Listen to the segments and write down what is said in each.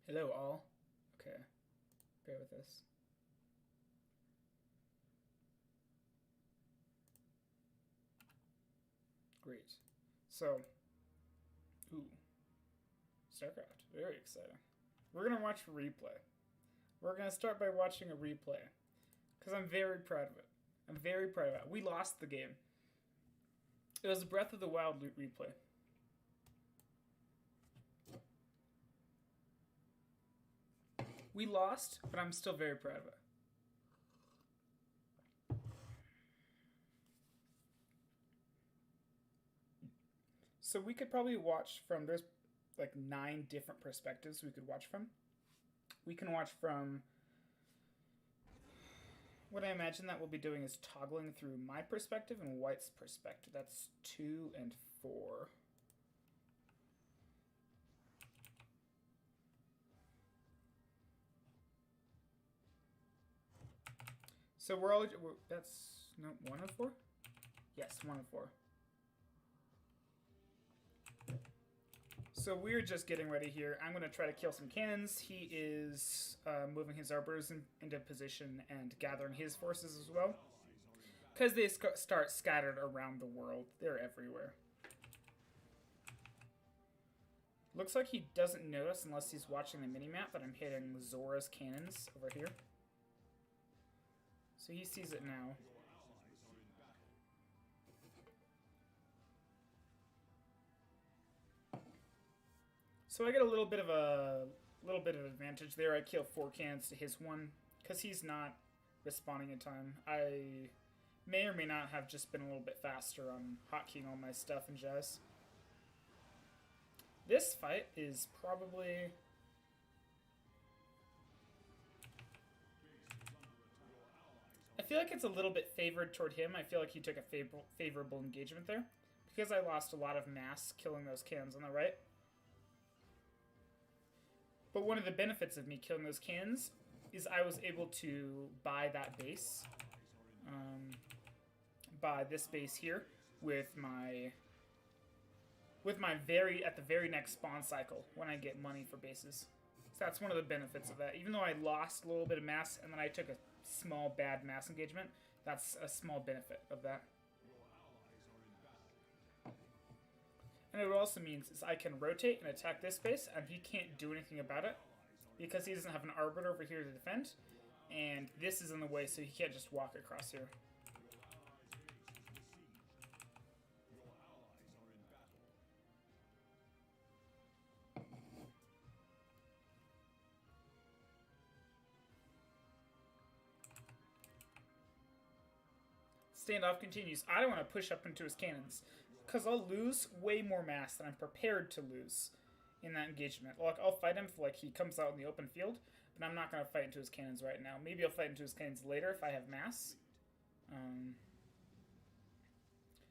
Hello, all. Okay, bear with this. Great. So, ooh, StarCraft. Very exciting. We're gonna watch a replay. We're gonna start by watching a replay because I'm very proud of it. I'm very proud of it. We lost the game. It was a Breath of the Wild replay. We lost, but I'm still very proud of it. So we could probably watch from, there's like 9 different perspectives we could watch from. We can watch from, what I imagine that we'll be doing is toggling through my perspective and White's perspective. That's 2 and 4. So that's, no, 1 of 4? Yes, 1 of 4. So we're just getting ready here. I'm going to try to kill some cannons. He is moving his arbors into position and gathering his forces as well. Because they start scattered around the world. They're everywhere. Looks like he doesn't notice unless he's watching the minimap that I'm hitting Zora's cannons over here. So he sees it now. So I get a little bit of advantage there. I kill 4 cannons to his 1 because he's not responding in time. I may or may not have just been a little bit faster on hotkeying all my stuff and jazz. This fight is probably... I feel like it's a little bit favored toward him. I feel like he took a favorable engagement there because I lost a lot of mass killing those cannons on the right. But one of the benefits of me killing those cannons is I was able to buy that base, buy this base here with my at the very next spawn cycle when I get money for bases. So that's one of the benefits of that. Even though I lost a little bit of mass and then I took a small bad mass engagement, that's a small benefit of that. And it also means is I can rotate and attack this base, and he can't do anything about it because he doesn't have an arbiter over here to defend, and this is in the way, so he can't just walk across here. Standoff continues. I don't want to push up into his cannons because I'll lose way more mass than I'm prepared to lose in that engagement. Like, I'll fight him if like he comes out in the open field, but I'm not going to fight into his cannons right now. Maybe I'll fight into his cannons later if I have mass.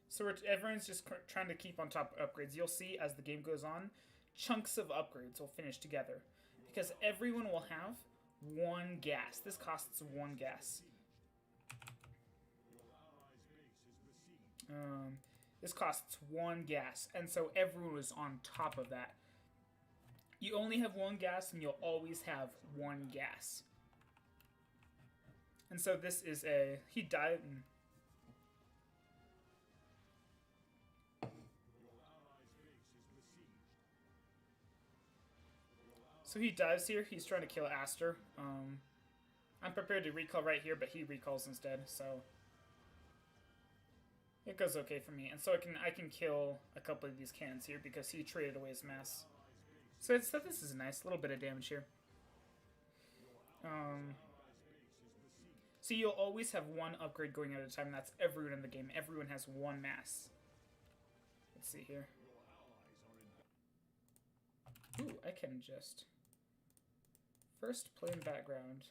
So everyone's just trying to keep on top of upgrades. You'll see as the game goes on, chunks of upgrades will finish together because everyone will have 1 gas. This costs 1 gas. This costs 1 gas, and so everyone is on top of that. You only have 1 gas, and you'll always have 1 gas. And so this is a... He died... So he dives here. He's trying to kill Aster. I'm prepared to recall right here, but he recalls instead, so... It goes okay for me, and so I can kill a couple of these cannons here because he traded away his mass. So this is nice, a little bit of damage here. So you'll always have 1 upgrade going at a time. That's everyone in the game. Everyone has 1 mass. Let's see here. Ooh, I can just first play in background,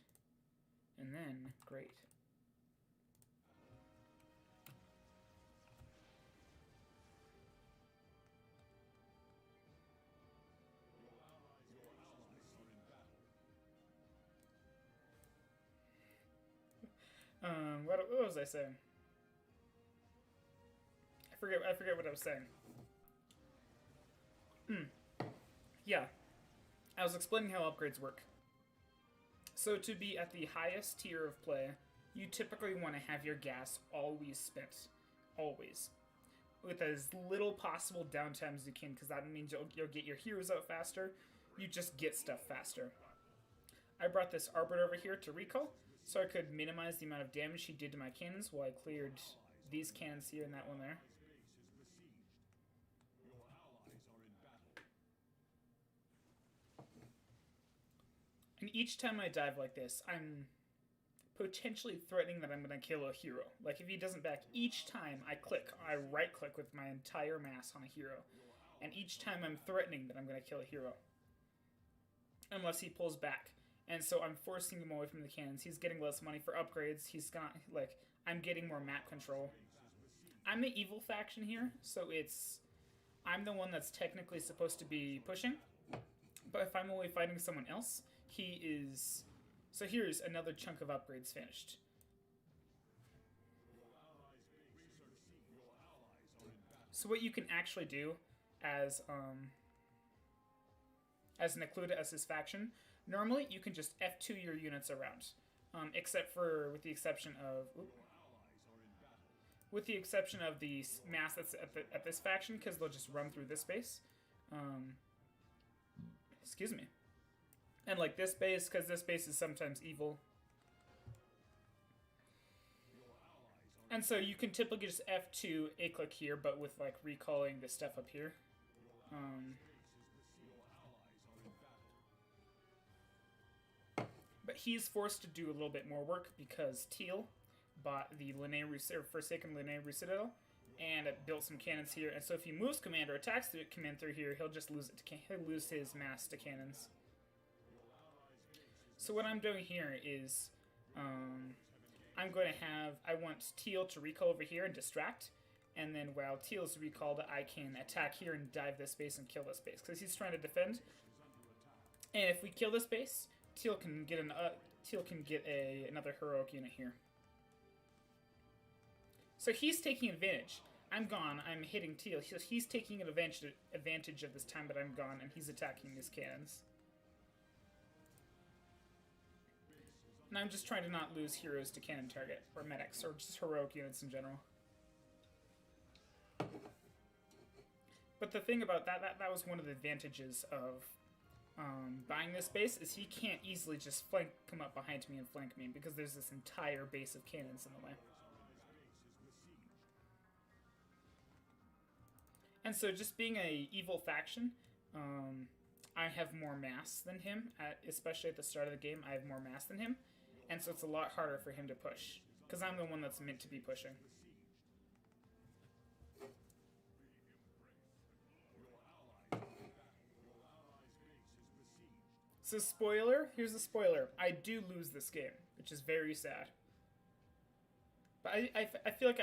and then great. What was I saying? I forget what I was saying. Yeah. I was explaining how upgrades work. So to be at the highest tier of play, you typically want to have your gas always spent. Always. With as little possible downtime as you can, because that means you'll get your heroes out faster. You just get stuff faster. I brought this Arbiter over here to recall, so I could minimize the amount of damage he did to my cannons while I cleared these cannons here and that one there. And each time I dive like this, I'm potentially threatening that I'm going to kill a hero. Like, if he doesn't back, each time I right-click with my entire mass on a hero. And each time I'm threatening that I'm going to kill a hero. Unless he pulls back. And so I'm forcing him away from the cannons. He's getting less money for upgrades. He's got, like, I'm getting more map control. I'm the evil faction here, so I'm the one that's technically supposed to be pushing. But if I'm only fighting someone else, he is... So here's another chunk of upgrades finished. So what you can actually do as Necluda, as his faction, normally you can just F2 your units around, except for with the exception of the mass that's at this faction, because they'll just run through this base. Excuse me. And like this base, because this base is sometimes evil. And so you can typically just F2 a click here, but with like recalling this stuff up here. But he's forced to do a little bit more work because Teal bought the Forsaken Linnaeus Citadel, and it built some cannons here. And so if he moves command or attacks the command through here, he'll just lose it. He'll lose his mass to cannons. So what I'm doing here is, I want Teal to recall over here and distract, and then while Teal's recalled, I can attack here and dive this base and kill this base, because he's trying to defend. And if we kill this base, Teal can get another heroic unit here. So he's taking advantage. I'm gone, I'm hitting Teal. He's taking advantage of this time that I'm gone, and he's attacking his cannons. And I'm just trying to not lose heroes to cannon target, or medics, or just heroic units in general. But the thing about that was one of the advantages of buying this base, is he can't easily just come up behind me and flank me, because there's this entire base of cannons in the way. And so just being a evil faction, I have more mass than him, especially at the start of the game. I have more mass than him. And so it's a lot harder for him to push, because I'm the one that's meant to be pushing. So spoiler, here's a spoiler. I do lose this game, which is very sad. But I feel like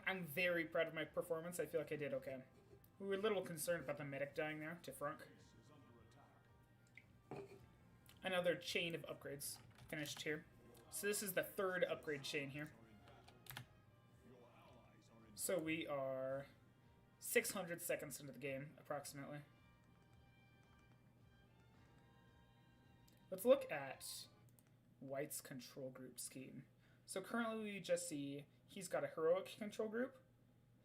I'm very proud of my performance. I feel like I did okay. We were a little concerned about the medic dying there to Frunk. Another chain of upgrades finished here. So this is the third upgrade chain here. So we are 600 seconds into the game, approximately. Let's look at White's control group scheme. So currently we just see he's got a heroic control group.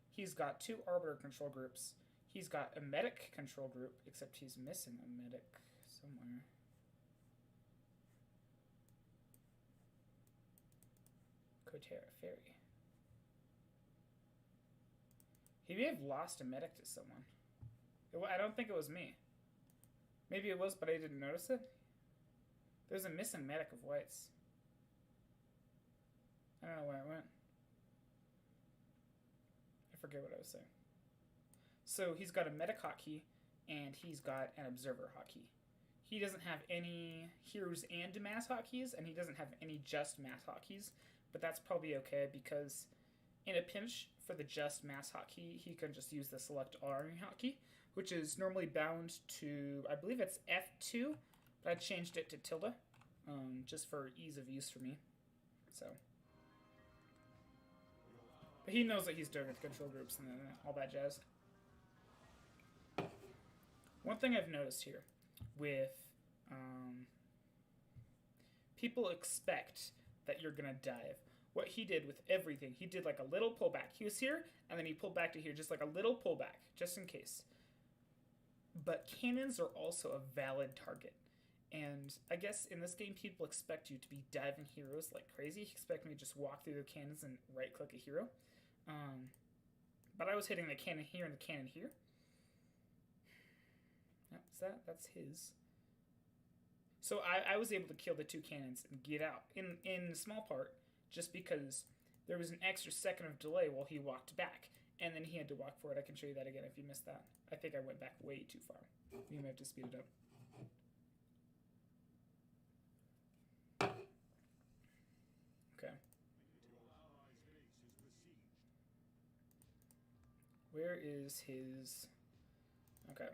He's got 2 arbiter control groups. He's got a medic control group, except he's missing a medic somewhere. Kotera Ferry. He may have lost a medic to someone. I don't think it was me. Maybe it was, but I didn't notice it. There's a missing medic of White's. I don't know where it went. I forget what I was saying. So he's got a medic hotkey, and he's got an observer hotkey. He doesn't have any heroes and mass hotkeys, and he doesn't have any just mass hotkeys. But that's probably okay, because in a pinch for the just mass hotkey, he can just use the select all army hotkey, which is normally bound to, I believe it's F2, but I changed it to tilde, just for ease of use for me. So, but he knows what he's doing with control groups and all that jazz. One thing I've noticed here with people expect that you're gonna dive. What he did with everything, he did like a little pullback. He was here, and then he pulled back to here, just like a little pullback, just in case. But cannons are also a valid target. And I guess in this game, people expect you to be diving heroes like crazy. Expect me to just walk through the cannons and right-click a hero. But I was hitting the cannon here and the cannon here. That's his. So I was able to kill the two cannons and get out in small part just because there was an extra second of delay while he walked back, and then he had to walk forward. I can show you that again if you missed that. I think I went back way too far. You may have to speed it up. Okay. Where is his... Okay.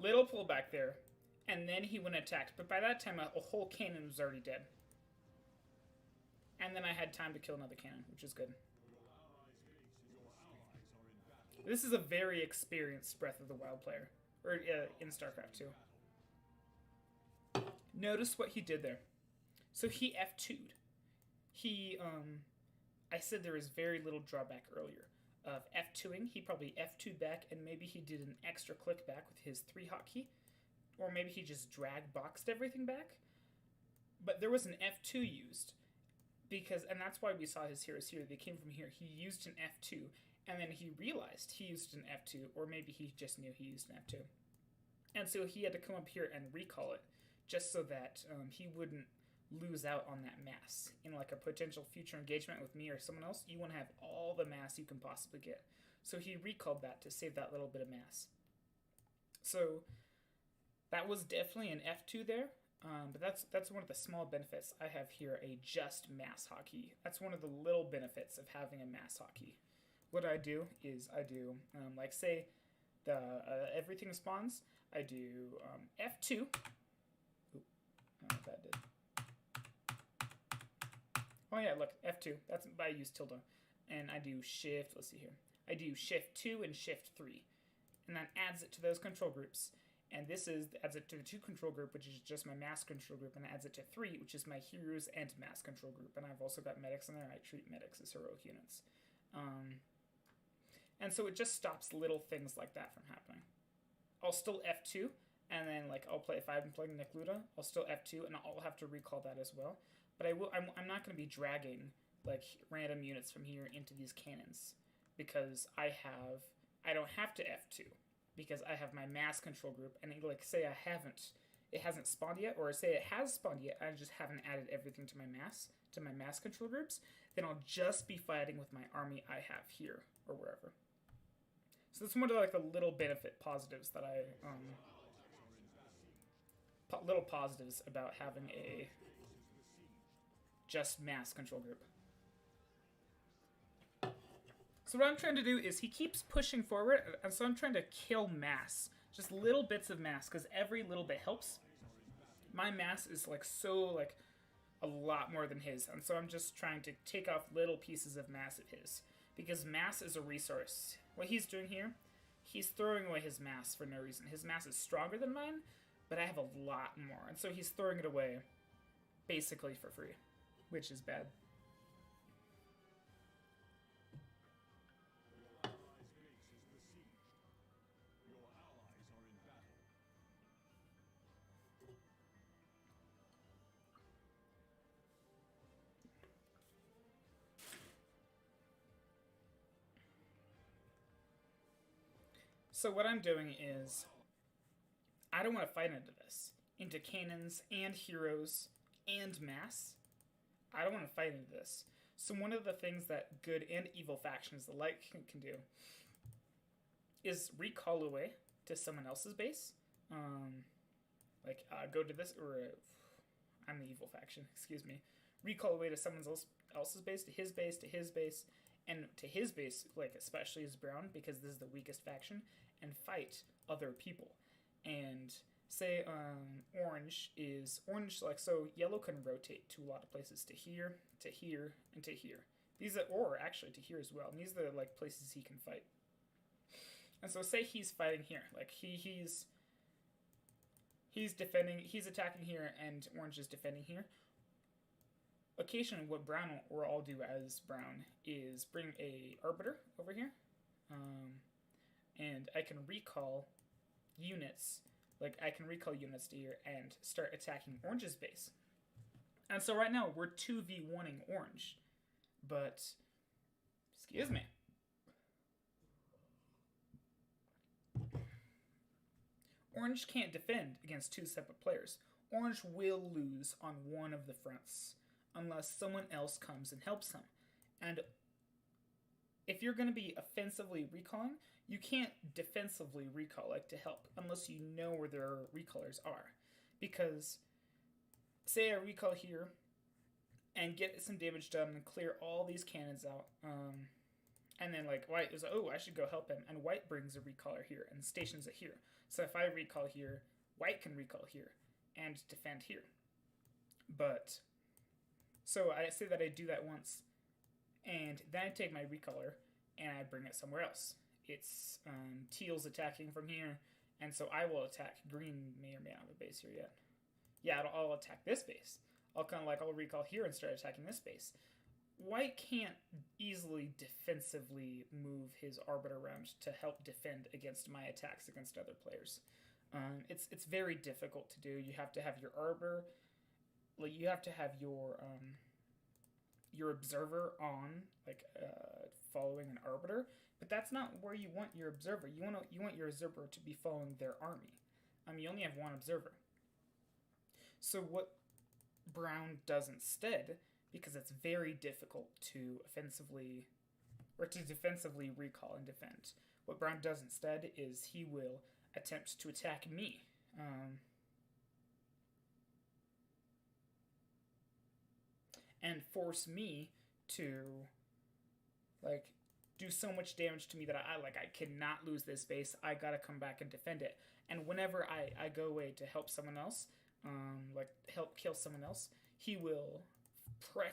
Little pullback there, and then he went and attacked. But by that time, a whole cannon was already dead. And then I had time to kill another cannon, which is good. This is a very experienced Breath of the Wild player, or in StarCraft 2. Notice what he did there. So he F2'd. I said there was very little drawback earlier of F2ing. He probably F2'd back, and maybe he did an extra click back with his 3 hotkey, or maybe he just drag boxed everything back. But there was an F2 used, and that's why we saw his heroes here. They came from here. He used an F2, and then he realized he used an F2, or maybe he just knew he used an F2. And so he had to come up here and recall it, just so that he wouldn't lose out on that mass. In like a potential future engagement with me or someone else, you want to have all the mass you can possibly get. So he recalled that to save that little bit of mass. So that was definitely an F2 there, but that's one of the small benefits I have here, a just mass hotkey. That's one of the little benefits of having a mass hotkey. What I do is like say the everything spawns, I do F2. Oop, I don't know what that did. Oh yeah, look, F2. That's I use tilde, and I do shift. Let's see here. I do shift 2 and shift 3, and that adds it to those control groups. And this adds it to the 2 control group, which is just my mass control group, and adds it to 3, which is my heroes and mass control group. And I've also got medics in there. I treat medics as heroic units, and so it just stops little things like that from happening. I'll still F2, and then like I'll play if I'm playing Nick Luda, I'll still F2, and I'll have to recall that as well. But I'm not going to be dragging like random units from here into these cannons, because I don't have to F2 because I have my mass control group, and like say it hasn't spawned yet, or say it has spawned yet, I just haven't added everything to my mass control groups, then I'll just be fighting with my army I have here or wherever. So that's one of like the little positives that little positives about having a just mass control group. So what I'm trying to do is he keeps pushing forward, and so I'm trying to kill mass. Just little bits of mass, because every little bit helps. My mass is like a lot more than his, and so I'm just trying to take off little pieces of mass of his, because mass is a resource. What he's doing here, he's throwing away his mass for no reason. His mass is stronger than mine, but I have a lot more, and so he's throwing it away basically for free, which is bad. So what I'm doing is, I don't want to fight into this. Into cannons and heroes and mass. I don't want to fight into this. So one of the things that good and evil factions alike can do is recall away to someone else's base. Go to this, or I'm the evil faction, excuse me. Recall away to someone else's base, to his base, to his base, and to his base, like especially as brown, because this is the weakest faction, and fight other people. And say orange is orange, like so yellow can rotate to a lot of places, to here, to here, and to here. These are, or actually to here as well, and these are the like places he can fight. And so say he's fighting here, like he's defending, he's attacking here, and orange is defending here. Occasionally what brown will all do as brown is bring a arbiter over here, and I can recall units, like I can recall units to here and start attacking orange's base. And so right now we're 2v1ing orange, but excuse me, orange can't defend against two separate players. Orange will lose on one of the fronts unless someone else comes and helps them. And if you're going to be offensively recalling, you can't defensively recall, like to help, unless you know where their recallers are. Because say I recall here and get some damage done and clear all these cannons out, and then like white is, oh, I should go help him, and white brings a recaller here and stations it here. So if I recall here, white can recall here and defend here. But so I say that I do that once, and then I take my recaller and I bring it somewhere else. It's teal's attacking from here, and so I will attack. Green may or may not have a base here yet. Yeah, I'll attack this base. I'll recall here and start attacking this base. White can't easily defensively move his arbiter around to help defend against my attacks against other players. It's very difficult to do. You have to have your arbiter, like you have to have your observer on, like following an arbiter, but that's not where you want your observer. You want your observer to be following their army. You only have one observer. So what brown does instead, because it's very difficult to offensively or to defensively recall and defend, what brown does instead is he will attempt to attack me. And force me to like do so much damage to me that I cannot lose this base. I gotta come back and defend it. And whenever I go away to help someone else, like help kill someone else, he will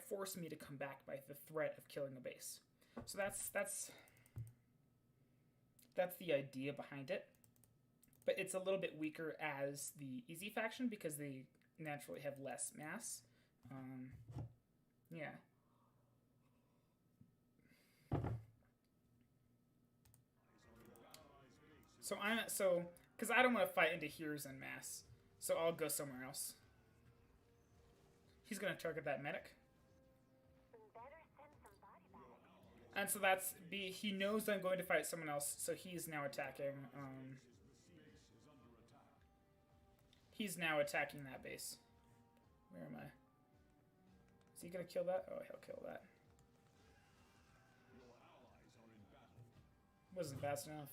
force me to come back by the threat of killing a base. So that's the idea behind it. But it's a little bit weaker as the easy faction because they naturally have less mass. Yeah. So because I don't want to fight into here's en masse, so I'll go somewhere else. He's gonna target that medic. And so that's B. He knows I'm going to fight someone else, so he's now attacking. He's now attacking that base. Where am I? Is he gonna kill that? Oh, he'll kill that. Wasn't fast enough.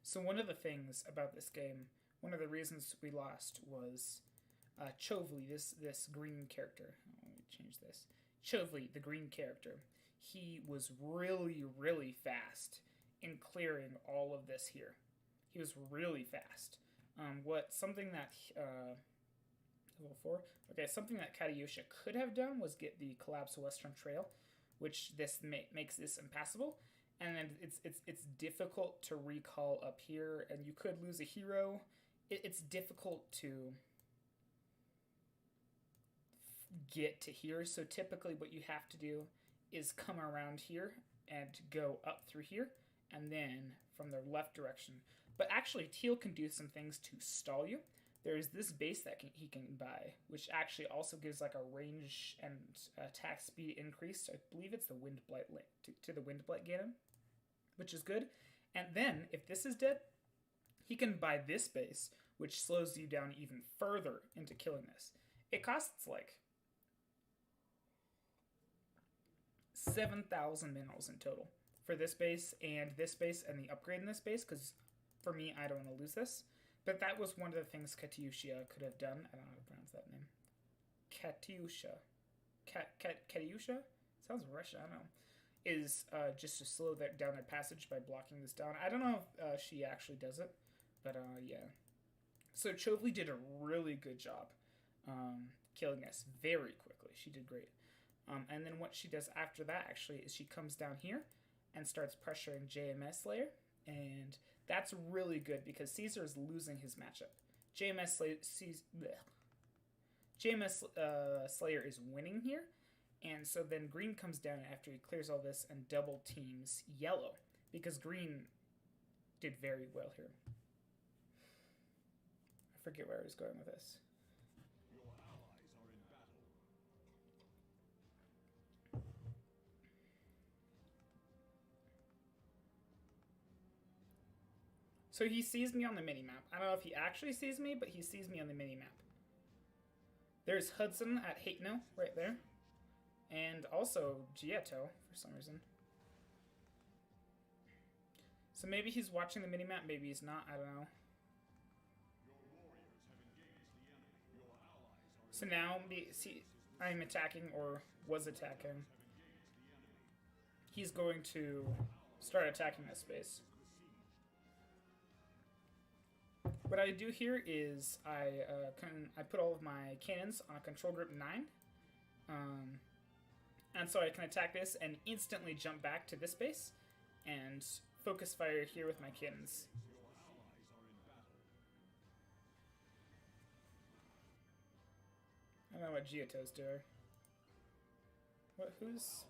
So one of the things about this game, one of the reasons we lost was Chovely, this green character. Oh, let me change this. Chovely, the green character. He was really, really fast in clearing all of this here. He was really fast. Something that level 4. Okay, something that Katyusha could have done was get the Collapse Western Trail, which this makes this impassable. And then it's difficult to recall up here, and you could lose a hero. It's difficult to get to here. So typically, what you have to do is come around here and go up through here, and then from the left direction. But actually, Teal can do some things to stall you. There's this base that he can buy, which actually also gives like a range and attack speed increase. I believe it's the Wind Blight to the Wind Blight Ganon, which is good. And then, if this is dead, he can buy this base, which slows you down even further into killing this. It costs like 7,000 minerals in total for this base and the upgrade in this base, because for me, I don't want to lose this. But that was one of the things Katyusha could have done. I don't know how to pronounce that name. Katyusha. Katyusha? Sounds Russian, I don't know. is just to slow down their passage by blocking this down. I don't know if she actually does it, but yeah. So Chovely did a really good job killing us very quickly. She did great. And then what she does after that, actually, is she comes down here and starts pressuring JMS Slayer. And that's really good because Caesar is losing his matchup. JMS Slayer is winning here. And so then green comes down after he clears all this and double teams yellow. Because green did very well here. I forget where I was going with this. So he sees me on the minimap. I don't know if he actually sees me, but he sees me on the minimap. There's Hudson at Hateno right there. And also Gieto for some reason. So maybe he's watching the minimap, maybe he's not, I don't know. So now, see, I'm attacking, or was attacking. He's going to start attacking this space. What I do here is I put all of my cannons on control group 9. And so I can attack this and instantly jump back to this base and focus fire here with my cannons. I don't know what Giotto's doing. Whose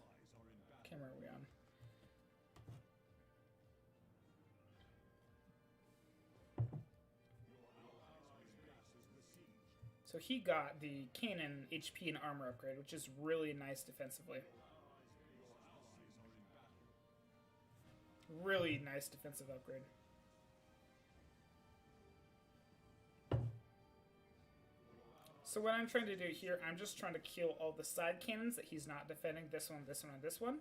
camera are we on? So he got the cannon HP and armor upgrade, which is really nice defensively. Really nice defensive upgrade. So what I'm trying to do here, I'm just trying to kill all the side cannons that he's not defending. This one, this one, and this one.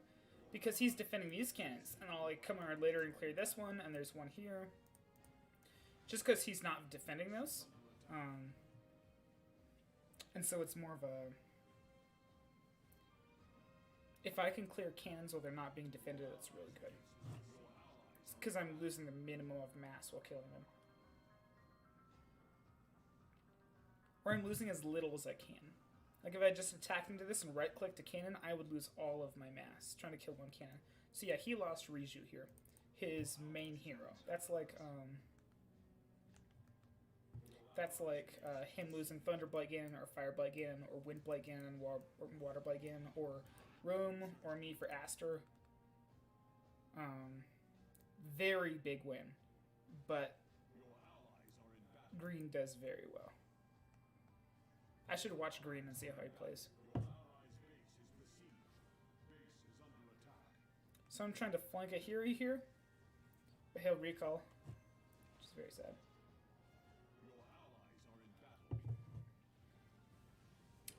Because he's defending these cannons. And I'll like come around later and clear this one, and there's one here. Just because he's not defending those. And so it's more of a... If I can clear cannons while they're not being defended, that's really good. It's because I'm losing the minimum of mass while killing them. Or I'm losing as little as I can. Like if I just attacked into this and right-clicked a cannon, I would lose all of my mass trying to kill one cannon. So yeah, he lost Riju here. His main hero. That's like him losing Thunderblight Ganon or Fireblight Ganon or Windblight Ganon or Waterblight Ganon or Rome or me for Aster. Very big win. But green does very well. I should watch green and see how he plays. So I'm trying to flank a Hiri here. But he'll recall. Which is very sad.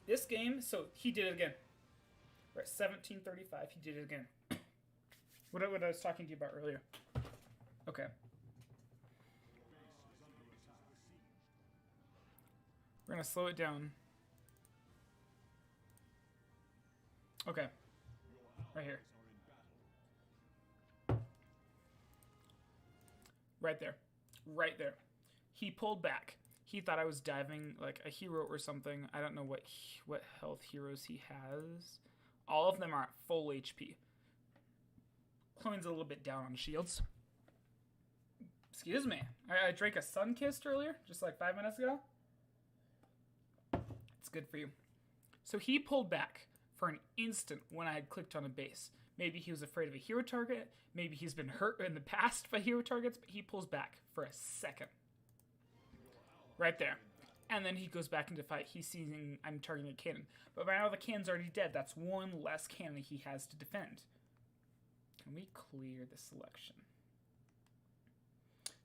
This game, so he did it again. We're at 1735, he did it again. What I was talking to you about earlier. Okay. We're going to slow it down. Okay. Right here. Right there. Right there. He pulled back. He thought I was diving like a hero or something. I don't know what health heroes he has. All of them are at full HP. Clone's a little bit down on shields. Excuse me. I drank a Sunkist earlier, just like 5 minutes ago. It's good for you. So he pulled back for an instant when I had clicked on a base. Maybe he was afraid of a hero target. Maybe he's been hurt in the past by hero targets, but he pulls back for a second. Right there. And then he goes back into fight. He's seeing I'm targeting a cannon. But by now the cannon's already dead. That's one less cannon he has to defend. Can we clear the selection?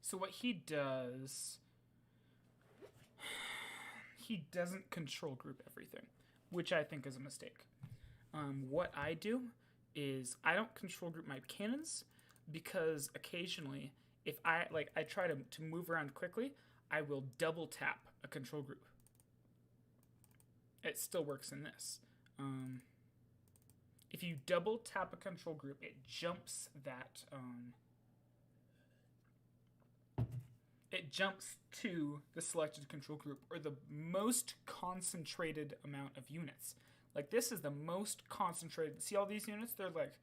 So what he does... He doesn't control group everything, which I think is a mistake. What I do is I don't control group my cannons because occasionally if I try to move around quickly, I will double tap a control group. It still works in this. if you double tap a control group, it jumps to the selected control group, or the most concentrated amount of units. Like, this is the most concentrated. See all these units? They're like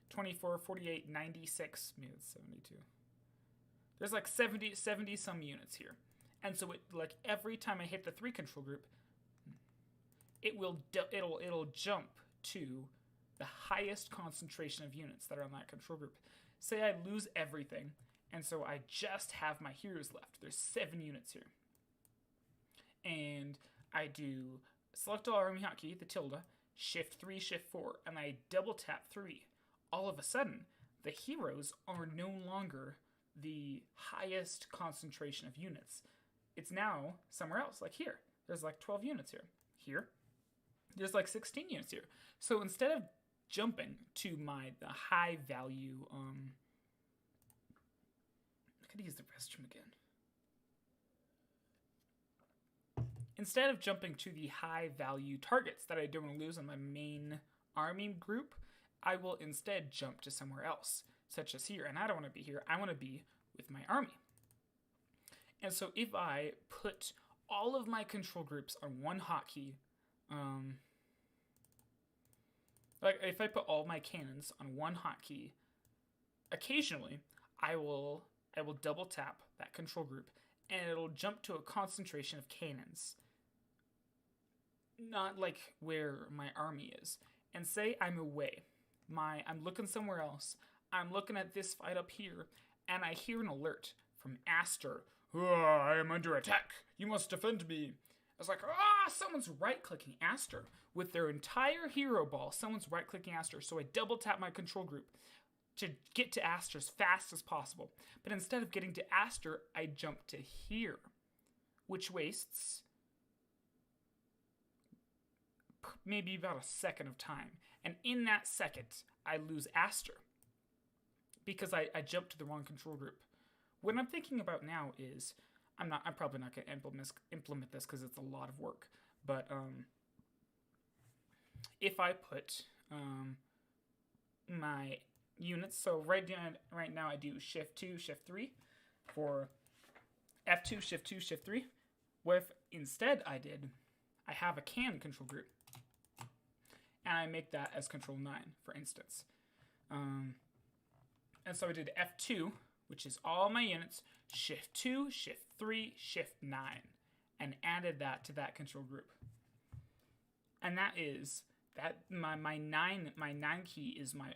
24, 48, 96, maybe it's 72. There's like 70 some units here. And so like every time I hit the 3 control group, it'll jump to the highest concentration of units that are on that control group. Say I lose everything, and so I just have my heroes left. There's 7 units here. And I do select all army hotkey, the tilde, shift 3, shift 4, and I double tap 3. All of a sudden, the heroes are no longer the highest concentration of units. It's now somewhere else, like here. There's like 12 units here. Here, there's like 16 units here. So instead of jumping to the high value, I could use the restroom again. Instead of jumping to the high value targets that I don't want to lose on my main army group, I will instead jump to somewhere else, such as here. And I don't want to be here. I want to be with my army. And so if I put all of my control groups on one hotkey, like if I put all my cannons on one hotkey, occasionally I will double tap that control group and it'll jump to a concentration of cannons, not like where my army is. And say I'm away. I'm looking somewhere else. I'm looking at this fight up here, and I hear an alert from Aster. I am under attack. You must defend me. I was like, someone's right-clicking Aster. With their entire hero ball, someone's right-clicking Aster. So I double-tap my control group to get to Aster as fast as possible. But instead of getting to Aster, I jump to here, which wastes maybe about a second of time. And in that second, I lose Aster because I jumped to the wrong control group. What I'm thinking about now is, I'm probably not going to implement this because it's a lot of work. But if I put my units, so right now I do shift 2, shift 3 for F2, shift 2, shift 3. What if instead I have a can control group, and I make that as control 9, for instance. And so I did F2, which is all my units, shift 2, shift 3, shift 9, and added that to that control group. And that is my 9 key is my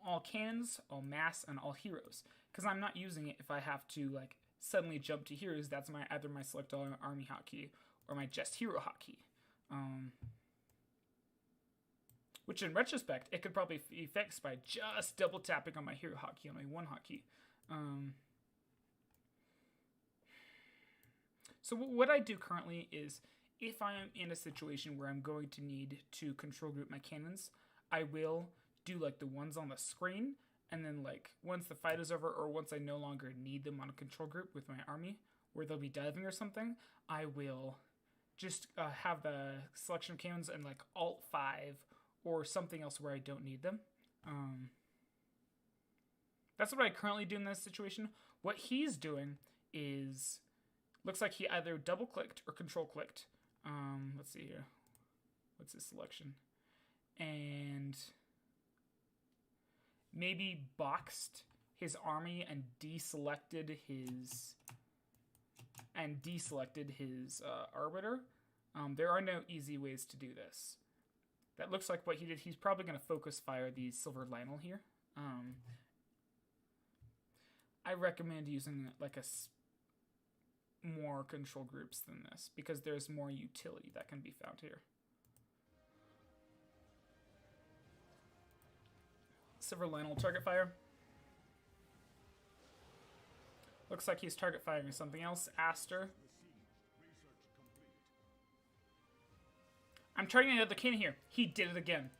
all cannons, all mass, and all heroes. Because I'm not using it if I have to like suddenly jump to heroes. That's either my select all army hotkey or my just hero hotkey. Which in retrospect, it could probably be fixed by just double tapping on my hero hotkey, on my 1 hotkey. So what I do currently is, if I am in a situation where I'm going to need to control group my cannons, I will do like the ones on the screen, and then like once the fight is over, or once I no longer need them on a control group with my army, where they'll be diving or something, I will just have the selection of cannons and like Alt 5 or something else where I don't need them. That's what I currently do in this situation. What he's doing is, looks like he either double-clicked or control-clicked. Let's see here. What's his selection? And maybe boxed his army and deselected his arbiter. There are no easy ways to do this. That looks like what he did. He's probably going to focus fire the Silver Lionel here. I recommend using like more control groups than this, because there's more utility that can be found here. Silver Lionel target fire. Looks like he's target firing something else. Aster. I'm targeting another cannon here. He did it again.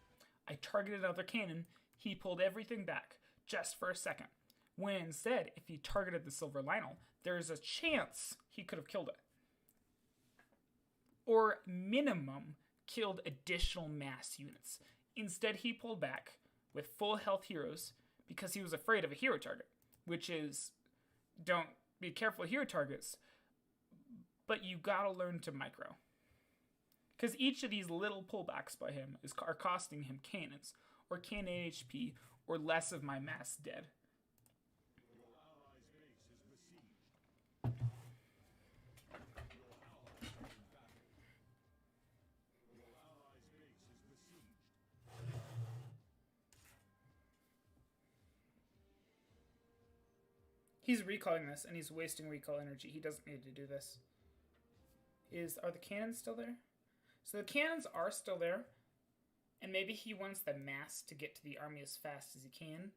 I targeted another cannon. He pulled everything back just for a second. When instead, if he targeted the Silver Lionel, there's a chance he could have killed it. Or minimum, killed additional mass units. Instead, he pulled back with full health heroes because he was afraid of a hero target, which is, don't be careful hero targets, but you gotta learn to micro. Because each of these little pullbacks by him are costing him cannons, or cannon HP, or less of my mass dead. He's recalling this, and he's wasting recall energy. He doesn't need to do this. Are the cannons still there? So the cannons are still there, and maybe he wants the mass to get to the army as fast as he can.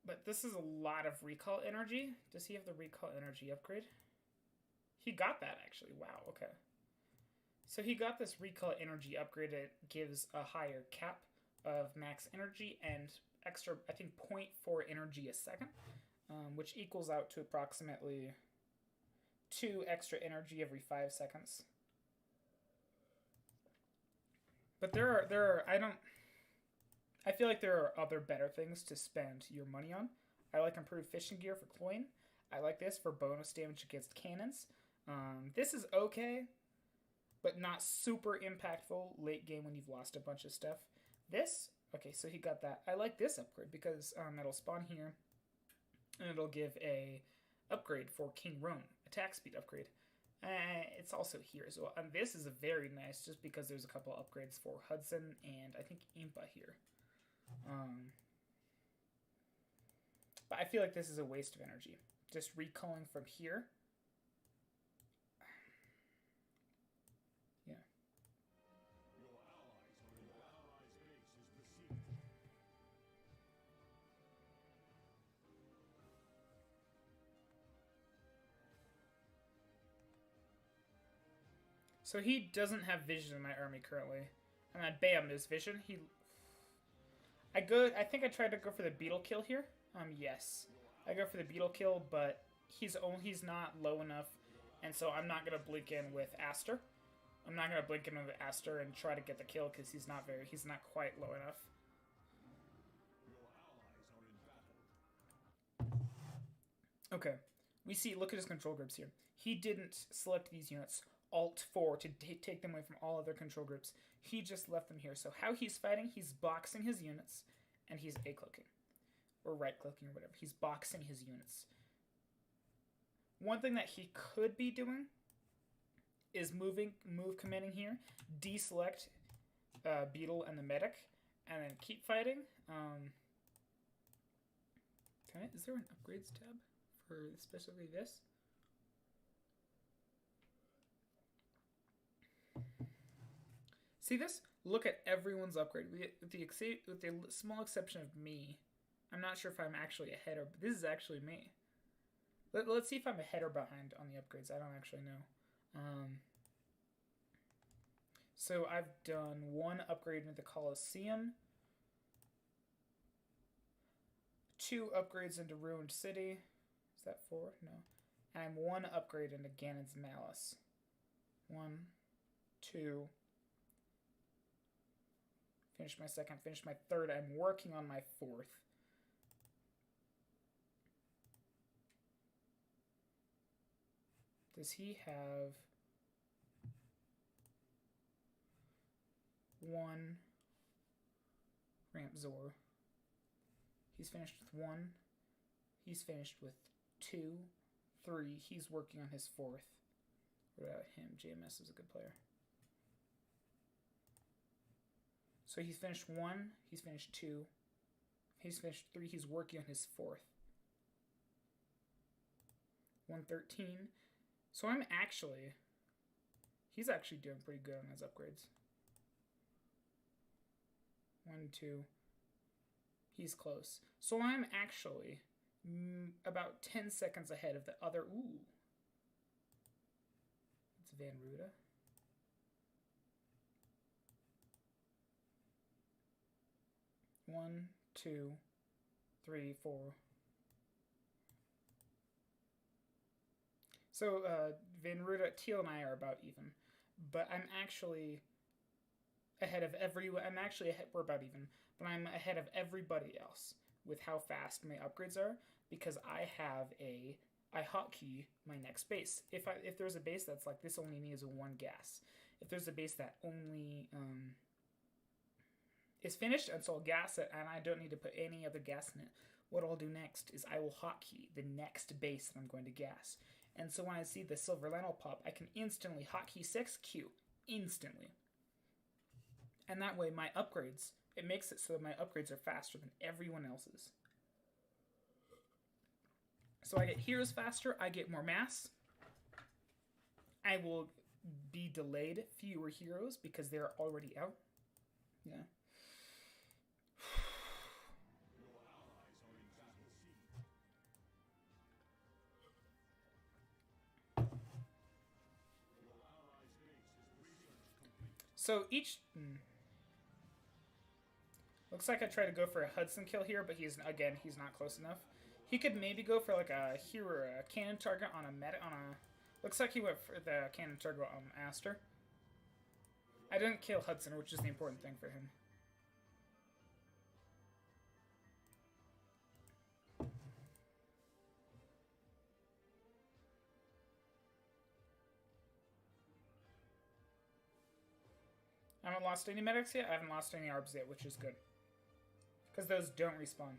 But this is a lot of recall energy. Does he have the recall energy upgrade? He got that, actually. Wow, okay. So he got this recall energy upgrade. It gives a higher cap of max energy and extra, I think, 0.4 energy a second. Which equals out to approximately 2 extra energy every 5 seconds. But I feel like there are other better things to spend your money on. I like improved fishing gear for coin. I like this for bonus damage against cannons. This is okay, but not super impactful late game when you've lost a bunch of stuff. Okay, so he got that. I like this upgrade because it'll spawn here. And it'll give a upgrade for King Rome, attack speed upgrade. It's also here as well. And this is very nice just because there's a couple upgrades for Hudson and I think Impa here. But I feel like this is a waste of energy. Just recalling from here. Yeah. So he doesn't have vision in my army currently. And then bam, there's vision. I think I tried to go for the beetle kill here. Yes. I go for the beetle kill, but he's not low enough, and so I'm not gonna blink in with Aster. I'm not gonna blink in with Aster and try to get the kill because he's not quite low enough. Okay. Look at his control groups here. He didn't select these units. Alt-4 to take them away from all other control groups. He just left them here. So how he's fighting, he's boxing his units, and he's A-clicking. Or right-clicking, or whatever. He's boxing his units. One thing that he could be doing is move commanding here, deselect Beetle and the Medic, and then keep fighting. Is there an upgrades tab for specifically this? See this? Look at everyone's upgrade. With the small exception of me, I'm not sure if I'm actually ahead or... This is actually me. Let's see if I'm ahead or behind on the upgrades. I don't actually know. So I've done 1 upgrade into the Colosseum. 2 upgrades into Ruined City. Is that 4? No. And I'm 1 upgrade into Ganon's Malice. 1, 2... Finish my 2nd, finish my 3rd. I'm working on my 4th. Does he have 1 Ramp Zor? He's finished with 1. He's finished with 2, 3. He's working on his 4th. What about him? JMS is a good player. So he's finished 1, he's finished 2, he's finished 3, he's working on his 4th. 113. So he's actually doing pretty good on his upgrades. 1, 2, he's close. So I'm actually about 10 seconds ahead of the other, it's Van Ruda. One, 2, 3, 4. So Van Ruda, Teal and I are about even, but I'm actually ahead of I'm actually ahead, we're about even, but I'm ahead of everybody else with how fast my upgrades are because I hotkey my next base. If there's a base that's like this only needs one gas, if there's a base that only is finished and so I'll gas it and I don't need to put any other gas in it, what I'll do next is I will hotkey the next base that I'm going to gas. And so when I see the silver Lionel pop, I can instantly hotkey 6Q instantly. And that way my upgrades, it makes it so that my upgrades are faster than everyone else's. So I get heroes faster, I get more mass. I will be delayed fewer heroes because they're already out. Yeah. So each... Looks like I try to go for a Hudson kill here, but he's not close enough. He could maybe go for like a hero, a cannon target on a looks like he went for the cannon target on Aster. I didn't kill Hudson, which is the important thing for him. I haven't lost any medics yet. I haven't lost any ARBs yet, which is good. Because those don't respawn.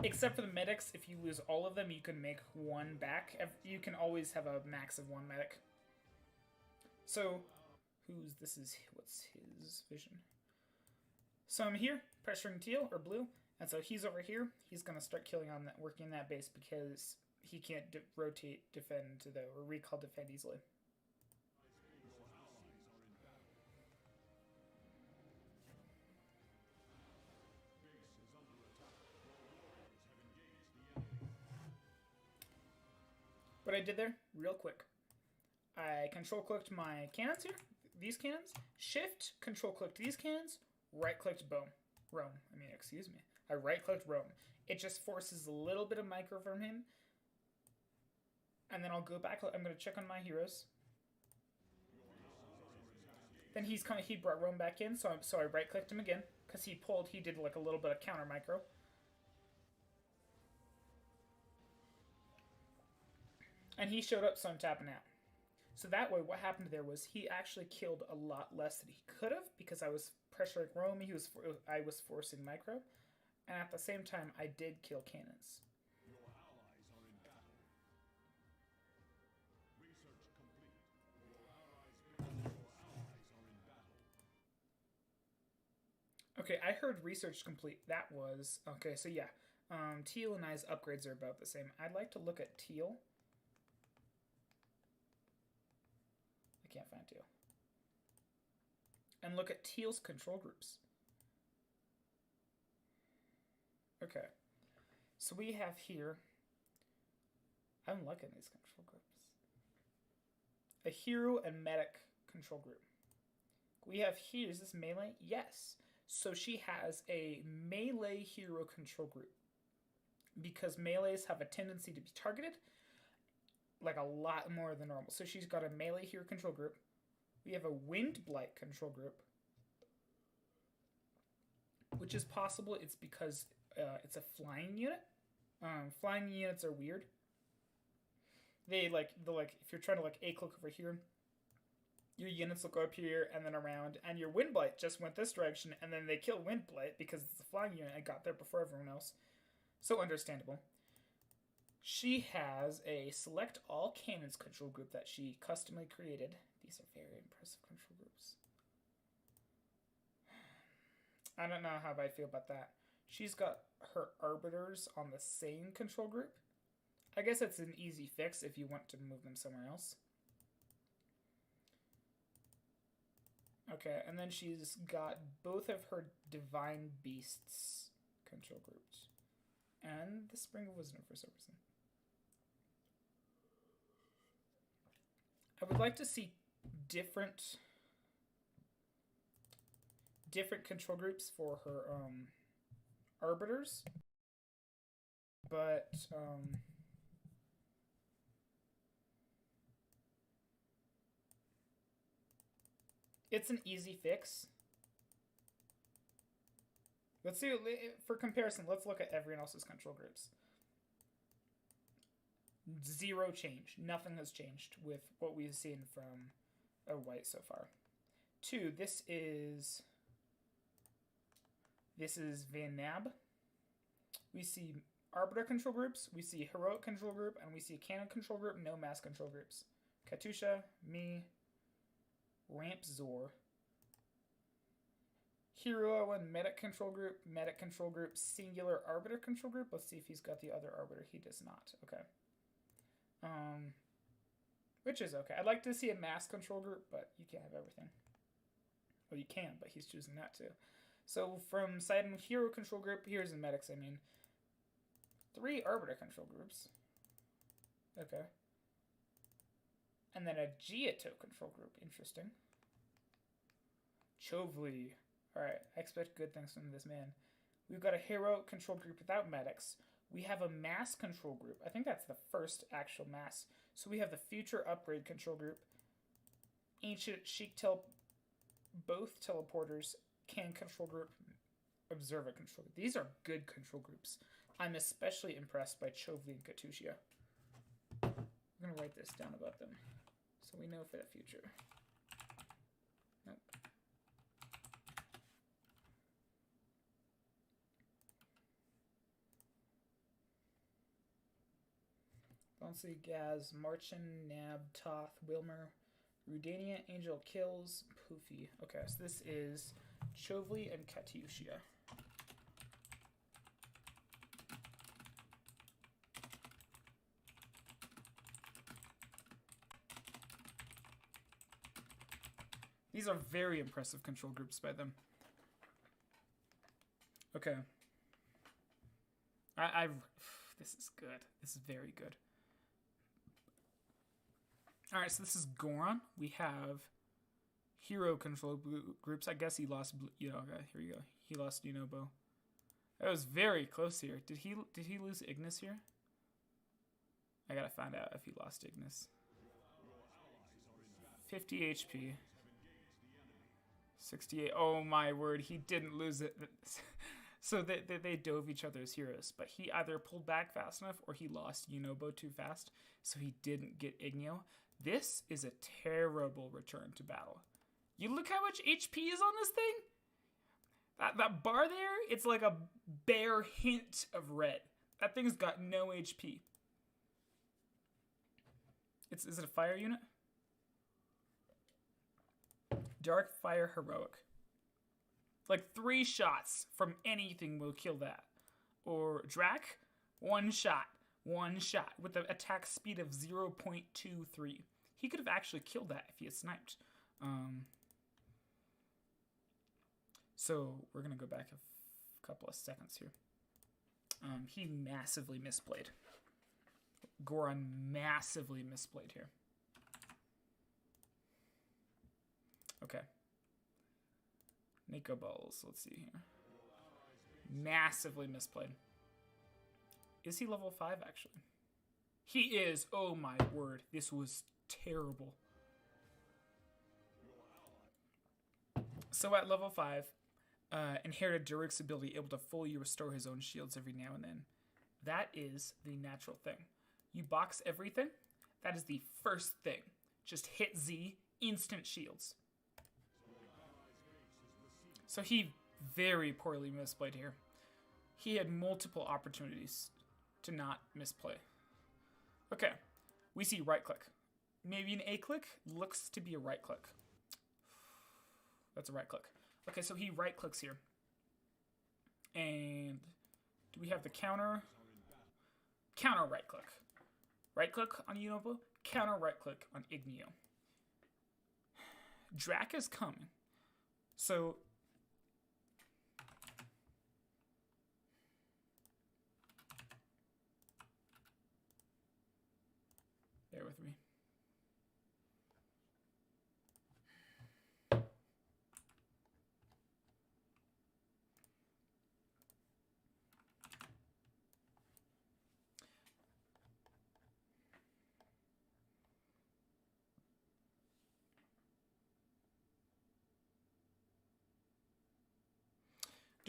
Except for the medics, if you lose all of them, you can make one back. You can always have a max of one medic. So, what's his vision? So I'm here, pressuring teal, or blue, and so he's over here. He's going to start killing on that, working that base because he can't rotate, defend, or recall defend easily. What I did there, real quick, I control clicked my cannons here, these cannons, shift, control clicked these cannons, right clicked Rome. I right clicked Rome. It just forces a little bit of micro from him. And then I'll go back, I'm going to check on my heroes. Then he brought Rome back in, so I right clicked him again, because he did like a little bit of counter micro. And he showed up, so I'm tapping out. So that way, what happened there was he actually killed a lot less than he could have because I was pressuring Rome. I was forcing micro, and at the same time, I did kill cannons. Your allies are in battle. Research complete. Your allies are in battle. Okay, I heard research complete. That was okay. So yeah, Teal and I's upgrades are about the same. I'd like to look at Teal. Can't find Teal. And look at Teal's control groups. Okay. So we have here, I'm looking at these control groups. A hero and medic control group. We have here, is this melee? Yes. So she has a melee hero control group. Because melees have a tendency to be targeted like a lot more than normal. So she's got a melee hero control group. We have a wind blight control group, which is possible. It's because it's a flying unit. Flying units are weird. They'll if you're trying to A click over here, your units will go up here and then around, and your wind blight just went this direction, and then they kill wind blight because it's a flying unit and got there before everyone else. So understandable. She has a select all cannons control group that she customly created. These are very impressive control groups. I don't know how I feel about that. She's got her arbiters on the same control group. I guess it's an easy fix if you want to move them somewhere else. Okay, and then she's got both of her divine beasts control groups. And the Spring of Wisdom for some reason. I would like to see different control groups for her arbiters, but It's an easy fix. Let's see, for comparison, let's look at everyone else's control groups. Zero change. Nothing has changed with what we've seen from a white so far. 2, this is Van Nab. We see Arbiter control groups, we see Heroic control group, and we see Cannon control group, no mass control groups. Katusha, me, Ramp Zor. Hero and Medic control group, Singular Arbiter control group. Let's see if he's got the other Arbiter. He does not. Okay. Which is okay. I'd like to see a mass control group, but you can't have everything. Well, you can, but he's choosing not to. So from Sidon Hero control group, here's the medics, I mean. 3 Arbiter control groups. Okay. And then a Giotto control group. Interesting. Chovli. Alright, I expect good things from this man. We've got a Hero control group without medics. We have a mass control group. I think that's the first actual mass. So we have the future upgrade control group. Ancient Sheik both teleporters, can control group, observer control group. These are good control groups. I'm especially impressed by Chovli and Katusha. I'm going to write this down about them so we know for the future. Nope. Bonsley, Gaz, Marchin, Nab, Toth, Wilmer, Rudania, Angel kills, Poofy. Okay, so this is Chovli and Katusha. These are very impressive control groups by them. Okay. This is good. This is very good. Alright, so this is Goron. We have Hero control groups. I guess he lost, okay, here we go. He lost Yunobo. That was very close here. Did he lose Ignis here? I gotta find out if he lost Ignis. 50 HP. 68. Oh my word, he didn't lose it. So they dove each other's heroes, but he either pulled back fast enough or he lost Yunobo too fast, so he didn't get Igneo. This is a terrible return to battle. You look how much HP is on this thing? That bar there, it's like a bare hint of red. That thing's got no HP. Is it a fire unit? Dark Fire Heroic. Like 3 shots from anything will kill that. Or Drac, 1 shot. 1 shot with an attack speed of 0.23. He could have actually killed that if he had sniped. So we're going to go back a couple of seconds here. He massively misplayed. Goron massively misplayed here. Okay. Nico Balls, let's see here. Massively misplayed. Is he level 5 actually? He is. Oh my word. This was terrible. So at level 5, inherited Durik's ability, able to fully restore his own shields every now and then. That is the natural thing. You box everything. That is the first thing. Just hit Z, instant shields. So he very poorly misplayed here. He had multiple opportunities to not misplay. Okay, we see right click. Maybe an A click, looks to be a right click. That's a right click. Okay, so he right clicks here. And do we have the counter? Counter right click. Right click on Yunobo, counter right click on Igneo. Drac is coming. So bear with me.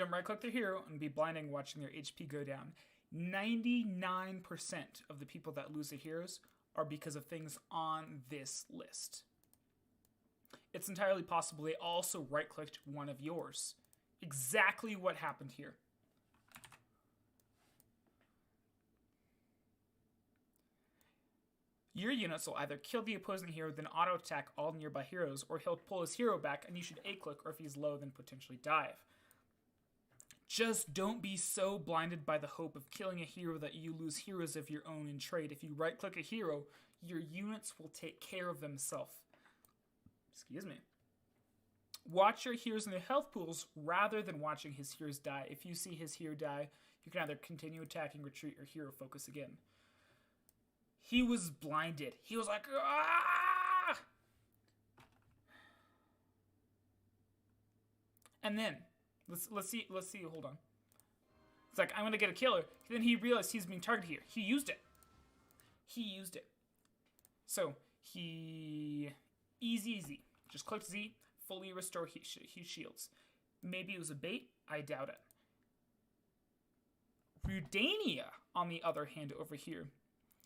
Don't right-click their hero and be blinding watching their HP go down. 99% of the people that lose their heroes are because of things on this list. It's entirely possible they also right-clicked one of yours. Exactly what happened here. Your units will either kill the opposing hero, then auto-attack all nearby heroes, or he'll pull his hero back and you should A-click, or if he's low, then potentially dive. Just don't be so blinded by the hope of killing a hero that you lose heroes of your own in trade. If you right-click a hero, your units will take care of themselves. Excuse me. Watch your heroes in their health pools rather than watching his heroes die. If you see his hero die, you can either continue attacking, retreat, or hero focus again. He was blinded. He was like, ah! And then, let's see, hold on. It's like, I'm gonna get a killer. Then he realized he's being targeted here. He used it. So, easy. Just click Z, fully restore he shields. Maybe it was a bait, I doubt it. Rudania, on the other hand, over here,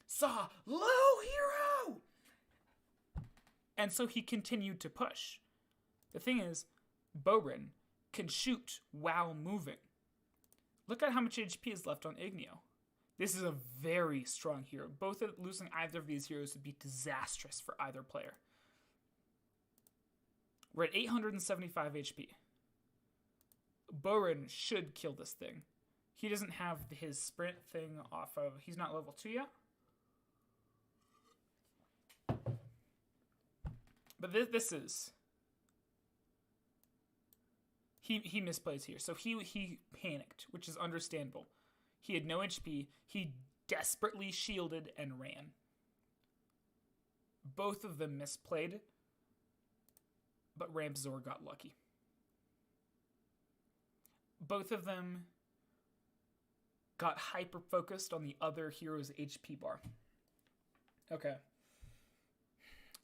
saw low hero! And so he continued to push. The thing is, Borin can shoot while moving. Look at how much HP is left on Igneo. This is a very strong hero. Losing either of these heroes would be disastrous for either player. We're at 875 HP. Borin should kill this thing. He doesn't have his sprint thing off of... He's not level 2 yet. But this is... He misplays here. So he panicked, which is understandable. He had no HP. He desperately shielded and ran. Both of them misplayed, but Ramzor got lucky. Both of them got hyper-focused on the other hero's HP bar. Okay.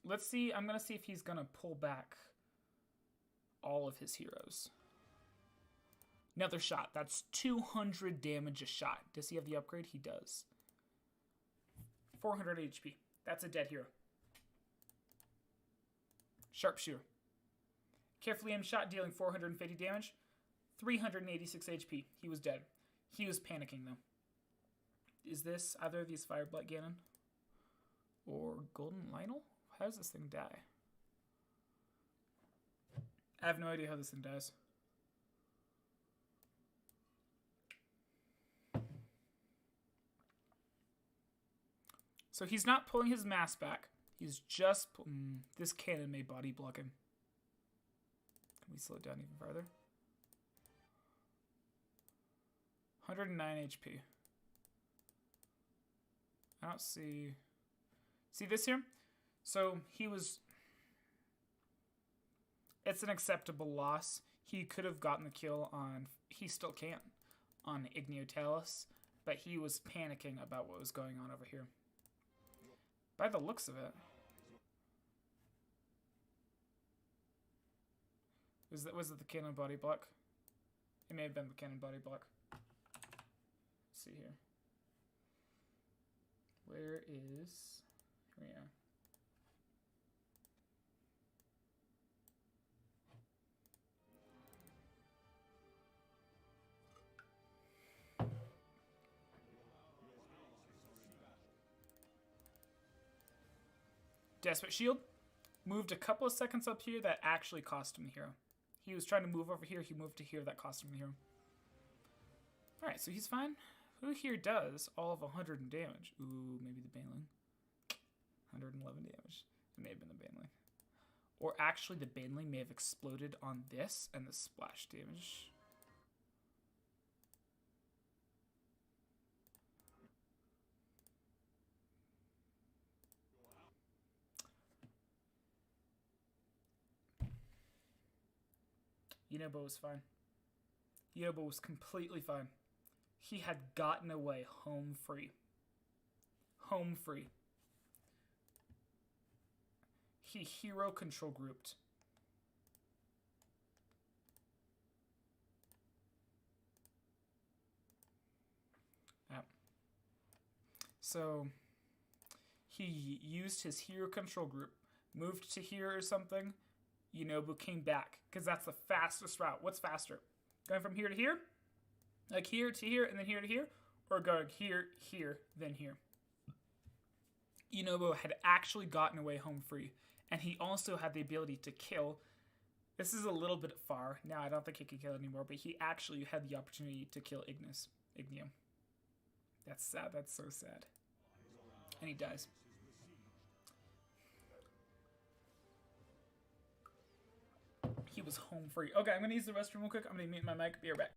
Let's see. I'm going to see if he's going to pull back all of his heroes. Another shot. That's 200 damage a shot. Does he have the upgrade? He does. 400 HP. That's a dead hero. Sharpshooter. Carefully aimed shot dealing 450 damage. 386 HP. He was dead. He was panicking though. Is this either of these Fireblight Ganon? Or Golden Lionel? How does this thing die? I have no idea how this thing dies. So he's not pulling his mask back. He's just... this cannon may body block him. Can we slow it down even farther? 109 HP. I don't see... See this here? So he was... It's an acceptable loss. He could have gotten the kill on... He still can. On Igneotalis. But he was panicking about what was going on over here. By the looks of it. Was it the cannon body block? It may have been the cannon body block. Let's see here. Where is... Here we are. Desperate Shield. Moved a couple of seconds up here that actually cost him the hero. He was trying to move over here. He moved to here. That cost him the hero. Alright, so he's fine. Who here does all of 100 in damage? Ooh, maybe the Baneling. 111 damage. It may have been the Baneling. Or actually, the Baneling may have exploded on this and the splash damage. Yunobo was fine. Yunobo was completely fine. He had gotten away home free. Home free. He hero control grouped. So he used his hero control group, moved to here or something. Yunobu came back because that's the fastest route. What's faster? Going from here to here? Like here to here and then here to here? Or going here, here, then here? Yunobu had actually gotten away home free, and he also had the ability to kill. This is a little bit far. Now I don't think he can kill anymore, but he actually had the opportunity to kill Igneo. That's sad. That's so sad. And he dies. He was home free. Okay, I'm going to use the restroom real quick. I'm going to mute my mic. Be right back.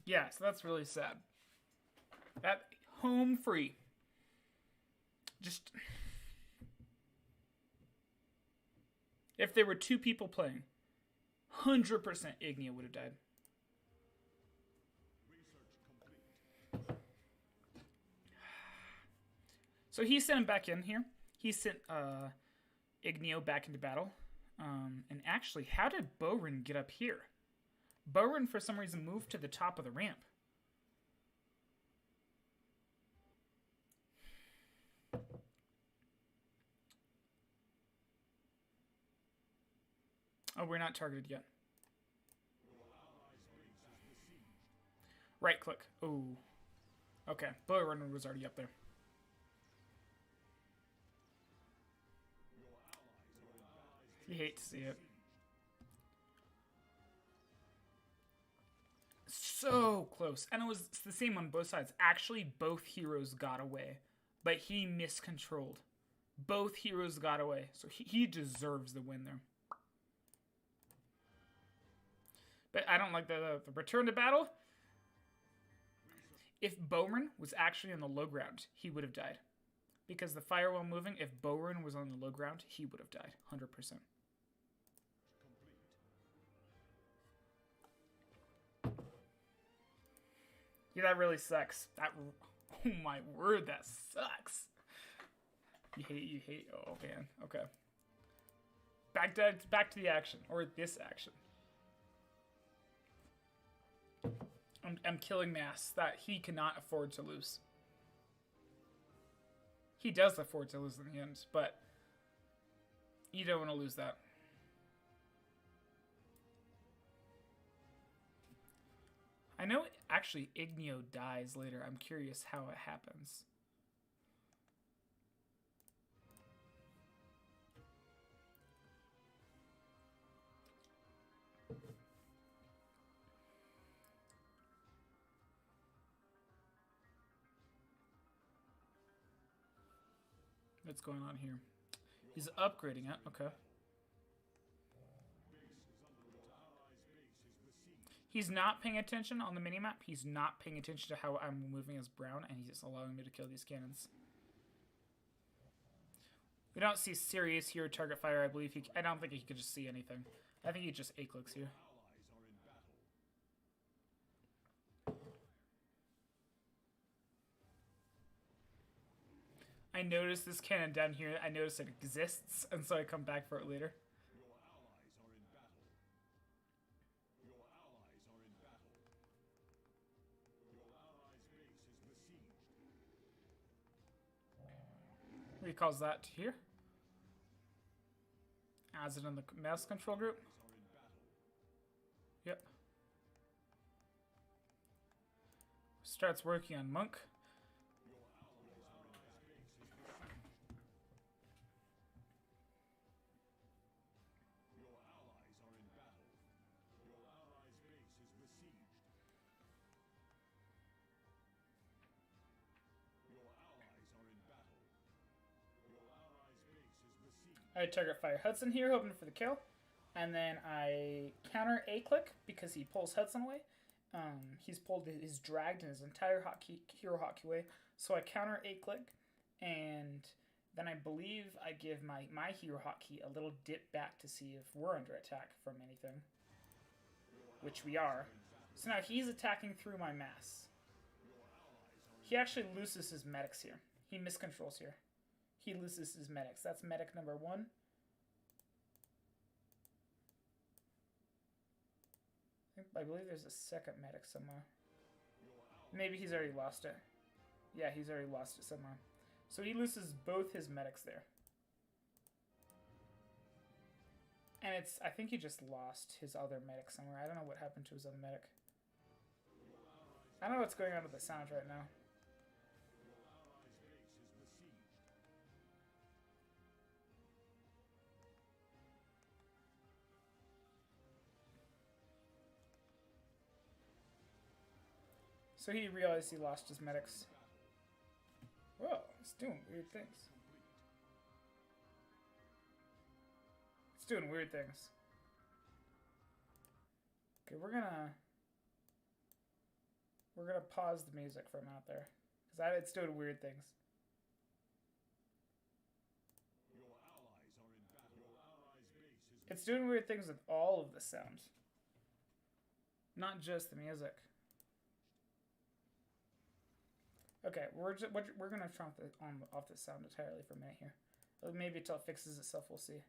Yeah, so that's really sad. That home free. Just if there were two people playing, 100% Igneo would have died. So he sent him back in here. He sent Igneo back into battle. And actually, how did Borin get up here? Borin, for some reason, moved to the top of the ramp. Oh, we're not targeted yet. Right click. Oh. Okay, Borin was already up there. You hate to see it. So close. And it was the same on both sides. Actually, both heroes got away. But he miscontrolled. Both heroes got away. So he deserves the win there. But I don't like the return to battle. If Borin was actually on the low ground, he would have died. Because the firewall moving, if Borin was on the low ground, he would have died. 100%. Yeah, that really sucks. That, oh my word, that sucks. You hate, oh man, okay. Back to the action, or this action. I'm killing Mass, that he cannot afford to lose. He does afford to lose in the end, but you don't want to lose that. I know, actually, Igneo dies later. I'm curious how it happens. What's going on here? He's upgrading it. Okay. He's not paying attention on the minimap. He's not paying attention to how I'm moving as Brown, and he's just allowing me to kill these cannons. We don't see serious hero target fire. I believe I don't think he could just see anything. I think he just A-clicks here. I noticed this cannon down here. I noticed it exists, and so I come back for it later. Recalls that to here. Adds it in the mouse control group. Yep. Starts working on Monk. I target fire Hudson here, hoping for the kill. And then I counter A-click because he pulls Hudson away. He's dragged in his entire hero hotkey away. So I counter A-click, and then I believe I give my hero hotkey a little dip back to see if we're under attack from anything. Which we are. So now he's attacking through my mass. He actually loses his medics here. He miscontrols here. He loses his medics. That's medic number 1. I believe there's a second medic somewhere. Maybe he's already lost it. Yeah, he's already lost it somewhere. So he loses both his medics there. And I think he just lost his other medic somewhere. I don't know what happened to his other medic. I don't know what's going on with the sound right now. So he realized he lost his medics. Whoa, it's doing weird things. It's doing weird things. Okay, we're gonna pause the music from out there. Because it's doing weird things. It's doing weird things with all of the sound. Not just the music. Okay, we're gonna turn off the sound entirely for a minute here. Maybe until it fixes itself, we'll see.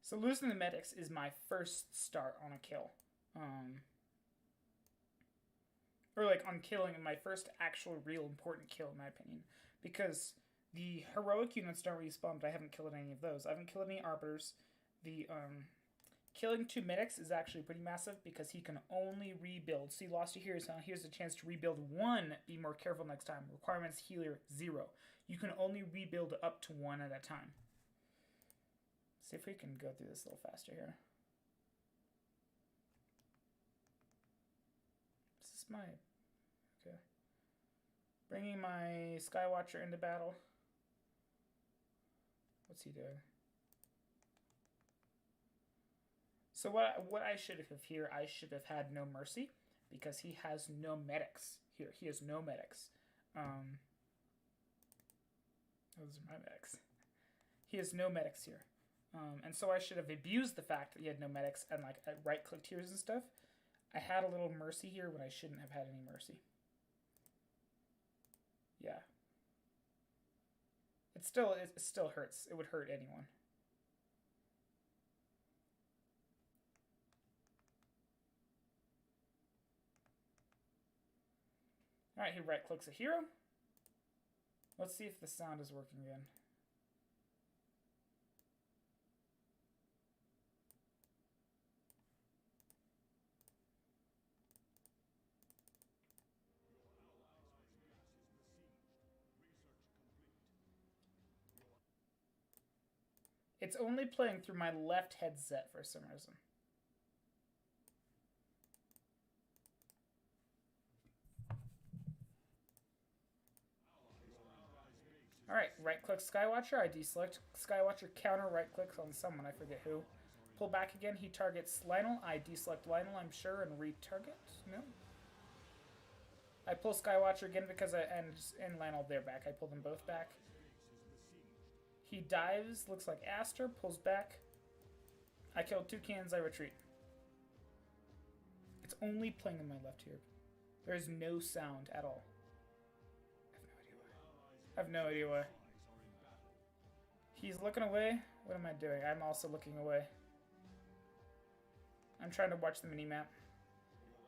So losing the medics is my first start on a kill. Or like on killing, my first actual real important kill in my opinion. Because the heroic units don't respawn, but I haven't killed any of those. I haven't killed any arbiters. The killing 2 medics is actually pretty massive because he can only rebuild. So he lost a hero, so here's a chance to rebuild 1. Be more careful next time. Requirements healer 0. You can only rebuild up to 1 at a time. See if we can go through this a little faster here. This is my... Okay. Bringing my Skywatcher into battle. What's he doing? So what I should have here, I should have had no mercy because he has no medics here. He has no medics. Those are my medics. He has no medics here. And so I should have abused the fact that he had no medics and like right-clicked here and stuff. I had a little mercy here when I shouldn't have had any mercy. Yeah. It still hurts. It would hurt anyone. Alright, he right-clicks a hero. Let's see if the sound is working again. It's only playing through my left headset for some reason. Alright, right-click Skywatcher. I deselect Skywatcher, counter right-clicks on someone, I forget who. Pull back again, he targets Lionel. I deselect Lionel, I'm sure, and retarget. No. I pull Skywatcher again because and Lionel, they're back. I pull them both back. He dives, looks like Aster, pulls back. I killed 2 cannons, I retreat. It's only playing in my left ear. There is no sound at all. I have no idea why. He's looking away. What am I doing? I'm also looking away. I'm trying to watch the minimap.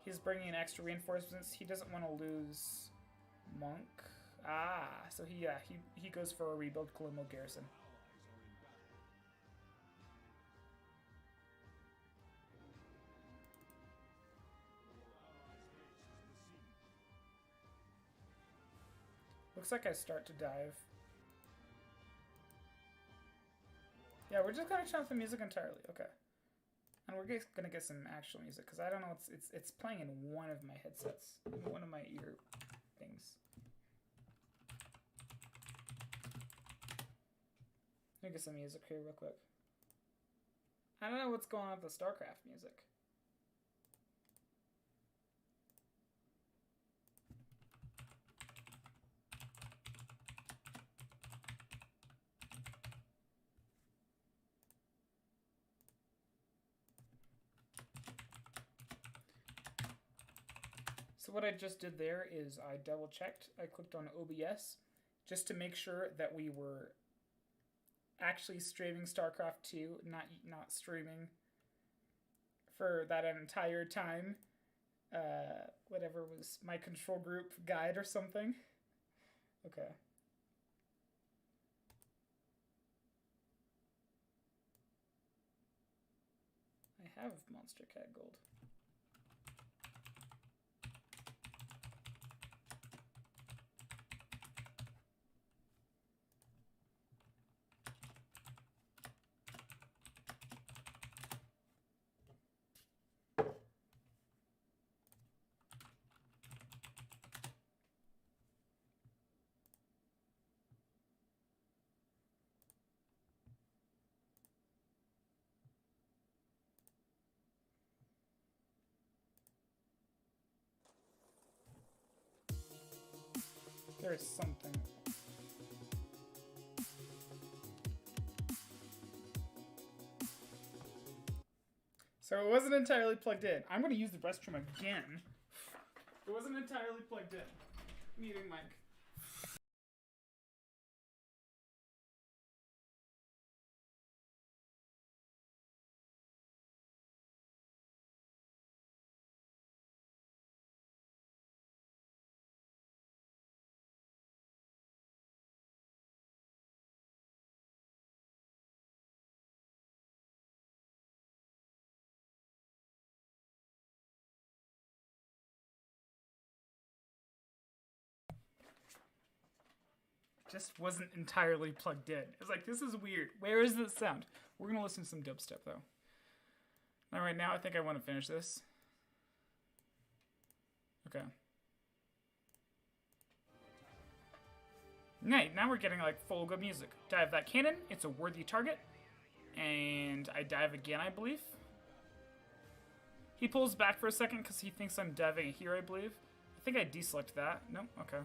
He's bringing in extra reinforcements. He doesn't want to lose Monk. Ah, so he goes for a rebuild colonial garrison. Looks like I start to dive. Yeah, we're just gonna turn off the music entirely. Okay. And we're gonna get some actual music because I don't know. It's playing in one of my headsets, in one of my ear things. Let me get some music here real quick. I don't know what's going on with the StarCraft music. So what I just did there is I double checked. I clicked on OBS just to make sure that we were actually streaming StarCraft 2, not streaming for that entire time. Whatever was my control group guide or something. Okay. I have Monster Cat Gold. There is something. So it wasn't entirely plugged in. I'm going to use the restroom again. It wasn't entirely plugged in. Muting mic. Just wasn't entirely plugged in. It's like, this is weird. Where is this sound? We're going to listen to some dubstep, though. All right, now I think I want to finish this. Okay. Right, now we're getting, like, full good music. Dive that cannon. It's a worthy target. And I dive again, I believe. He pulls back for a second because he thinks I'm diving here, I believe. I think I deselect that. No? Okay.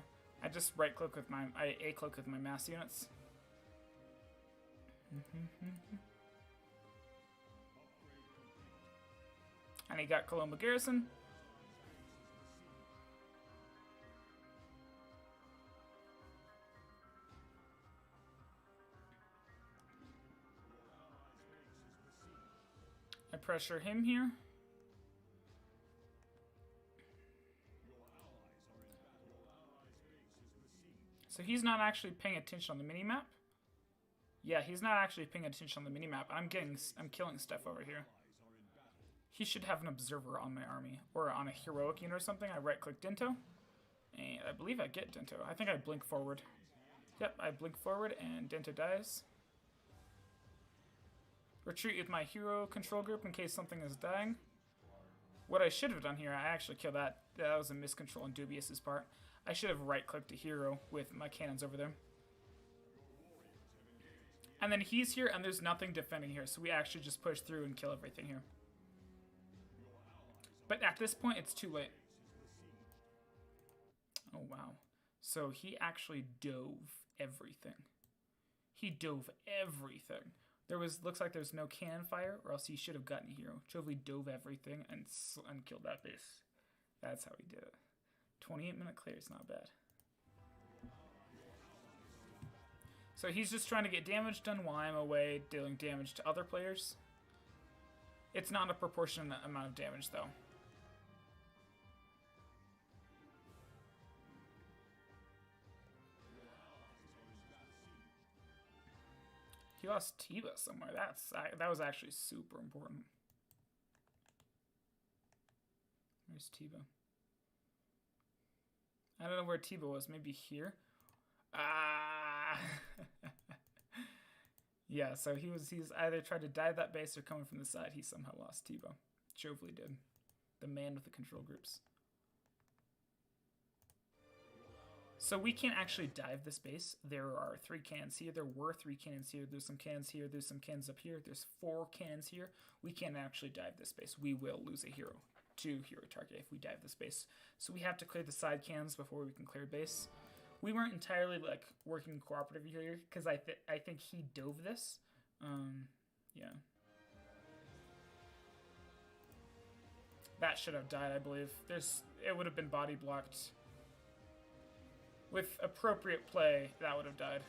I just right-click with my... I A-click with my mass units. And he got Colombo Garrison. I pressure him here. So he's not actually paying attention on the minimap. Yeah, he's not actually paying attention on the minimap. I'm killing stuff over here. He should have an observer on my army. Or on a heroic unit or something. I right-click Dento. And I believe I get Dento. I think I blink forward. Yep, I blink forward and Dento dies. Retreat with my hero control group in case something is dying. What I should have done here, I actually killed that. That was a miscontrol on Dubious's part. I should have right-clicked a hero with my cannons over there. And then he's here, and there's nothing defending here, so we actually just push through and kill everything here. But at this point, it's too late. Oh, wow. So he actually dove everything. He dove everything. Looks like there's no cannon fire, or else he should have gotten a hero. Chovely dove everything and killed that base. That's how he did it. 28-minute clear is not bad. So he's just trying to get damage done while I'm away dealing damage to other players. It's not a proportionate amount of damage, though. He lost Tiba somewhere. That was actually super important. Where's Tiba? I don't know where Tiba was. Maybe here? Ah! Yeah, so he's either tried to dive that base or coming from the side. He somehow lost Tiba. Jovely did. The man with the control groups. So we can't actually dive this base. There are 3 cannons here. There were 3 cannons here. There's some cannons here. There's some cannons up here. There's 4 cannons here. We can't actually dive this base. We will lose a hero to hero target if we dive this base. So we have to clear the side cannons before we can clear base. We weren't entirely like working cooperative here because I think he dove this. Yeah. That should have died, I believe. It would have been body blocked. With appropriate play, that would have died.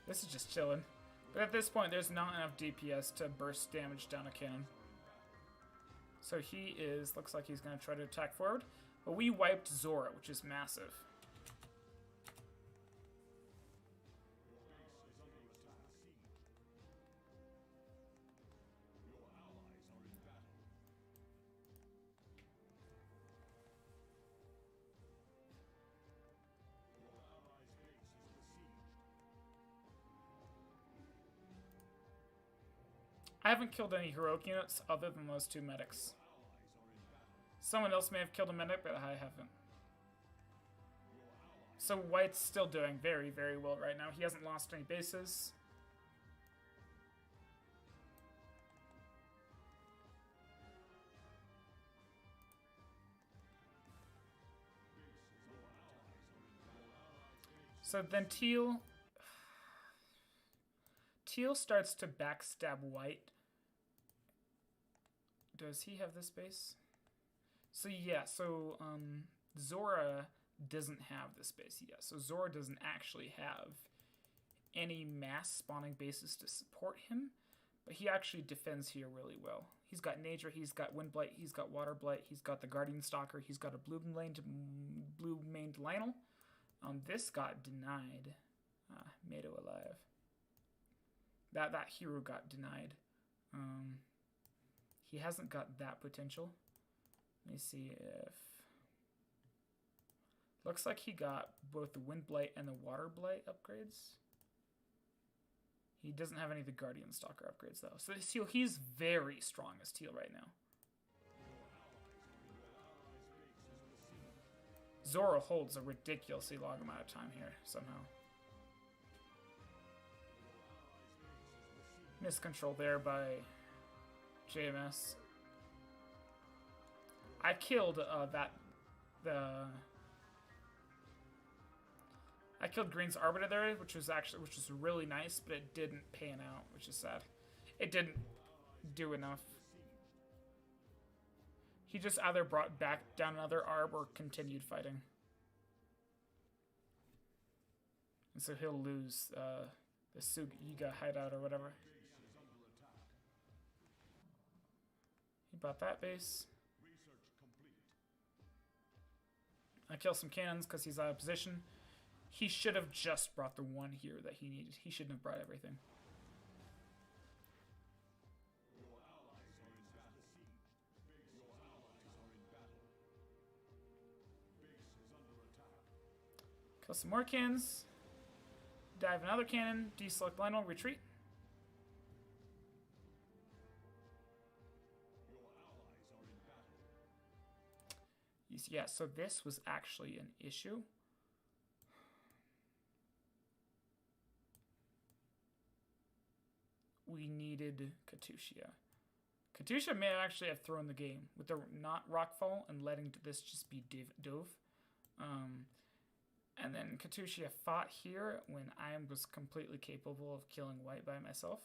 This is just chilling. But at this point, there's not enough DPS to burst damage down a cannon. So he looks like he's going to try to attack forward. But we wiped Zora, which is massive. I haven't killed any heroic units other than those 2 medics. Someone else may have killed a medic, but I haven't. So White's still doing very, very well right now. He hasn't lost any bases. So then Teal starts to backstab White. Does he have this base? So yeah, so Zora doesn't have this base yet. So Zora doesn't actually have any mass spawning bases to support him, but he actually defends here really well. He's got Nature, he's got Wind Blight, he's got Water Blight, he's got the Guardian Stalker, he's got a blue-maned Lionel. This got denied. Mado alive. That hero got denied. He hasn't got that potential. Let me see if... Looks like he got both the Wind Blight and the Water Blight upgrades. He doesn't have any of the Guardian Stalker upgrades, though. So he's very strong as Teal right now. Zora holds a ridiculously long amount of time here, somehow. Miscontrol there by JMS. I killed I killed Green's Arbiter there, which was really nice, but it didn't pan out, which is sad. It didn't do enough. He just either brought back down another Arb or continued fighting. And so he'll lose the Sugiga hideout or whatever. He bought that base. I kill some cannons because he's out of position. He should have just brought the one here that he needed. He shouldn't have brought everything. Kill some more cannons. Dive another cannon. Deselect Lionel. Retreat. Yeah, so this was actually an issue. We needed Katusha. Katusha may actually have thrown the game with the not Rockfall and letting this just be Dove. And then Katusha fought here when I was completely capable of killing White by myself.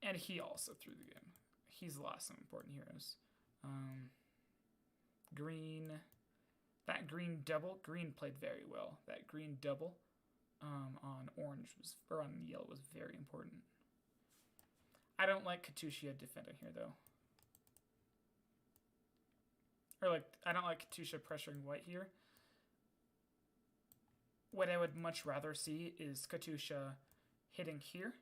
And he also threw the game. He's lost some important heroes. Green. That green double. Green played very well. That green double on orange or on yellow was very important. I don't like Katusha defending here though. Or like, I don't like Katusha pressuring White here. what I would much rather see is Katusha hitting here.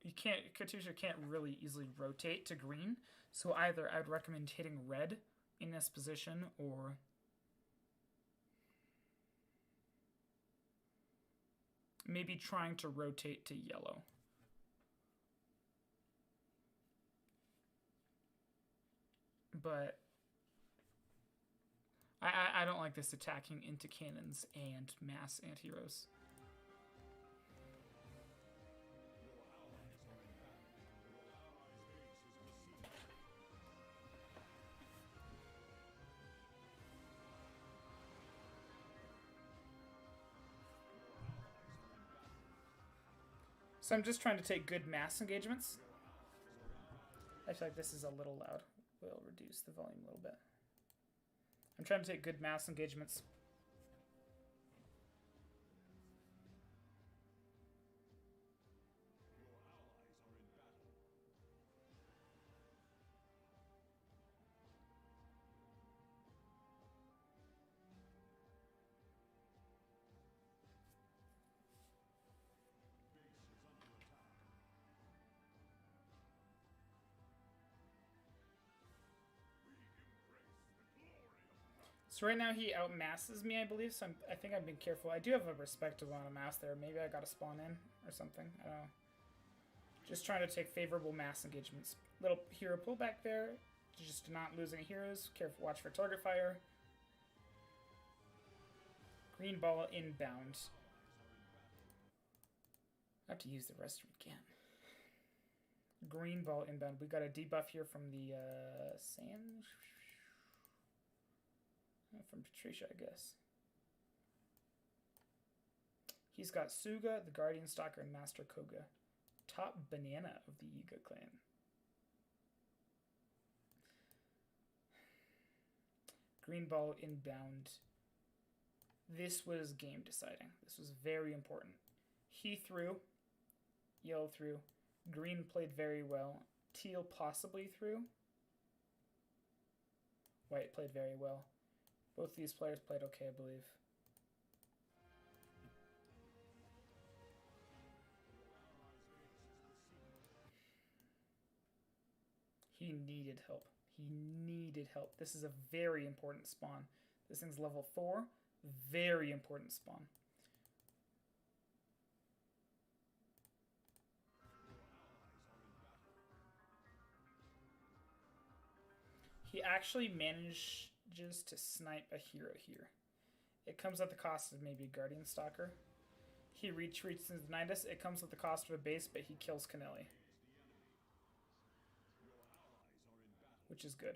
Katusha can't really easily rotate to green, so either I'd recommend hitting red in this position or maybe trying to rotate to yellow. But I don't like this attacking into cannons and mass anti-heroes. So I'm just trying to take good mass engagements. I feel like this is a little loud. We'll reduce the volume a little bit. I'm trying to take good mass engagements. So right now he outmasses me, I believe, so I think I've been careful. I do have a respectable amount of mass there. Maybe I gotta spawn in or something. I don't know. Just trying to take favorable mass engagements. Little hero pullback there, just to not lose any heroes. Careful, watch for target fire. Green ball inbound. I have to use the restroom again. Green ball inbound. We got a debuff here from the sand. From Patricia, I guess. He's got Suga, the Guardian Stalker, and Master Koga. Top banana of the Yiga clan. Green ball inbound. This was game deciding. This was very important. He threw. Yellow threw. Green played very well. Teal possibly threw. White played very well. Both these players played okay, I believe. He needed help. He needed help. This is a very important spawn. This thing's level 4. Very important spawn. He actually manages to snipe a hero here. It comes at the cost of maybe a Guardian Stalker. He retreats into the Nidus. It comes at the cost of a base, but he kills Canelli. Which is good.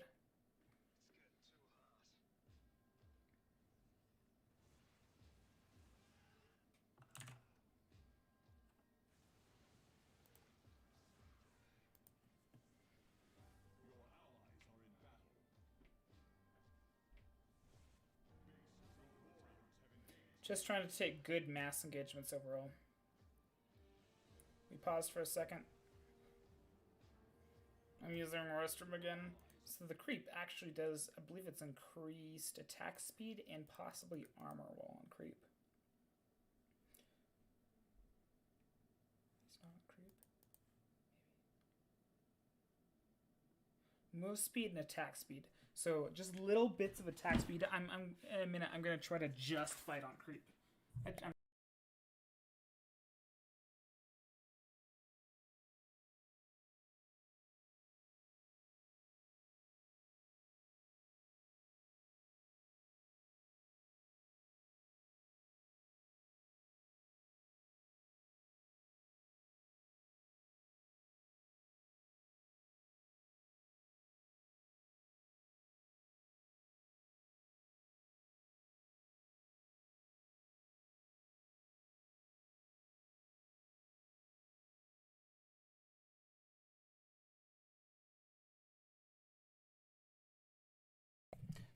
Just trying to take good mass engagements overall. We paused for a second. I'm using restroom again. So the creep actually does, I believe it's increased attack speed and possibly armor while on creep. It's not a creep. Maybe. Move speed and attack speed. So just little bits of attack speed. I'm in a minute. I'm gonna try to just fight on creep.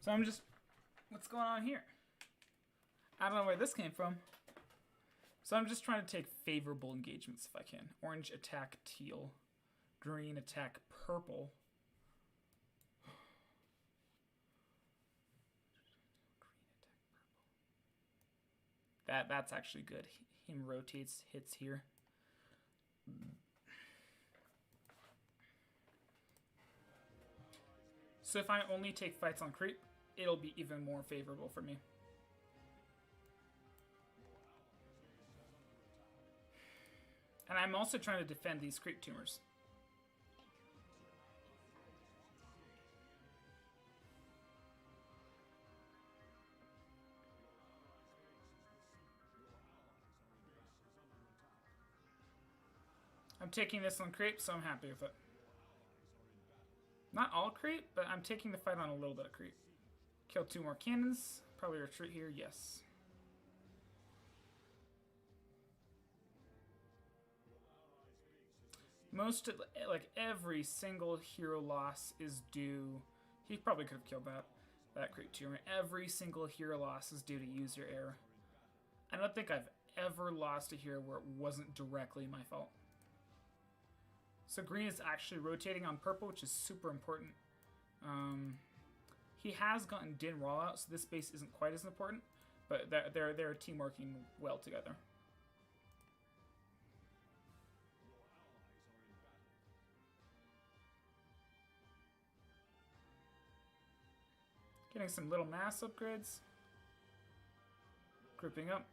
So I'm just, what's going on here? I don't know where this came from. So I'm just trying to take favorable engagements if I can. Orange attack teal. Green attack purple. That's actually good. Him rotates, hits here. So if I only take fights on creep, it'll be even more favorable for me. And I'm also trying to defend these creep tumors. I'm taking this on creep, so I'm happy with it. Not all creep, but I'm taking the fight on a little bit of creep. Kill 2 more cannons. Probably retreat here, yes. Most, like, every single hero loss is due... He probably could have killed that creep tumor. Every single hero loss is due to user error. I don't think I've ever lost a hero where it wasn't directly my fault. So green is actually rotating on purple, which is super important. He has gotten Din rollout, so this base isn't quite as important, but they're team working well together. Getting some little mass upgrades. Grouping up.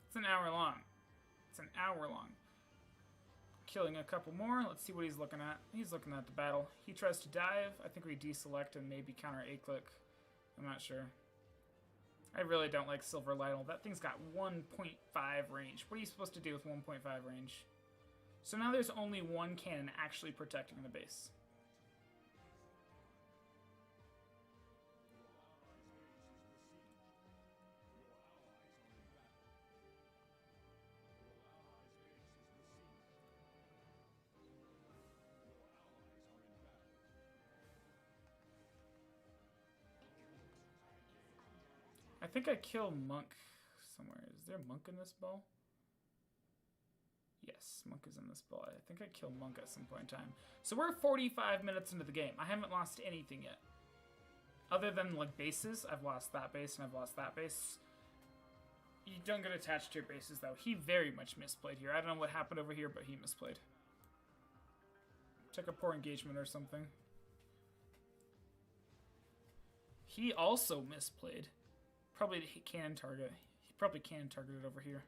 It's an hour long. It's an hour long. Killing a couple more. Let's see what he's looking at. He's looking at the battle. He tries to dive. I think we deselect and maybe counter A-click. I'm not sure. I really don't like Silver Lytle. That thing's got 1.5 range. What are you supposed to do with 1.5 range? So now there's only one cannon actually protecting the base. I think I kill Monk somewhere. Is there a Monk in this ball? Yes, Monk is in this ball. I think I kill Monk at some point in time. So we're 45 minutes into the game. I haven't lost anything yet. Other than, like, bases. I've lost that base and I've lost that base. You don't get attached to your bases, though. He very much misplayed here. I don't know what happened over here, but he misplayed. Check a poor engagement or something. He also misplayed. Probably can target. He probably can target it over here.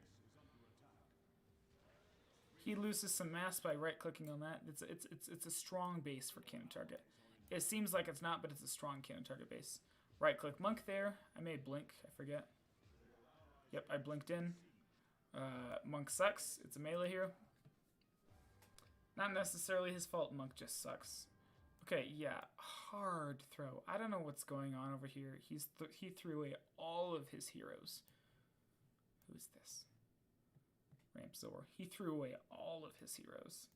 He loses some mass by right-clicking on that. It's a strong base for cannon target. It seems like it's not, but it's a strong cannon target base. Right-click Monk there. I may blink. I forget. Yep, I blinked in. Monk sucks. It's a melee here. Not necessarily his fault. Monk just sucks. Okay, yeah, hard throw. I don't know what's going on over here. He threw away all of his heroes. Who's this? Ramzor. He threw away all of his heroes.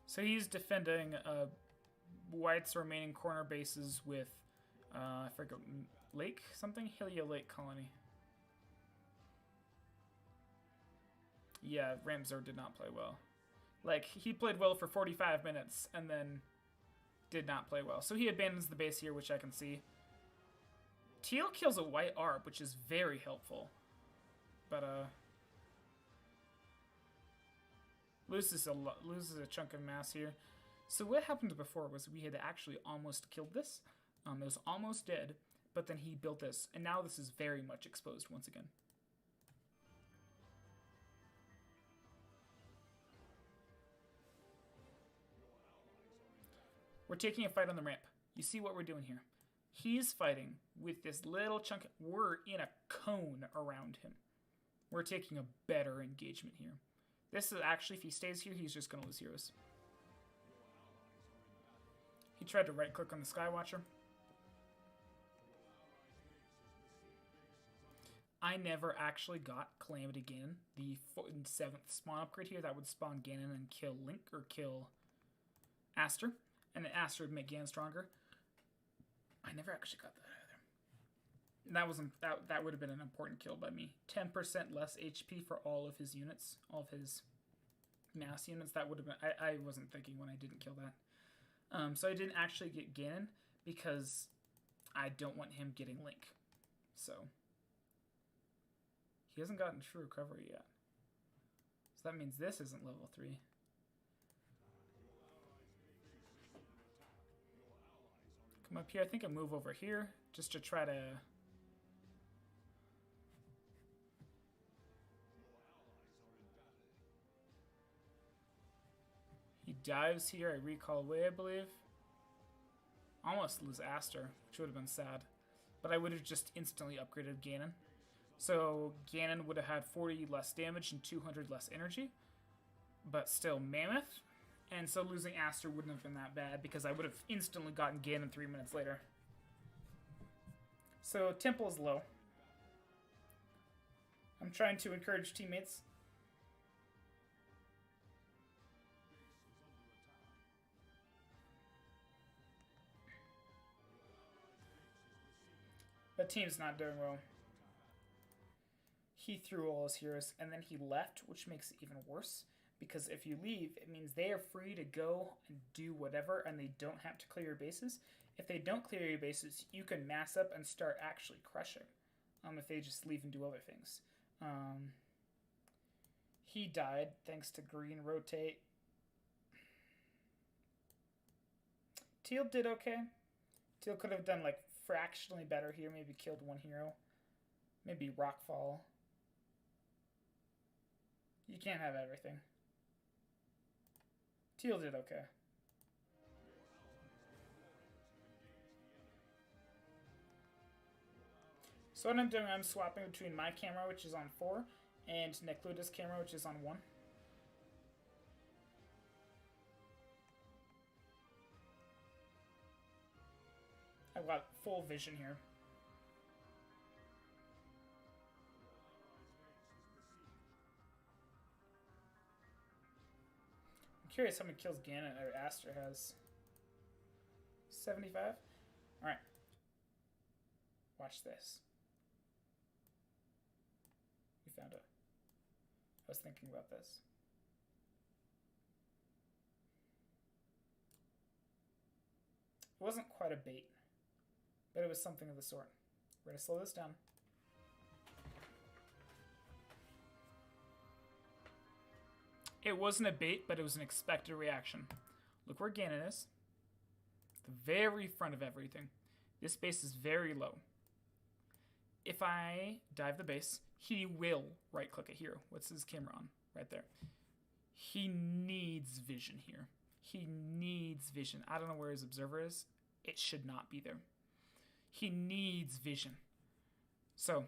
So he's defending White's remaining corner bases with, I forget, Lake something? Hylia Lake Colony. Yeah, Ramzor did not play well. Like, he played well for 45 minutes and then did not play well. So he abandons the base here, which I can see. Teal kills a white ARB, which is very helpful. But, loses a chunk of mass here. So what happened before was we had actually almost killed this. It was almost dead, but then he built this, and now this is very much exposed once again. We're taking a fight on the ramp. You see what we're doing here. He's fighting with this little chunk. We're in a cone around him. We're taking a better engagement here. This is actually, if he stays here, he's just going to lose heroes. He tried to right-click on the Skywatcher. I never actually got Calamity Ganon, the 7th spawn upgrade here that would spawn Ganon and kill Link or kill Aster. And then Aster would make Ganon stronger. I never actually got that either. That would have been an important kill by me. 10% less HP for all of his units, all of his mass units. That would have been. I wasn't thinking when I didn't kill that. So I didn't actually get Ganon because I don't want him getting Link. So he hasn't gotten true recovery yet. So that means this isn't level 3. Come up here. I think I move over here just to try to... He dives here. I recall away, I believe. Almost lose Aster, which would have been sad. But I would have just instantly upgraded Ganon. So Ganon would have had 40 less damage and 200 less energy. But still Mammoth. And so losing Aster wouldn't have been that bad because I would have instantly gotten Ganon 3 minutes later. So Temple's low. I'm trying to encourage teammates. But team's not doing well. He threw all his heroes and then he left, which makes it even worse. Because if you leave, it means they are free to go and do whatever and they don't have to clear your bases. If they don't clear your bases, you can mass up and start actually crushing. If they just leave and do other things. He died thanks to green rotate. Teal did okay. Teal could have done like fractionally better here. Maybe killed one hero. Maybe Rockfall. You can't have everything. Teal did okay. So what I'm doing, I'm swapping between my camera, which is on 4, and Necluda's camera, which is on 1. I've got full vision here. I'm curious how many kills Ganon or Aster has. 75? Alright. Watch this. We found it. I was thinking about this. It wasn't quite a bait, but it was something of the sort. We're going to slow this down. It wasn't a bait, but it was an expected reaction. Look where Ganon is. The very front of everything. This base is very low. If I dive the base, he will right-click a hero. What's his camera on? Right there. He needs vision here. He needs vision. I don't know where his observer is. It should not be there. He needs vision. So,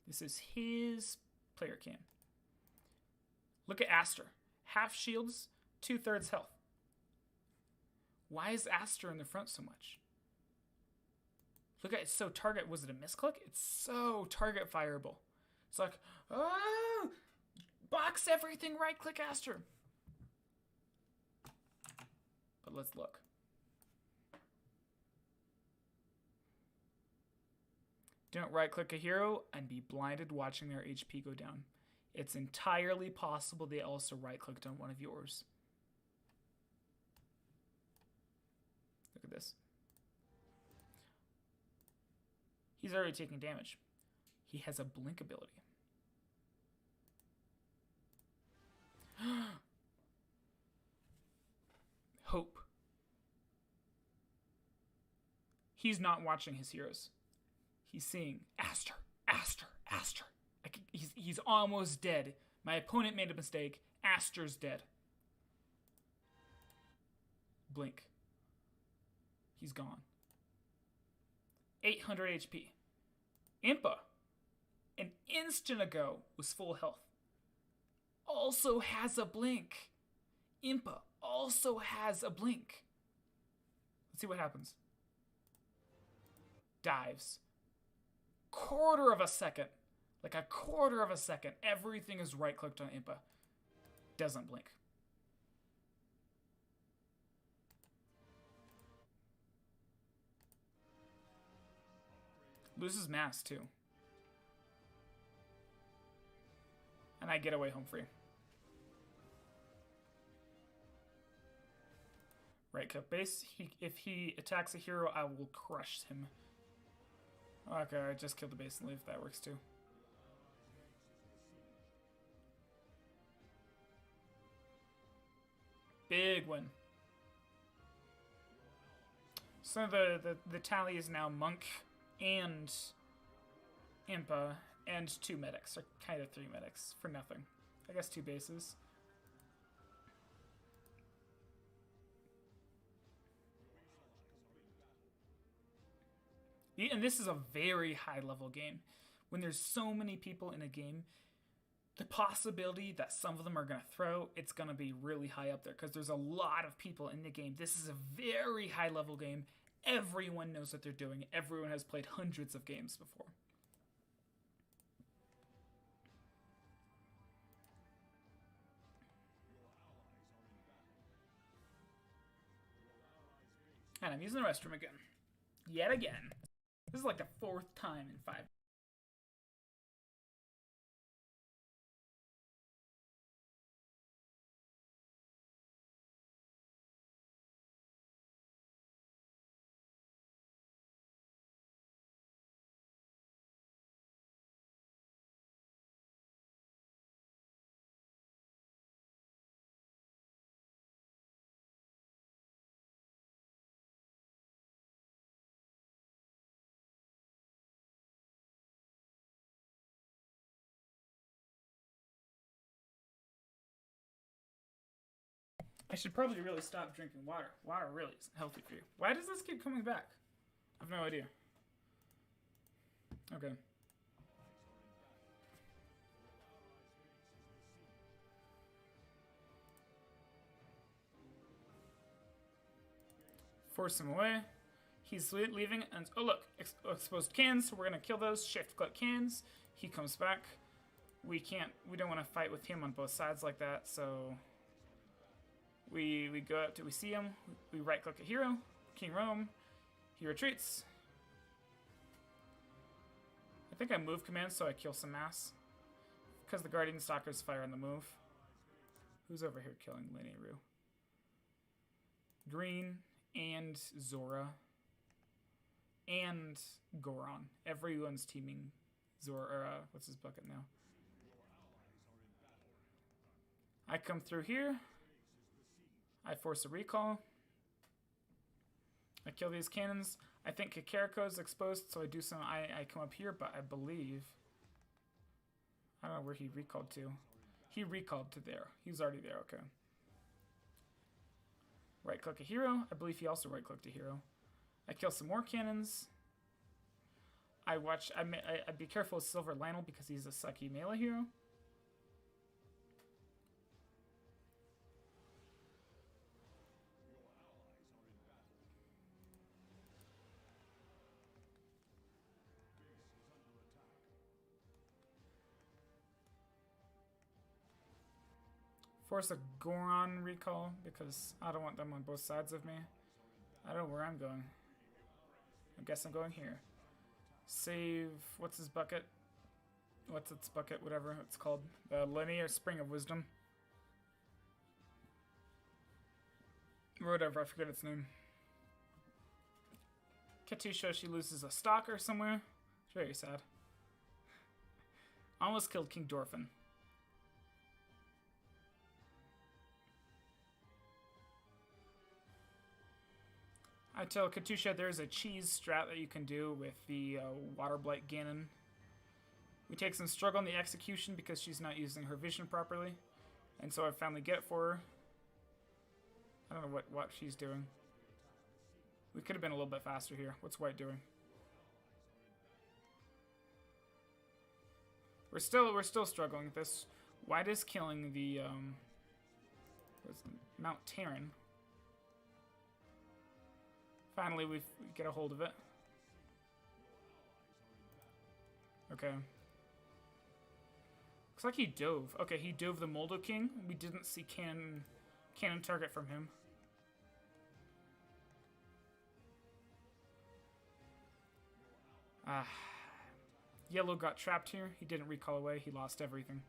this is his player cam. Look at Aster. Half shields, 2/3 health. Why is Aster in the front so much? Look at it, it's so target. Was it a misclick? It's so target fireable. It's like, oh, box everything, right click Aster. But let's look. Don't right click a hero and be blinded watching their HP go down. It's entirely possible they also right clicked on one of yours. Look at this. He's already taking damage. He has a blink ability. Hope. He's not watching his heroes. He's seeing Aster, Aster, Aster. He's almost dead. My opponent made a mistake. Aster's dead. Blink. He's gone. 800 HP. Impa, an instant ago, was full health. Also has a blink. Impa also has a blink. Let's see what happens. Dives. Quarter of a second. Like a quarter of a second. Everything is right-clicked on Impa. Doesn't blink. Loses mass, too. And I get away home free. Right click base. If he attacks a hero, I will crush him. Okay, I just killed the base and leave. That works too. Big win. So the tally is now Monk and Impa and 2 medics, or kind of 3 medics for nothing. I guess 2 bases. And this is a very high level game. When there's so many people in a game, the possibility that some of them are going to throw, it's going to be really high up there because there's a lot of people in the game. This is a very high level game. Everyone knows what they're doing. Everyone has played hundreds of games before. And I'm using the restroom again. Yet again. This is like the 4th time in 5. I should probably really stop drinking water. Water really isn't healthy for you. Why does this keep coming back? I have no idea. Okay. Force him away. He's leaving, and oh look, exposed cans. So we're gonna kill those. Shift click cans. He comes back. We don't want to fight with him on both sides like that. So we go up till we see him. We right click a hero. King Rome. He retreats. I think I move command so I kill some mass. Because the Guardian Stalkers fire on the move. Who's over here killing Lenny Rue? Green and Zora. And Goron. Everyone's teaming Zora, or what's his bucket now? I come through here. I force a recall. I kill these cannons. I think Kakariko is exposed, so I do some. I come up here, but I believe I don't know where he recalled to. He recalled to there. He's already there. Okay. Right click a hero. I believe he also right clicked a hero. I kill some more cannons. I watch. I'd be careful with Silver Lionel because he's a sucky melee hero. Force a Goron recall because I don't want them on both sides of me. I don't know where I'm going. I guess I'm going here. Save, what's his bucket? What's its bucket? Whatever it's called. The Linear Spring of Wisdom. Or whatever, I forget its name. Katusha, she loses a stalker somewhere. It's very sad. Almost killed King Dorfin. I tell Katusha there's a cheese strat that you can do with the Water Blight Ganon. We take some struggle in the execution because she's not using her vision properly. And so I finally get it for her. I don't know what she's doing. We could have been a little bit faster here. What's White doing? We're still struggling with this. White is killing the Mount Terran. Finally, we get a hold of it. Okay. Looks like he dove. Okay, he dove the Moldo King. We didn't see cannon target from him. Ah. Yellow got trapped here. He didn't recall away. He lost everything.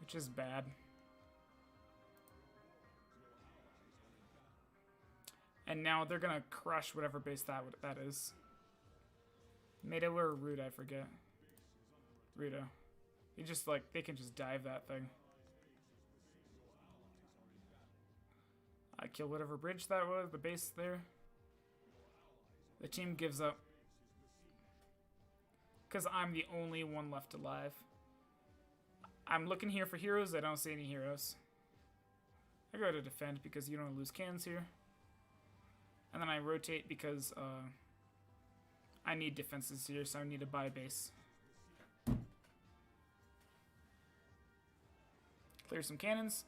Which is bad. And now they're gonna crush whatever base that is. Meta or Ruda, I forget. Ruda. You just like, they can just dive that thing. I kill whatever bridge that was, the base there. The team gives up. Because I'm the only one left alive. I'm looking here for heroes, I don't see any heroes. I go to defend because you don't lose cannons here. And then I rotate because I need defenses here, so I need to buy a base. Clear some cannons.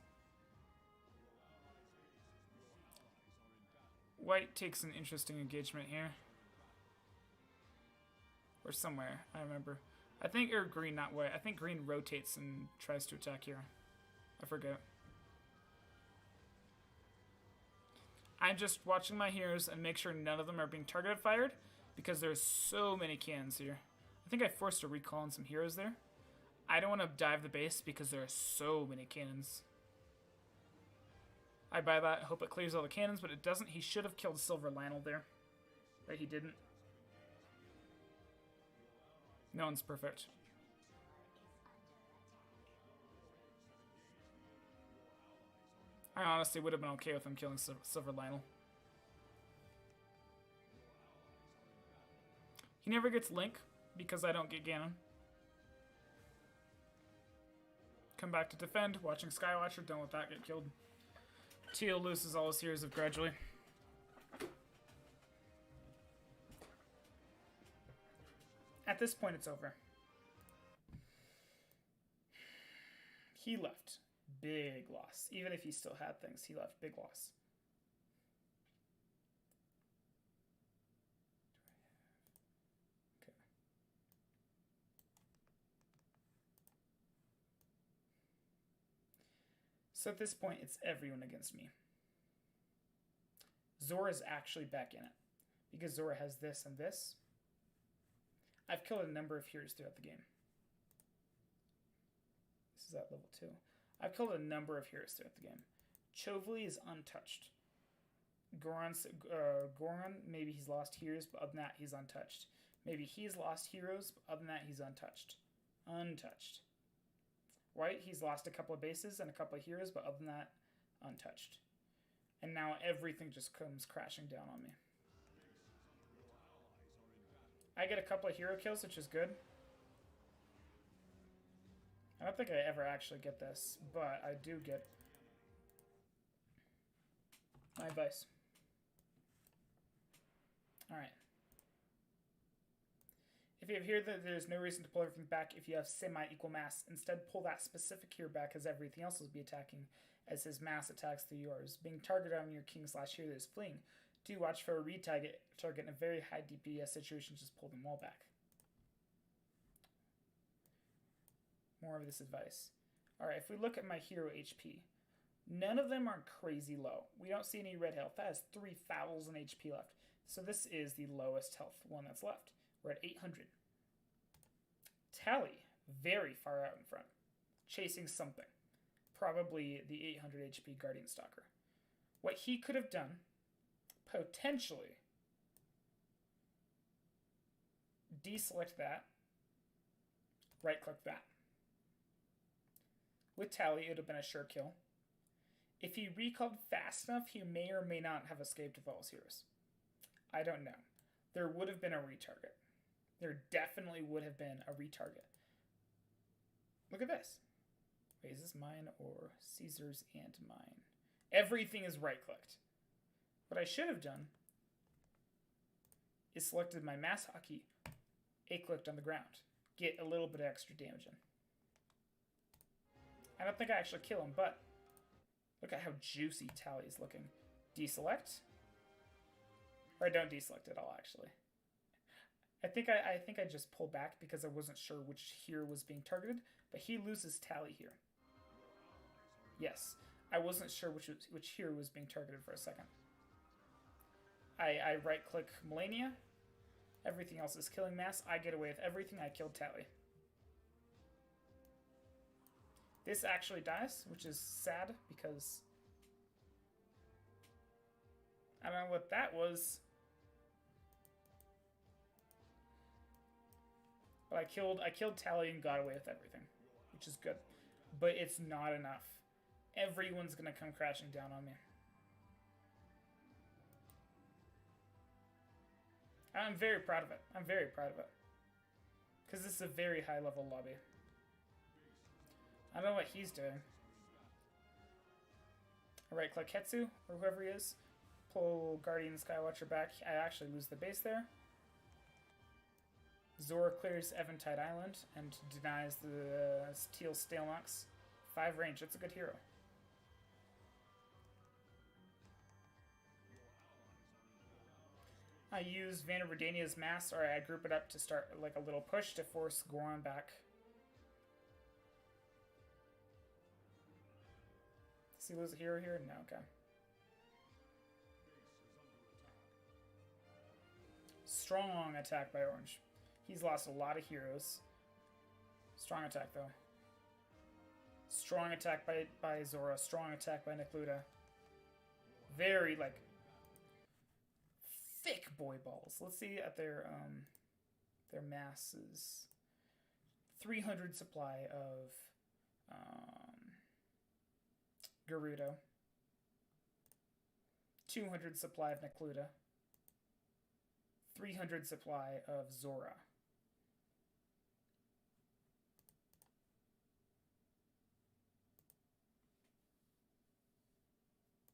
White takes an interesting engagement here. Or somewhere, I remember. I think, or green, not white. I think green rotates and tries to attack here. I forget. I'm just watching my heroes and make sure none of them are being targeted fired because there's so many cannons here. I think I forced a recall on some heroes there. I don't want to dive the base because there are so many cannons. I buy that, hope it clears all the cannons, but it doesn't. He should have killed Silver Lionel there, but he didn't. No one's perfect. I honestly would have been okay with him killing Silver Lionel. He never gets Link because I don't get Ganon. Come back to defend, watching Skywatcher, don't let that get killed. Teal loses all his heroes of gradually. At this point, it's over. He left. Big loss. Even if he still had things, he left. Big loss. Okay. So at this point, it's everyone against me. Zora's actually back in it. Because Zora has this and this. I've killed a number of heroes throughout the game. This is at level 2. I've killed a number of heroes throughout the game. Chovely is untouched. Goron, maybe he's lost heroes, but other than that, he's untouched. Maybe he's lost heroes, but other than that, he's untouched. Untouched. White, he's lost a couple of bases and a couple of heroes, but other than that, untouched. And now everything just comes crashing down on me. I get a couple of hero kills, which is good. I don't think I ever actually get this, but I do get my advice. Alright. If you have here that there's no reason to pull everything back if you have semi-equal mass. Instead, pull that specific hero back as everything else will be attacking as his mass attacks through yours. Being targeted on your king/hero that is fleeing. Do watch for a retarget in a very high DPS situation, just pull them all back. More of this advice. Alright, if we look at my hero HP, none of them are crazy low. We don't see any red health. That has 3,000 HP left. So this is the lowest health one that's left. We're at 800. Tally, very far out in front. Chasing something. Probably the 800 HP Guardian Stalker. What he could have done, potentially, deselect that, right-click that. With Tally, it would have been a sure kill. If he recalled fast enough, he may or may not have escaped with all his heroes. I don't know. There would have been a retarget. There definitely would have been a retarget. Look at this. Wait, is this mine or Caesar's and mine? Everything is right-clicked. What I should have done is selected my mass hotkey, A-clicked on the ground. Get a little bit of extra damage in. I don't think I actually kill him, but look at how juicy Tally is looking. Deselect. Or I don't deselect at all, actually. I think I just pulled back because I wasn't sure which hero was being targeted, but he loses Tally here. Yes. I wasn't sure which hero was being targeted for a second. I right-click Melania. Everything else is killing mass. I get away with everything. I killed Tally. This actually dies, which is sad because I don't know what that was. But I killed Tally and got away with everything, which is good. But it's not enough. Everyone's gonna come crashing down on me. I'm very proud of it. I'm very proud of it. Because this is a very high level lobby. I don't know what he's doing. I right click Hetsu, or whoever he is. Pull Guardian Skywatcher back. I actually lose the base there. Zora clears Eventide Island and denies the Teal Stalenox. 5 range, that's a good hero. I use Vanna Verdania's mass, or I group it up to start like a little push to force Goron back. Does he lose a hero here? No, okay. Strong attack by Orange. He's lost a lot of heroes. Strong attack though. Strong attack by Zora. Strong attack by Necluda. Very like thick boy balls. Let's see at their masses. 300 supply of Gerudo. 200 supply of Necluda. 300 supply of Zora.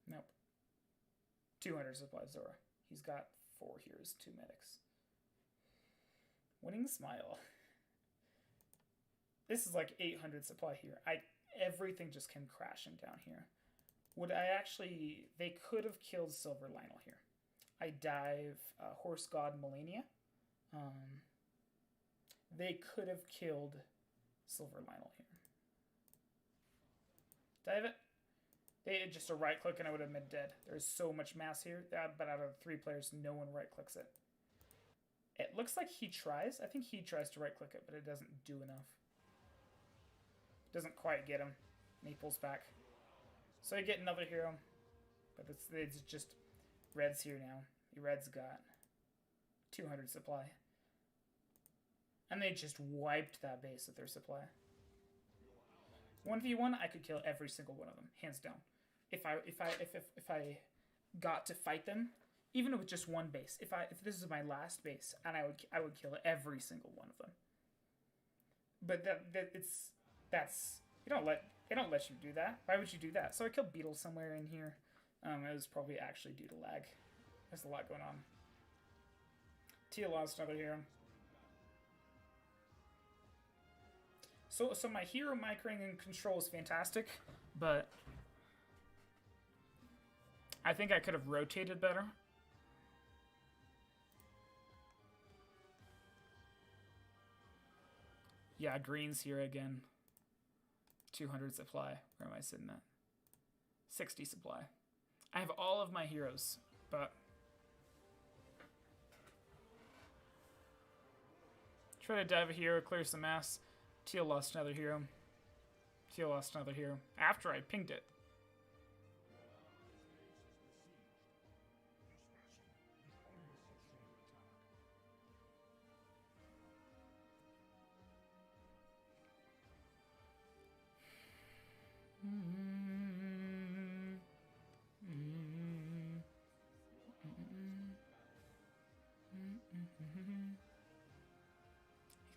Nope. 200 supply of Zora. He's got 4 heroes, 2 medics. Winning smile. This is like 800 supply here. Everything just came crashing down here. Would I actually... They could have killed Silver Lionel here. I dive Horse God Melania. They could have killed Silver Lionel here. Dive it. They had just a right click and I would have been dead. There's so much mass here, but out of 3 players, no one right clicks it. It looks like he tries. I think he tries to right click it, but it doesn't do enough. Doesn't quite get him. And he pulls back. So I get another hero. But it's just Red's here now. Red's got 200 supply. And they just wiped that base with their supply. 1v1, I could kill every single one of them, hands down. If I got to fight them, even with just one base, if this is my last base, and I would kill every single one of them. But they don't let you do that. Why would you do that? So I killed Beetle somewhere in here. It was probably actually due to lag. There's a lot going on. Tia lost another hero. So my hero microing and control is fantastic, but I think I could have rotated better. Yeah, green's here again. 200 supply. Where am I sitting at? 60 supply. I have all of my heroes, but try to dive a hero, clear some mass. Teal lost another hero. Teal lost another hero. After I pinged it.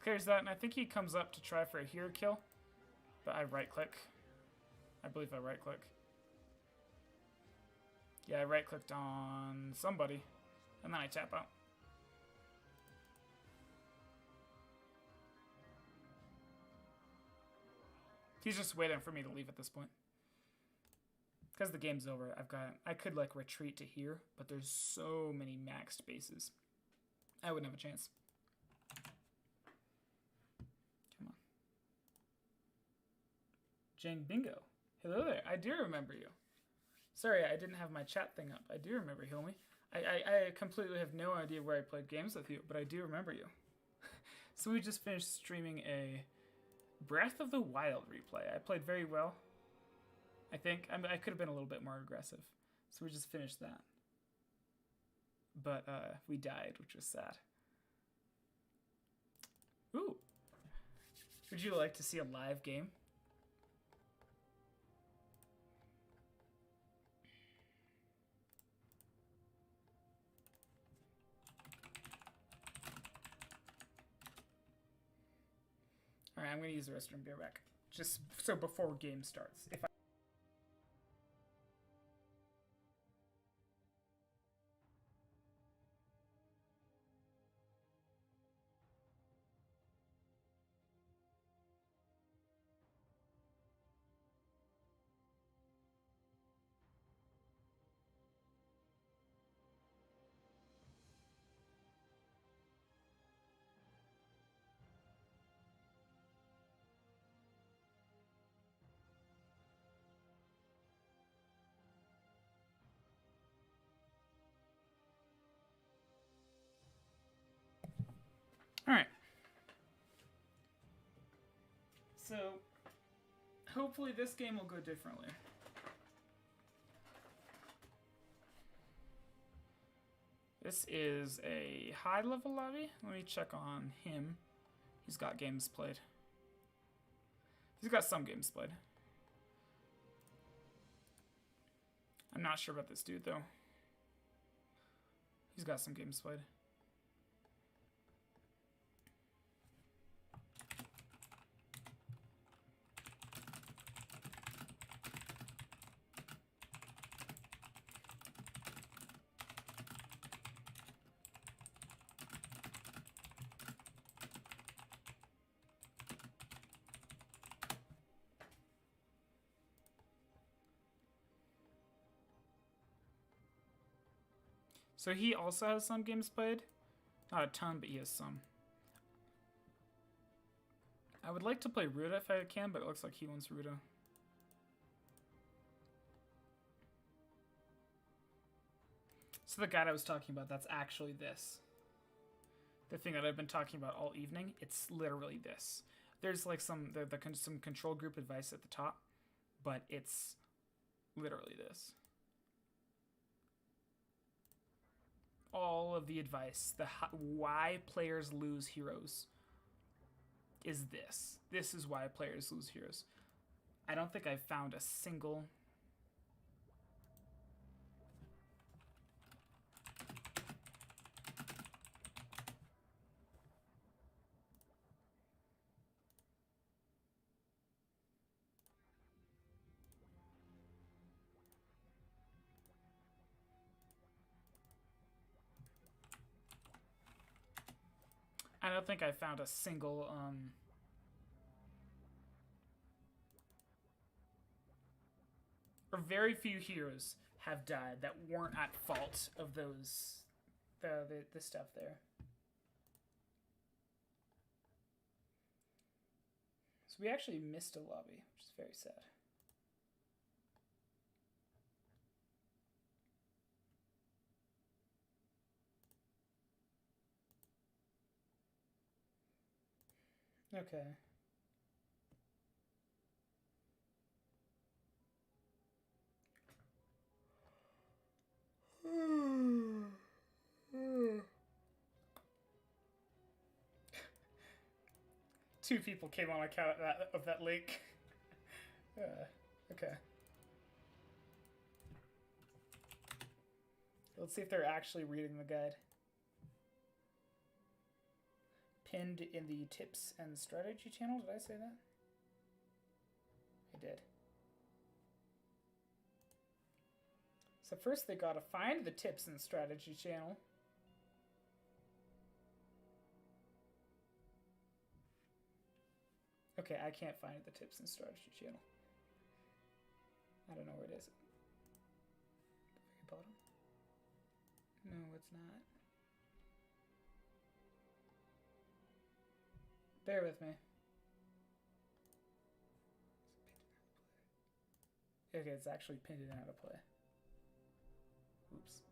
Clears that, and I think he comes up to try for a hero kill, but I right click. I believe I right click. Yeah, I right clicked on somebody, and then I tap out. He's just waiting for me to leave at this point. Because the game's over, I could like retreat to here, but there's so many maxed bases. I wouldn't have a chance. Jang Bingo. Hello there. I do remember you. Sorry, I didn't have my chat thing up. I do remember you, homie. I completely have no idea where I played games with you, but I do remember you. So we just finished streaming a Breath of the Wild replay. I played very well. I think. I could have been a little bit more aggressive. So we just finished that. But we died, which was sad. Ooh. Would you like to see a live game? Alright, I'm going to use the restroom. Be right back. Just so before game starts. If I Alright. So, hopefully this game will go differently. This is a high-level lobby. Let me check on him. He's got games played. He's got some games played. I'm not sure about this dude, though. He's got some games played. So he also has some games played. Not a ton, but he has some. I would like to play Ruda if I can, but it looks like he wants Ruda. So the guide I was talking about, that's actually this. The thing that I've been talking about all evening, it's literally this. There's like some control group advice at the top, but it's literally this. All of the advice, why players lose heroes is this. This is why players lose heroes. I don't think I've found a single... I don't think I found a single, or very few heroes have died that weren't at fault of those, the stuff there. So we actually missed a lobby, which is very sad. Okay. Two people came on account of that link. Okay. Let's see if they're actually reading the guide. Pinned in the tips and strategy channel. Did I say that? I did. So first they gotta find the tips and strategy channel. Okay, I can't find the tips and strategy channel. I don't know where it is. The very bottom? No, it's not. Bear with me. Okay, it's actually pinned in how to play. Oops.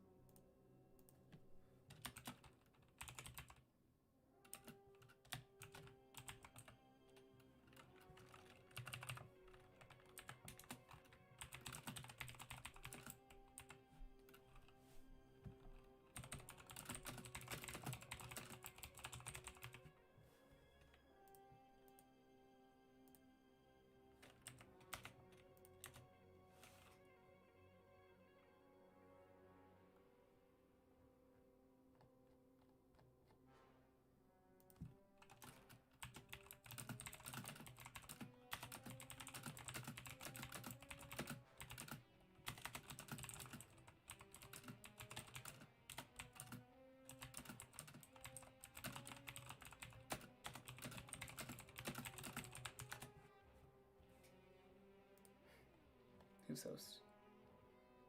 Who's host?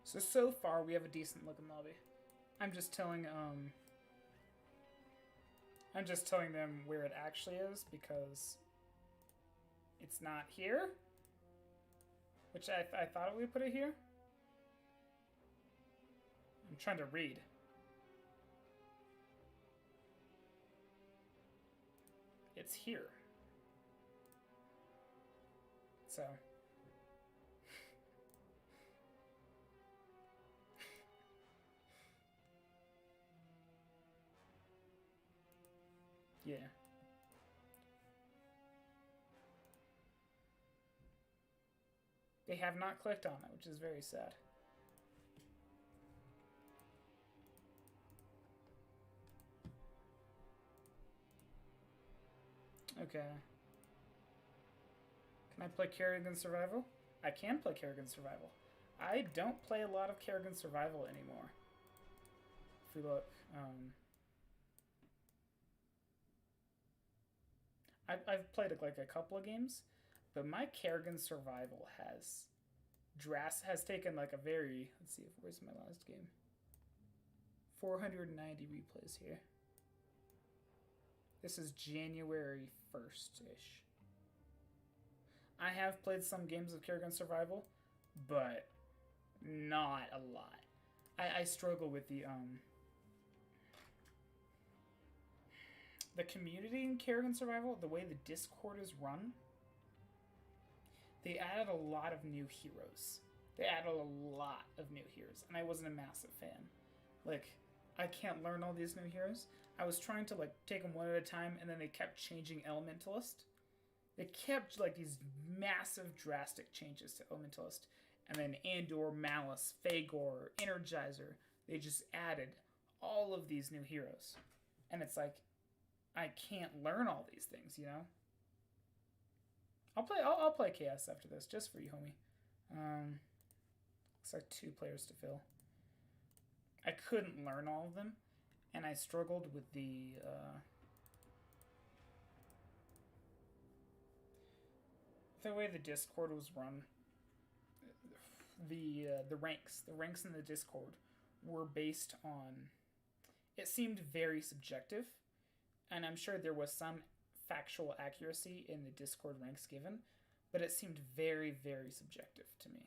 So far we have a decent looking lobby. I'm just telling them where it actually is because it's not here. Which I thought we put it here. I'm trying to read. It's here. So. Yeah. They have not clicked on it, which is very sad. Okay. Can I play Kerrigan Survival? I can play Kerrigan Survival. I don't play a lot of Kerrigan Survival anymore. If we look, I've played like a couple of games, but my Kerrigan Survival has taken like a very, let's see, where's my last game? 490 replays here. This is January 1st-ish. I have played some games of Kerrigan Survival, but not a lot. I struggle with the community in Kerrigan Survival, the way the Discord is run. They added a lot of new heroes. And I wasn't a massive fan. Like, I can't learn all these new heroes. I was trying to like take them one at a time, and then they kept changing Elementalist. They kept like these massive, drastic changes to Elementalist, and then Andor, Malice, Fagor, Energizer. They just added all of these new heroes, and it's like I can't learn all these things, you know. I'll play Chaos after this, just for you, homie. Looks like 2 players to fill. I couldn't learn all of them, and I struggled with the way the Discord was run. The ranks in the Discord were based on. It seemed very subjective, and I'm sure there was some factual accuracy in the Discord ranks given, but it seemed very, very subjective to me.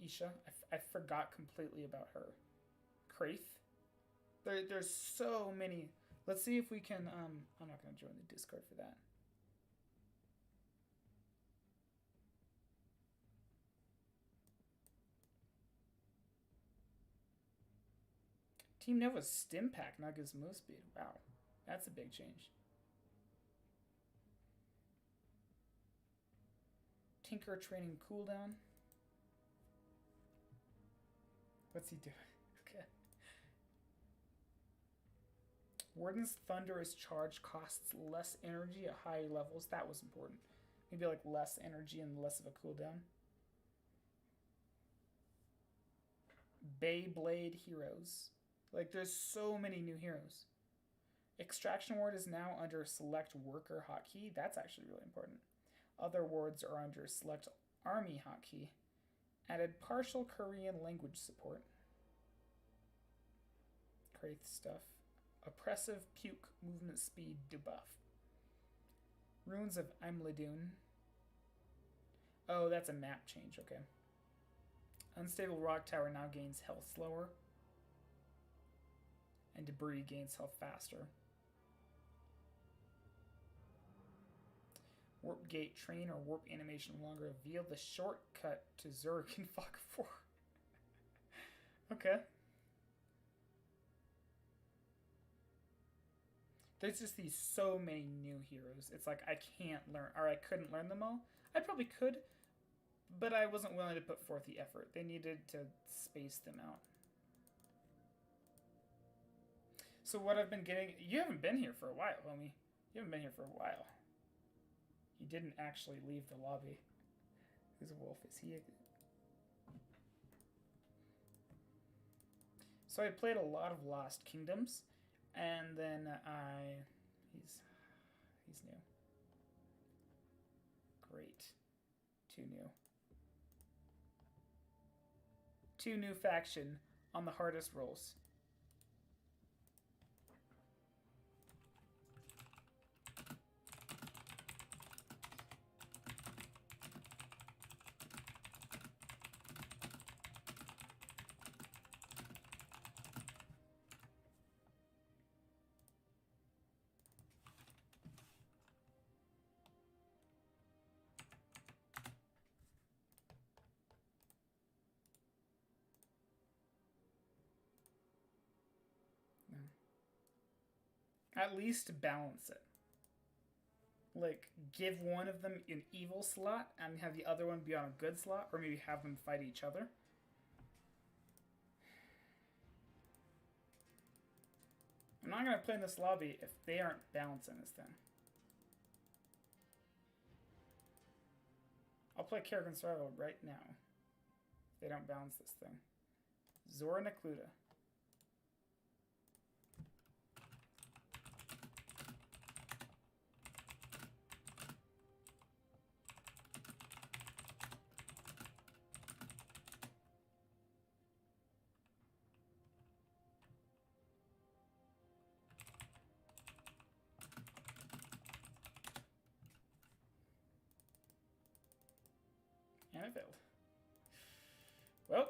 Isha, I forgot completely about her. Kraith. There's so many. Let's see if we can. I'm not going to join the Discord for that. Team Nova's Stim Pack now gives move speed. Wow, that's a big change. Tinker training cooldown. What's he doing? Okay. Warden's Thunderous Charge costs less energy at higher levels. That was important. Maybe like less energy and less of a cooldown. Beyblade heroes. Like, there's so many new heroes. Extraction Ward is now under Select Worker hotkey. That's actually really important. Other wards are under Select Army hotkey. Added partial Korean language support. Kraith stuff. Oppressive puke movement speed debuff. Ruins of Imladun. Oh, that's a map change, okay. Unstable rock tower now gains health slower. And debris gains health faster. Warp gate train or warp animation no longer reveal the shortcut to Zurich and Fog 4. Okay. There's just these so many new heroes. It's like I can't learn, or I couldn't learn them all. I probably could, but I wasn't willing to put forth the effort. They needed to space them out. So what I've been getting... You haven't been here for a while, homie. You haven't been here for a while. You didn't actually leave the lobby. Who's a wolf? Is he a... So I played a lot of Lost Kingdoms, and then he's new. Great. Too new. Two new faction on the hardest rolls. At least balance it. Like, give one of them an evil slot and have the other one be on a good slot, or maybe have them fight each other. I'm not going to play in this lobby if they aren't balancing this thing. I'll play Kerrigan Survival right now. If they don't balance this thing. Zora Nakluda. And it failed. Well,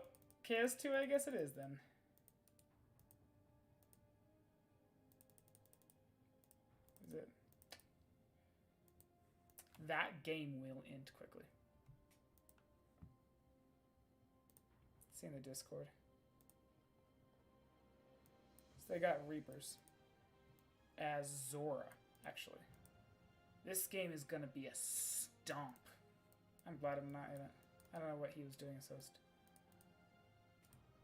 KS2 I guess it is then. Is it? That game will end quickly. See in the Discord. So they got Reapers as Zora, actually. This game is gonna be a stomp. I'm glad I'm not in it. I don't know what he was doing as host.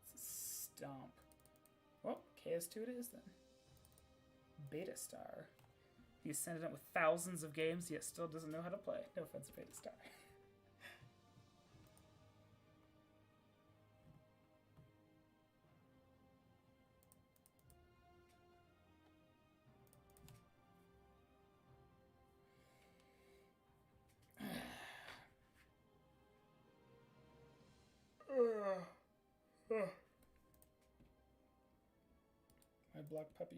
It's a stomp. Well, KS2 it is then. Beta Star. He ascended up with thousands of games, yet still doesn't know how to play. No offense, Beta Star. My black puppy.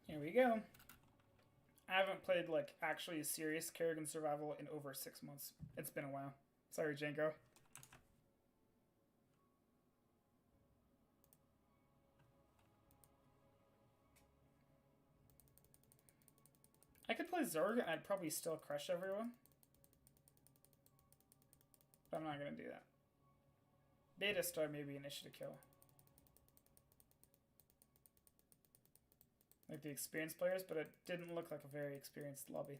Here we go. I haven't played, like, actually a serious Kerrigan Survival in over 6 months. It's been a while. Sorry, Janko. I could play Zorg and I'd probably still crush everyone. But I'm not gonna do that. Beta Star may be an issue to kill. Like the experienced players, but it didn't look like a very experienced lobby.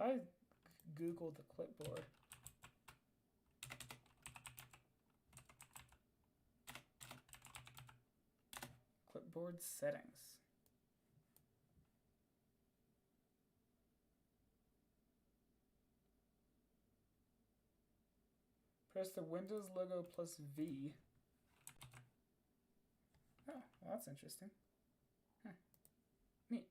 I Google the clipboard. Clipboard settings. Press the Windows logo plus V. Oh, well, that's interesting. Huh. Neat.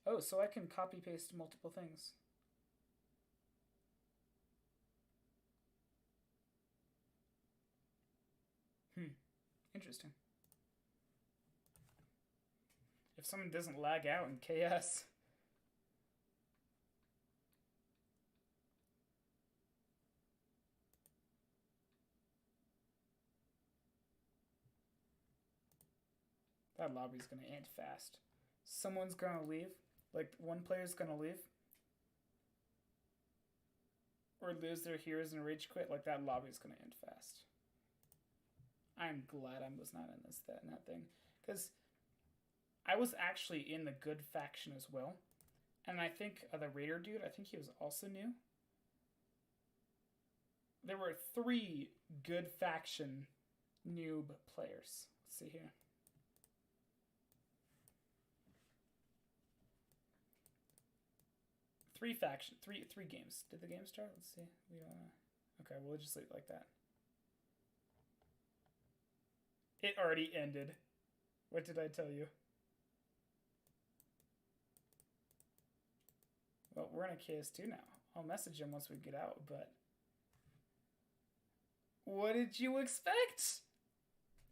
Oh, so I can copy paste multiple things. Interesting. If someone doesn't lag out in KS. That lobby's gonna end fast. Someone's gonna leave. Like, one player's gonna leave. Or lose their heroes and rage quit. Like, that lobby's gonna end fast. I'm glad I was not in that thing. Because I was actually in the good faction as well. And I think the Raider dude, I think he was also new. There were 3 good faction noob players. Let's see here. Three games. Did the game start? Let's see. We don't know. Okay, we'll just leave it like that. It already ended. What did I tell you? Well, we're in a KS2 now. I'll message him once we get out, but... What did you expect?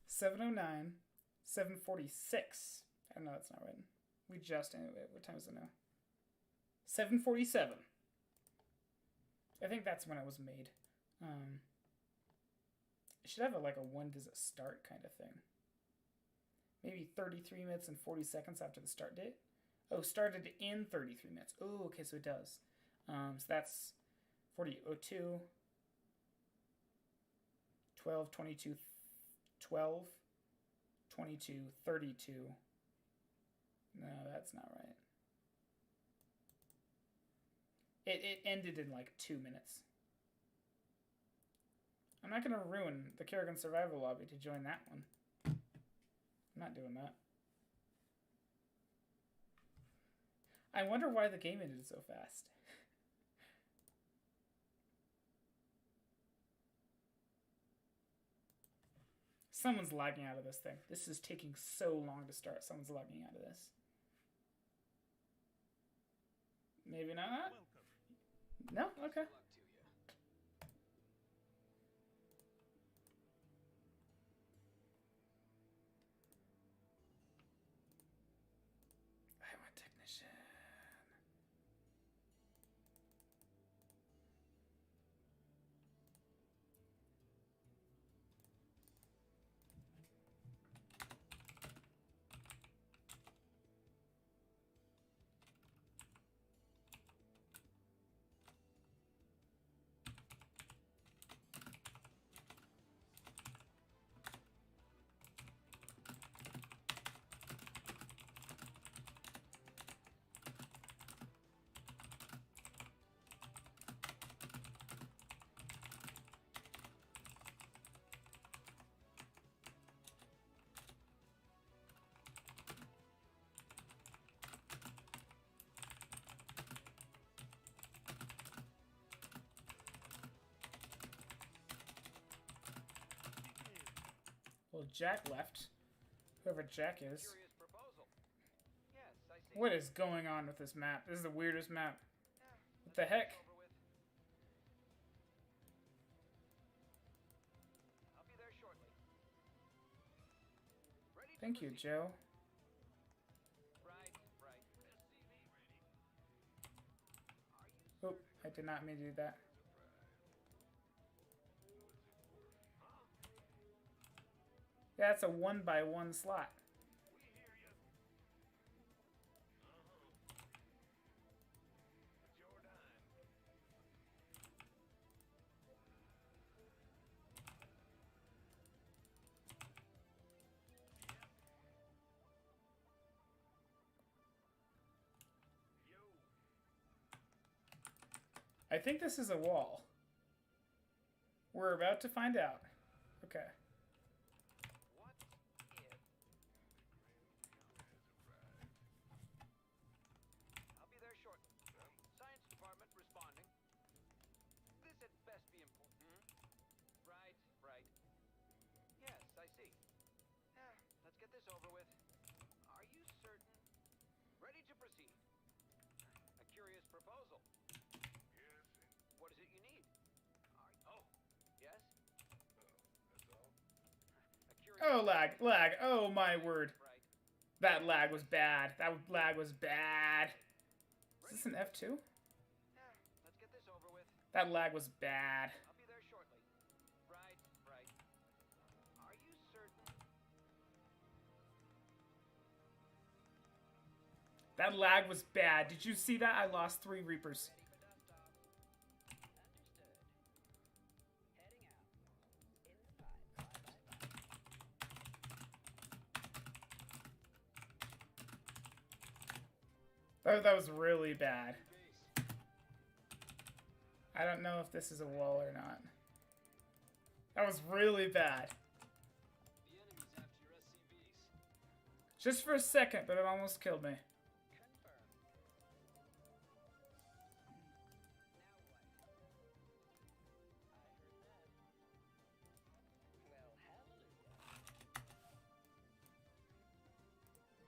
7:09, 7:46. I know that's not right. We just ended it. What time is it now? 7:47. I think that's when it was made. It should have like a when does it start kind of thing. Maybe 33 minutes and 40 seconds after the start date. Oh, started in 33 minutes. Oh, okay, so it does. So that's 40:02, 12, 22, 12, 22, 32. No, that's not right. It ended in like 2 minutes. I'm not going to ruin the Kerrigan Survival Lobby to join that one. I'm not doing that. I wonder why the game ended so fast. Someone's lagging out of this thing. This is taking so long to start. Someone's lagging out of this. Maybe not? No? Okay. I want technician. Well, Jack left. Whoever Jack is. What is going on with this map? This is the weirdest map. What the heck? Thank you, Joe. Oh, I did not mean to do that. Yeah, that's a 1-by-1 slot. I think this is a wall. We're about to find out. Okay. What if? I'll be there shortly. Science department responding. This had best be important. Right, right. Yes, I see. Yeah, let's get this over with. Are you certain? Ready to proceed. A curious proposal. Yes. What is it you need? Oh, yes. That's all. A curious. Oh, lag, lag. Oh, my word. Right. That lag was bad. That lag was bad. Is this an F2? Yeah, let's get this over with. That lag was bad. I'll be there shortly. Right, right. Are you certain? That lag was bad. Did you see that? I lost 3 Reapers. Ready for desktop. Understood. Heading out. In 5. That was really bad. I don't know if this is a wall or not. That was really bad. The enemy's after your SCVs. Just for a second, but it almost killed me. Confirm. Now what? I heard that. Well, hallelujah. Waiting on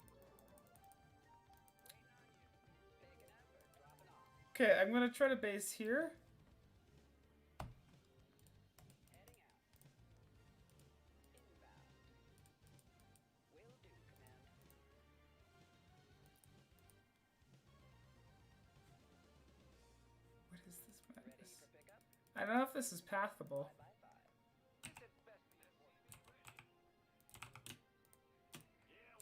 you. Picking up or dropping off. Okay, I'm gonna try to base here. Heading out. Inbound. Will do, Command. What is this Ready madness? for pickup? I don't know if this is pathable. 5 by 5. This had best be important. Yeah,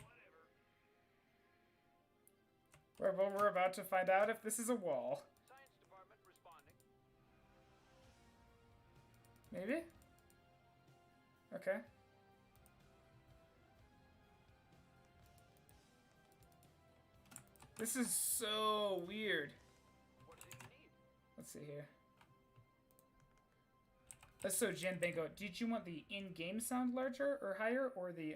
whatever. We're about to find out if this is a wall. Science department responding. Maybe? Okay. This is so weird. What is it you need? Let's see here. So Jen Bango, did you want the in-game sound larger or higher, or the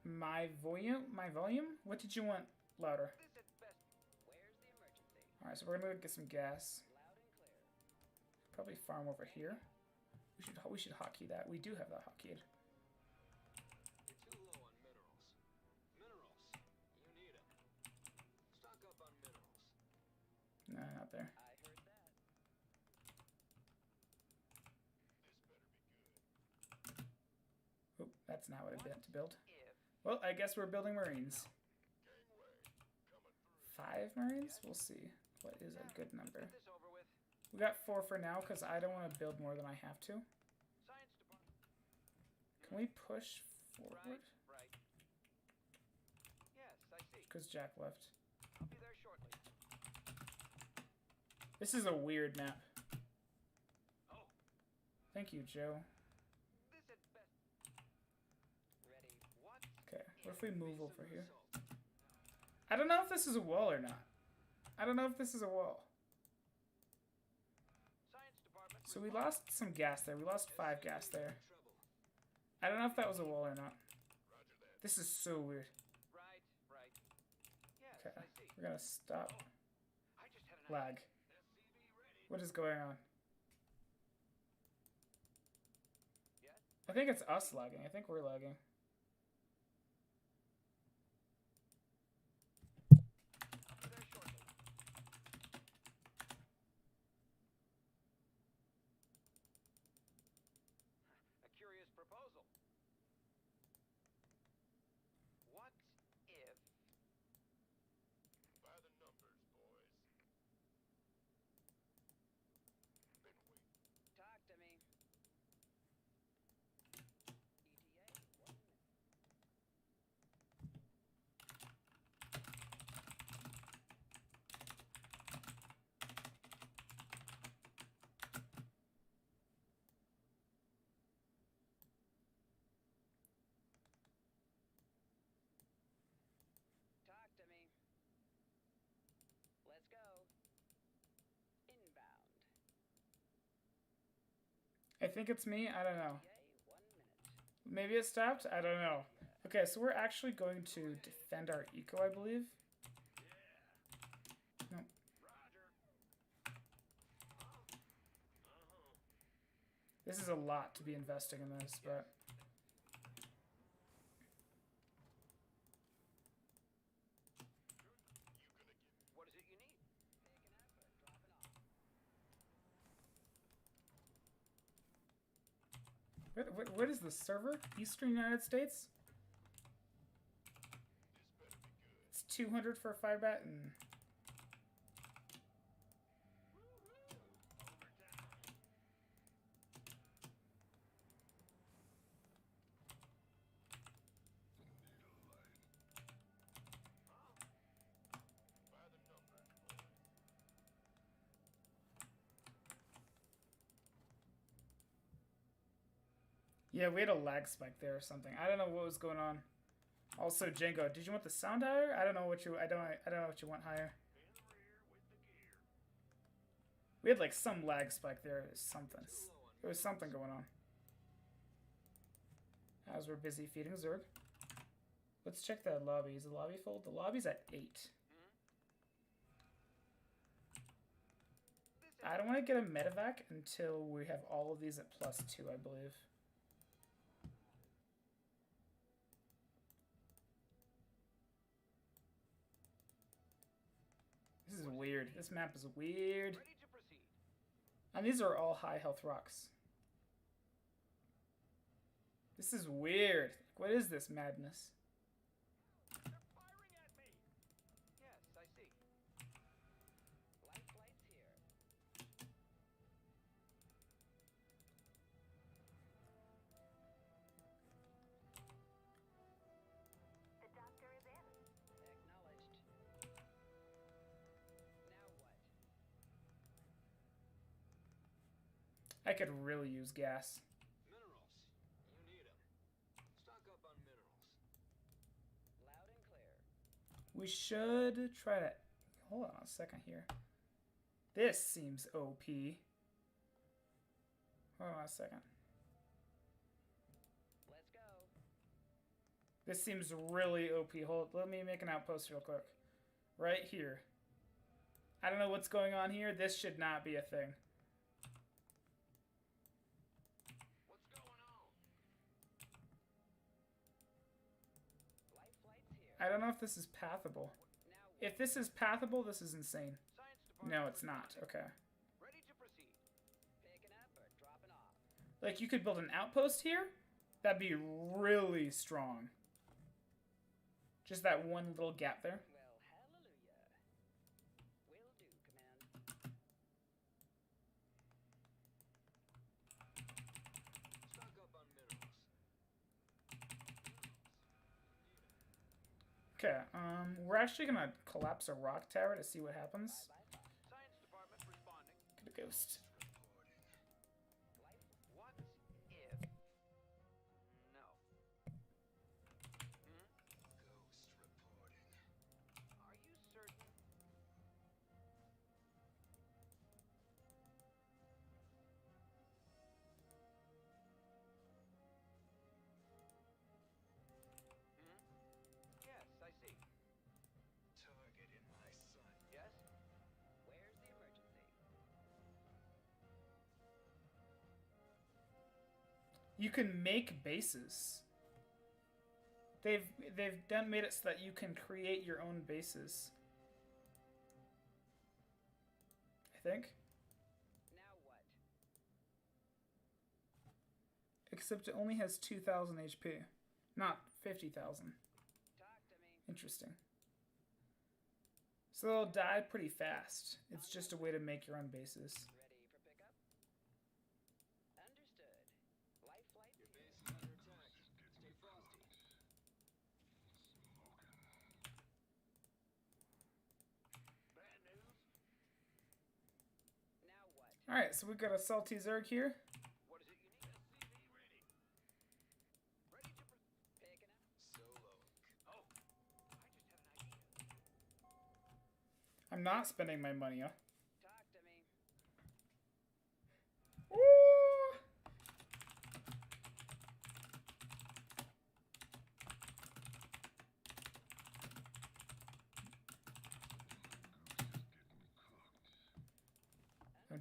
my volume? What did you want louder? This had best. Where's the emergency? All right, so we're gonna get some gas. Loud and clear. Probably farm over here. We should hotkey that. We do have that hotkeyed. You're too low on minerals. Minerals. You need them. Stock up on minerals. No, not there. I heard that. Oh, that's not what I meant to build. If Well, I guess we're building Marines. 5 Marines? We'll see. What is a good number? get this over with. We got 4 for now because I don't want to build more than I have to. Science department. Can we push forward? Right. Yes, I see. Because Jack left. I'll be there shortly. This is a weird map. Oh, Thank you, Joe. this had best. Ready. What? Okay, what if we move over here? Assault. I don't know if this is a wall or not. I don't know if this is a wall. Science department. So we lost some gas there. We lost 5 gas there. Trouble. I don't know if that was a wall or not. Roger that. This is so weird. Right. Yes, Okay, I see. we're gonna stop. I just had an Lag. SCV ready. What is going on? Yes. I think it's us lagging. I think we're lagging. I'll be there shortly. A curious proposal. What if? By the numbers, boys. Been waiting. Talk to me. ETA 1 minute. I think it's me. I don't know. Yay, 1 minute. Maybe it stopped? I don't know. Okay, so we're actually going to defend our eco, I believe. No. This is a lot to be investing in this, but... What is it you need? What is the server? Eastern United States? It's 200 for a 5-bat and... Yeah, we had a lag spike there or something. I don't know what was going on. Also, Django, did you want the sound higher? I don't know what you I don't know what you want higher. We had like some lag spike there. There was something going on. As we're busy feeding Zerg. Let's check that lobby. Is the lobby full? The lobby's at 8. I don't want to get a medevac until we have all of these at +2, I believe. This is weird. This map is weird. Ready to proceed. And these are all high health rocks. This is weird. What is this madness? They're firing at me. Yes, I see. Light flights here. The doctor is in. Acknowledged. Now what? I could really use gas. Minerals. You need them. Stock up on minerals. Loud and clear. We should try to... Hold on a second here. This seems OP. Hold on a second. Let's go. This seems really OP. Let me make an outpost real quick. Right here. I don't know what's going on here. This should not be a thing. What's going on? Light flights here. I don't know if this is pathable. Now If this is pathable, this is insane. Science department. No, it's not. Okay. Ready to proceed. Picking up or dropping off. Like, you could build an outpost here? That'd be really strong. Just that one little gap there. Well, hallelujah. Will do, command. Stock up on minerals. Okay, we're actually gonna collapse a rock tower to see what happens. Science department responding. Get a ghost. Life. What if? No. Ghost reporting. Are you certain? Yes, I see. Target in my sight. Yes? Where's the emergency? You can make bases. They've made it so that you can create your own bases. I think. Now what? Except it only has 2,000 HP, not 50,000. Talk to me. Interesting. So they'll die pretty fast. It's just a way to make your own bases. Ready for pickup? Understood. Life flight. Your base is under attack. Stay frosty. Bad news? Now what? Alright, so we've got a salty Zerg here. What is it you need? SCV ready. Ready to picking up. Solo. Oh, I just had an idea. I'm not spending my money, huh? Talk to me. Ooh!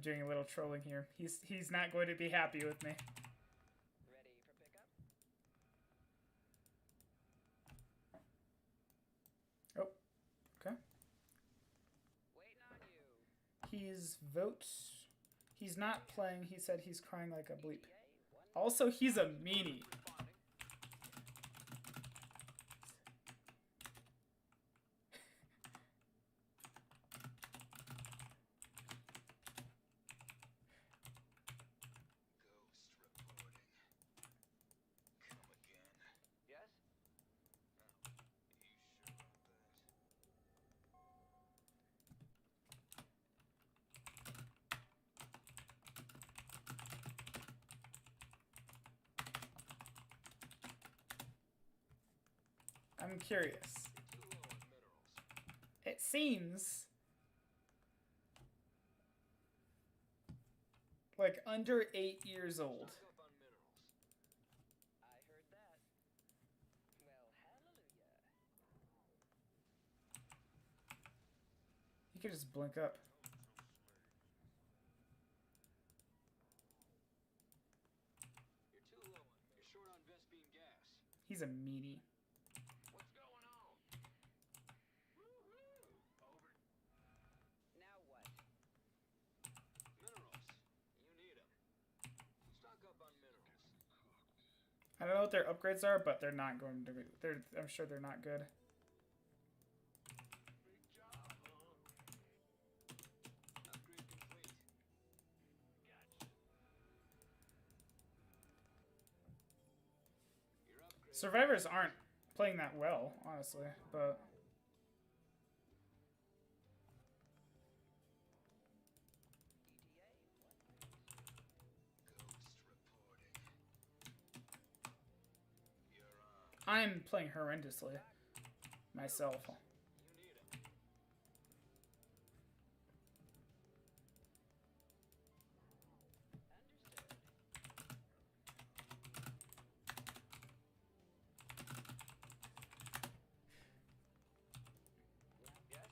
I'm doing a little trolling here. He's not going to be happy with me. Ready for pickup? Oh, okay. Waiting on you. He's not playing. He said he's crying like a bleep. ETA, one Also, he's a meanie. responding. Ghost reporting. Come again. Yes? You sure about that? I'm curious. You're too low on minerals. It seems like under 8 years old. Stock up on minerals. I heard that. Well, hallelujah. You could just blink up. You're too low on. You're short on Vespine gas. He's a meanie. What's going on? Woohoo! Over. Now what? Minerals. You need them. Stock up on minerals. I don't know what their upgrades are, but they're not going to be. I'm sure they're not good. Big job, huh? Upgrade complete. Gotcha. Your upgrade. Survivors aren't playing that well, honestly, but ETA, 1 minute. Ghost reporting. You're on. I'm playing horrendously myself. You need them. Understood. Yes?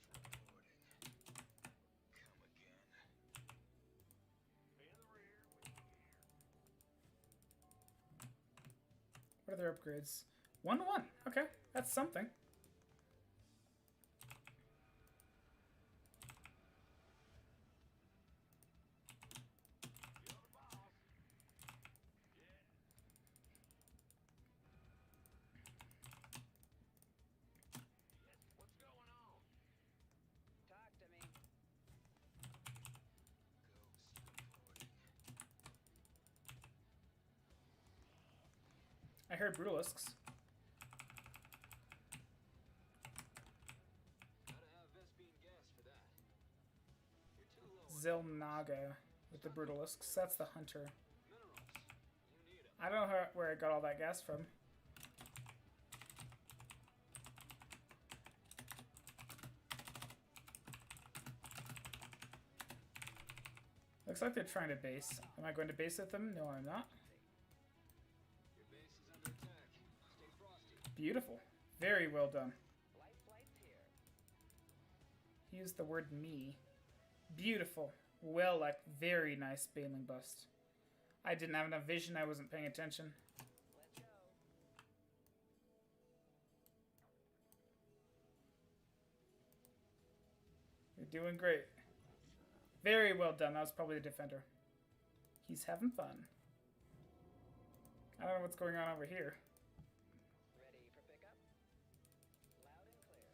Ghost reporting. Come again. In the rear with the gear. What are their upgrades? 1-1. Okay, that's something. You're the boss. Yeah. Yes. What's going on? Talk to me. I heard Brutalisks. Gotta have Vespine gas for that. You're too low on Zelnaga with the Brutalisks. That's the hunter. minerals. You need them. I don't know where I got all that gas from. Looks like they're trying to base. Am I going to base with them? No, I'm not. Your base is under attack. Stay frosty. Beautiful. Very well done. Flight's here. He used the word me. Beautiful. Well, like, very nice Baneling bust. I didn't have enough vision. I wasn't paying attention. Let's go. You're doing great. Very well done. That was probably the defender. He's having fun. I don't know what's going on over here. Ready for pickup? Loud and clear.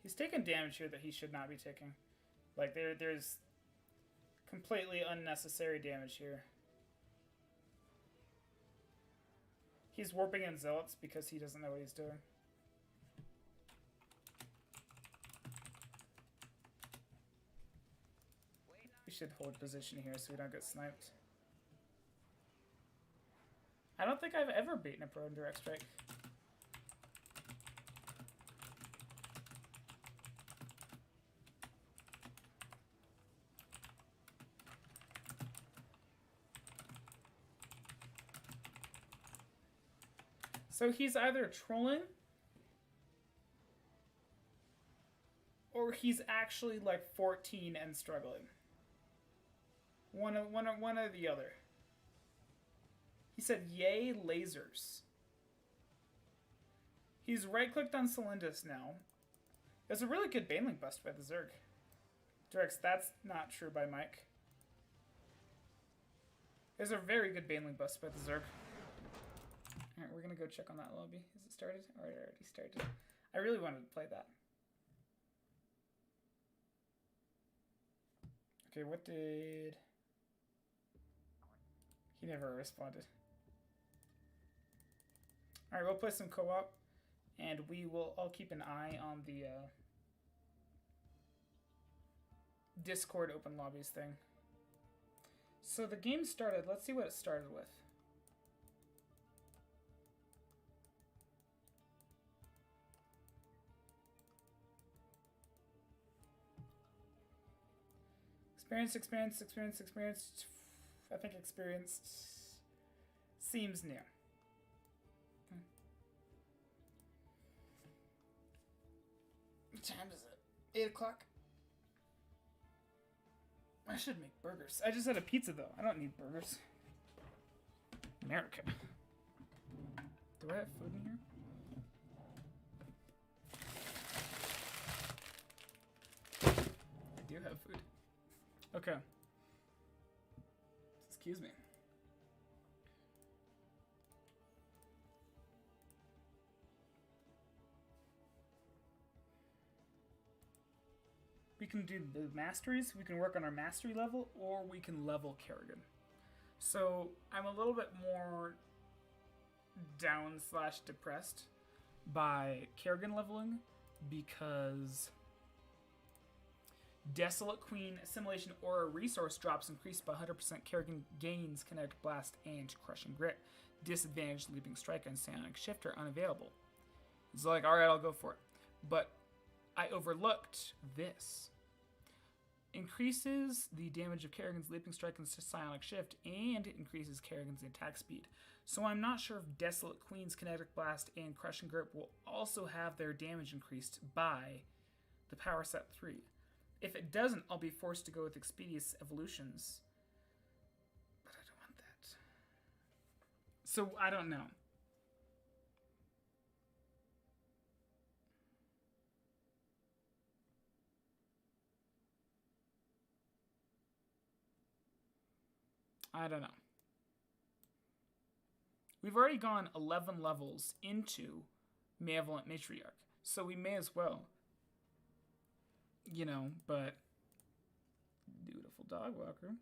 He's taking damage here that he should not be taking. Like, there's completely unnecessary damage here. He's warping in Zealots because he doesn't know what he's doing. Waiting on We should hold position here so we don't get sniped. I don't think I've ever beaten a pro in direct strike. So he's either trolling or he's actually like 14 and struggling. One or the other. He said, "Yay, lasers." He's right-clicked on Celindus now. There's a really good Baneling bust by the Zerg. Drex, that's not true by Mike. There's a very good Baneling bust by the Zerg. Alright, we're gonna go check on that lobby. Is it started? Alright, it already started. I really wanted to play that. Okay, what did... He never responded. Alright, we'll play some co-op. And I'll keep an eye on the Discord open lobbies thing. So the game started. Let's see what it started with. Experienced. I think experienced seems new. What time is it? 8 o'clock? I should make burgers. I just had a pizza though. I don't need burgers. America. Do I have food in here? I do have food. Okay. Excuse me. We can do the masteries, we can work on our mastery level, or we can level Kerrigan. So I'm a little bit more down/depressed by Kerrigan leveling because Desolate Queen Assimilation Aura resource drops increased by 100%. Kerrigan gains Kinetic Blast and Crushing Grit. Disadvantaged Leaping Strike and Psionic Shift are unavailable. It's like, alright, I'll go for it. But I overlooked this. Increases the damage of Kerrigan's Leaping Strike and Psionic Shift, and it increases Kerrigan's attack speed. So I'm not sure if Desolate Queen's Kinetic Blast and Crushing Grip will also have their damage increased by the Power Set 3. If it doesn't, I'll be forced to go with Expedious Evolutions. But I don't want that. So I don't know. I don't know. We've already gone 11 levels into Malevolent Matriarch, so we may as well. You know, but... Beautiful dog walker.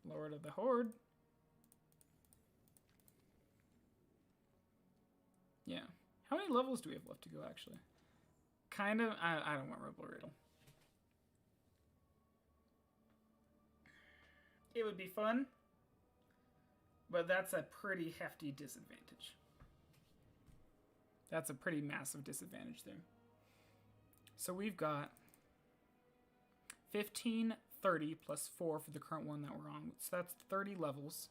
Lord of the Horde. Yeah. How many levels do we have left to go, actually? Kind of. I don't want Rebel Riddle. It would be fun, but that's a pretty hefty disadvantage. That's a pretty massive disadvantage there. So we've got 15, 30 plus 4 for the current one that we're on. So that's 30 levels.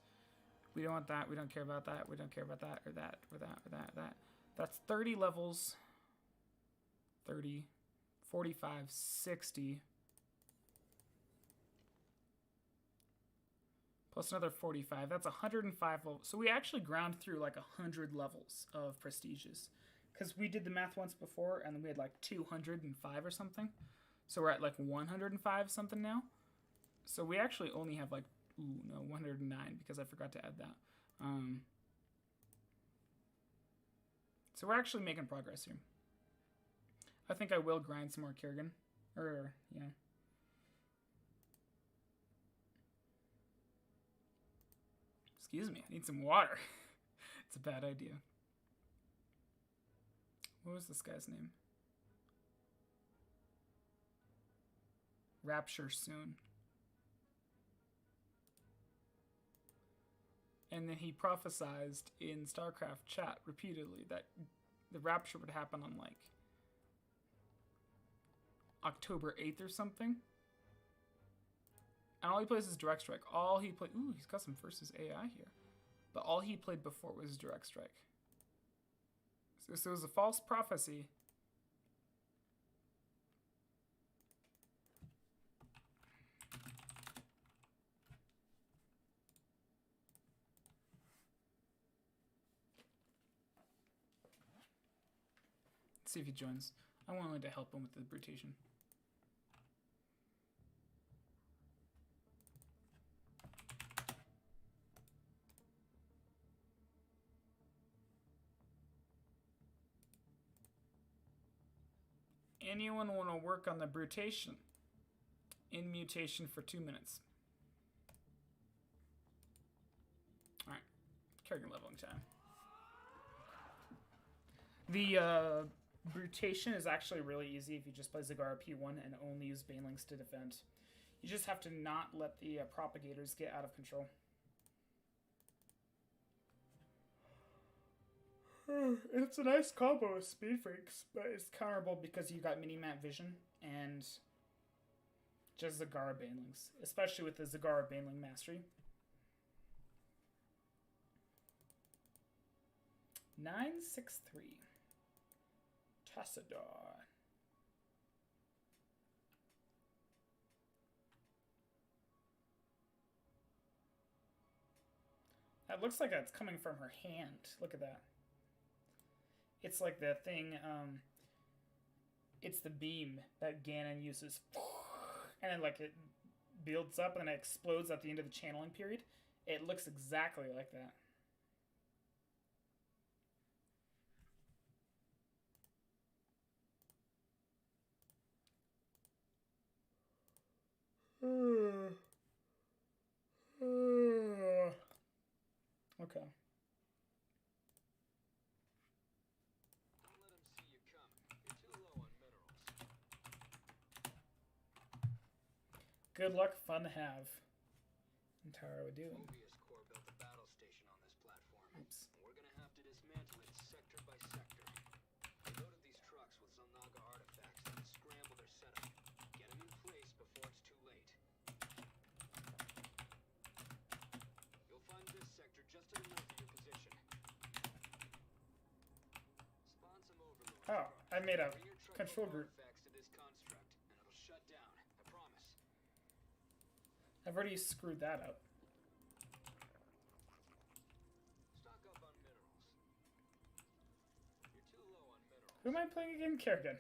We don't want that. We don't care about that. We don't care about that or that or that or that or that. That's 30 levels. 30, 45, 60. Plus another 45. That's 105 levels. So we actually ground through like 100 levels of prestiges. Because we did the math once before, and we had like 205 or something. So we're at like 105 something now. So we actually only have like, 109 because I forgot to add that. So we're actually making progress here. I think I will grind some more Kerrigan. Yeah. Excuse me, I need some water. It's a bad idea. What was this guy's name? Rapture soon. And then he prophesized in StarCraft chat repeatedly that the rapture would happen on like October 8th or something. And all he plays is Direct Strike. All he played... Ooh, he's got some versus AI here. But all he played before was Direct Strike. So it was a false prophecy See if he joins. I'm willing to help him with the brutation. Anyone want to work on the brutation? In mutation for 2 minutes. Alright. Kerrigan leveling time. The brutation is actually really easy if you just play Zagara P1 and only use Banelings to defend. You just have to not let the propagators get out of control. It's a nice combo with Speed Freaks, but it's counterable because you got mini-map vision and just Zagara Banelings, especially with the Zagara Baneling Mastery. 963. Tassadar. That looks like it's coming from her hand. Look at that. It's like the thing, it's the beam that Ganon uses. And then like it builds up and then it explodes at the end of the channeling period. It looks exactly like that. Okay. Don't let him see you coming. You're too low on minerals. Good luck, fun to have. And Tara would do it. Mobius Corps built a battle station on this platform. Oops. We're gonna have to dismantle it sector by sector. They loaded these trucks with Zelnaga artifacts and scramble their setup. Get them in place before it's too late. You'll find this sector just to the north of your position. Spawn some overlords. Oh, I made a Bring your truck control full of group. artifacts to this construct, and it'll shut down. I promise. I've already screwed that up. Stock up on minerals. You're too low on minerals. Who am I playing again? Kerrigan.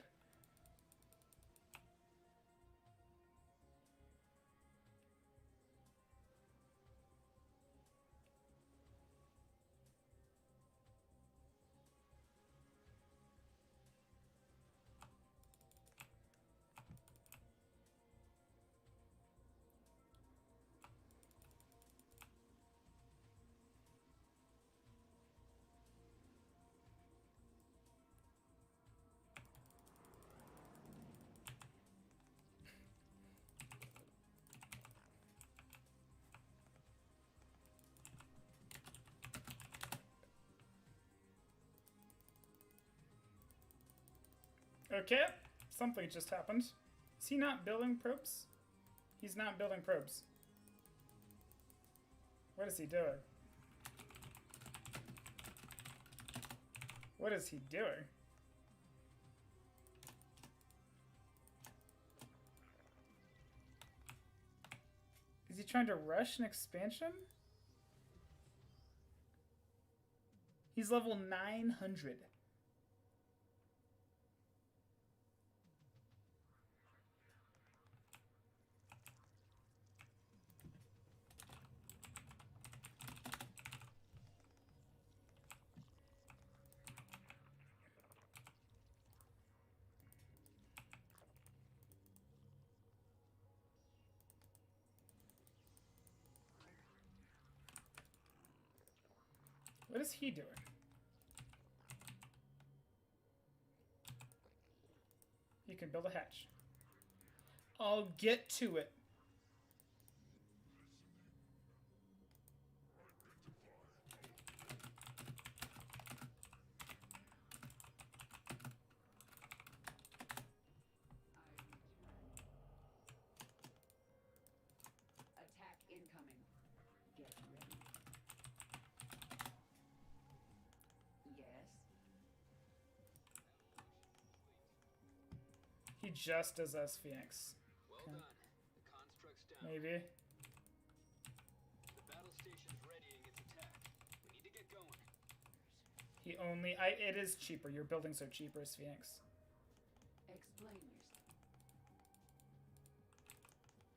Okay, something just happened. Is he not building probes? He's not building probes. What is he doing? What is he doing? Is he trying to rush an expansion? He's level 900. What is he doing? You can build a hatch. I'll get to it. Attack incoming. Get ready. Yes. He just does us Phoenix. Well Okay. done. The construct's down. Maybe. The battle station's readying its attack. We need to get going. He only... it is cheaper. Your buildings are cheaper as Phoenix. Explain yourself.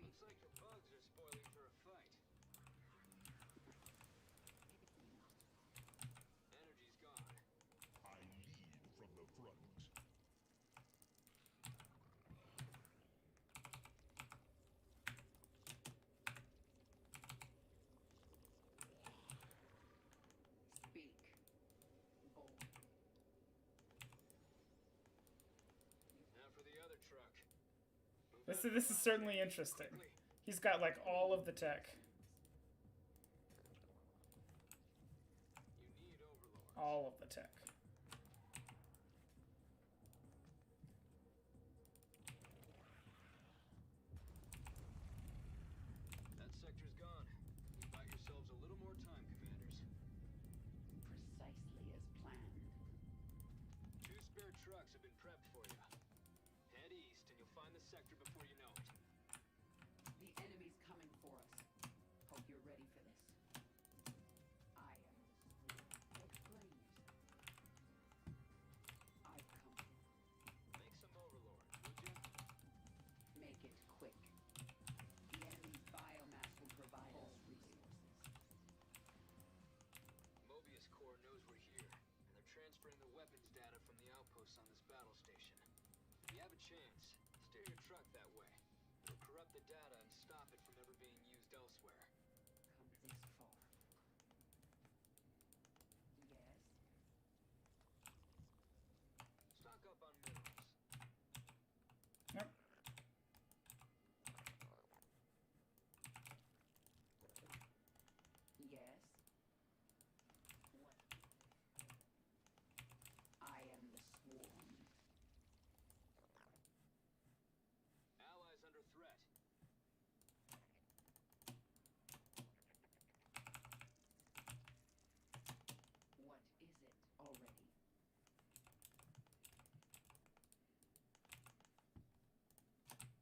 Looks like the bugs are spoiling for a fight. Energy's gone. I lead from the front. Speak. Bold. Now for the other truck. Move This out is front, certainly Jake. interesting. Quickly. He's got like all of the tech. You need overlords. All of the tech. That sector's gone. You bought yourselves a little more time, commanders. Precisely as planned. 2 spare trucks have been prepped for you. Head east and you'll find the sector before you know it. The enemy's coming for us. Hope you're ready for this. I am. Explain yourself. I've come. Make some overlords, would you? Make it quick. The enemy's biomass will provide us resources. Mobius Corps knows we're here, and they're transferring the weapons data from the outposts on this battle station. If you have a chance, steer your truck that way. It'll corrupt the data and stop it from ever being used elsewhere. Come this far. Yes. Stock up on minerals. Yep. Yes. What? I am the swarm. Allies under threat. What is it already?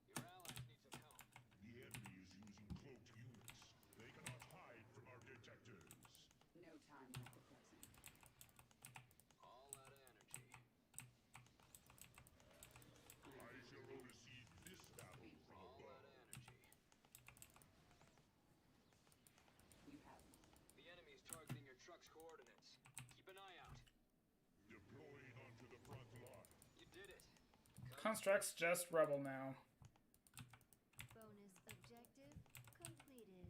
Your allies need some help. The enemy is using cloaked units. They cannot hide from our detectors. No time like the present. All out of energy. I shall oversee this battle from All out above. of energy. You have me. The enemy is targeting your truck's coordinates. Keep an eye out. Deploying onto the front line. You did it. Construct's just rebel now. Bonus objective completed.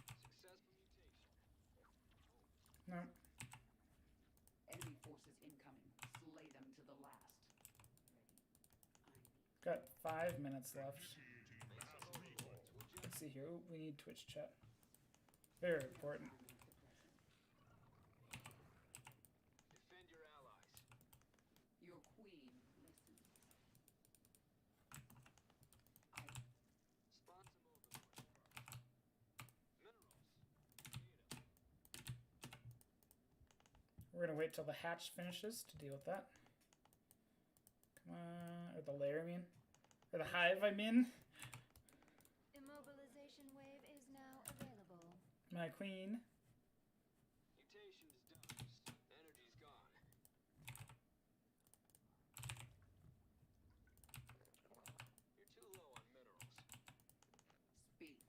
Successful mutation. No. Enemy forces incoming. Slay them to the last. Ready. Got 5 minutes left. Initiating Make mass some recall. overlords, would you? Let's see here. Ooh, we need Twitch chat. Very important. Time like the present. Defend your allies. Your queen listens. Spawn some overlords. Minerals. Need 'em. We're gonna wait till the hatch finishes to deal with that. Come on. Or the lair, I mean. Or the hive, I mean. Immobilization wave is now available. My queen. Mutation's done. Energy's gone. You're too low on minerals. Speak.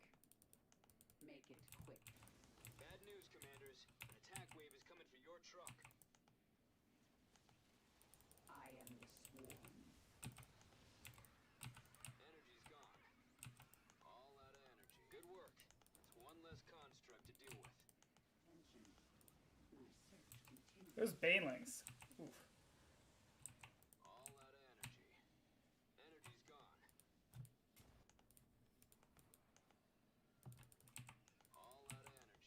Make it quick. Bad news, commanders. An attack wave is coming for your truck. I am the swarm. Energy's gone. All out of energy. Good work. That's one less construct to deal with. Attention. My search continues. Those banelings. Oof. All out of energy. Energy's gone. All out of energy.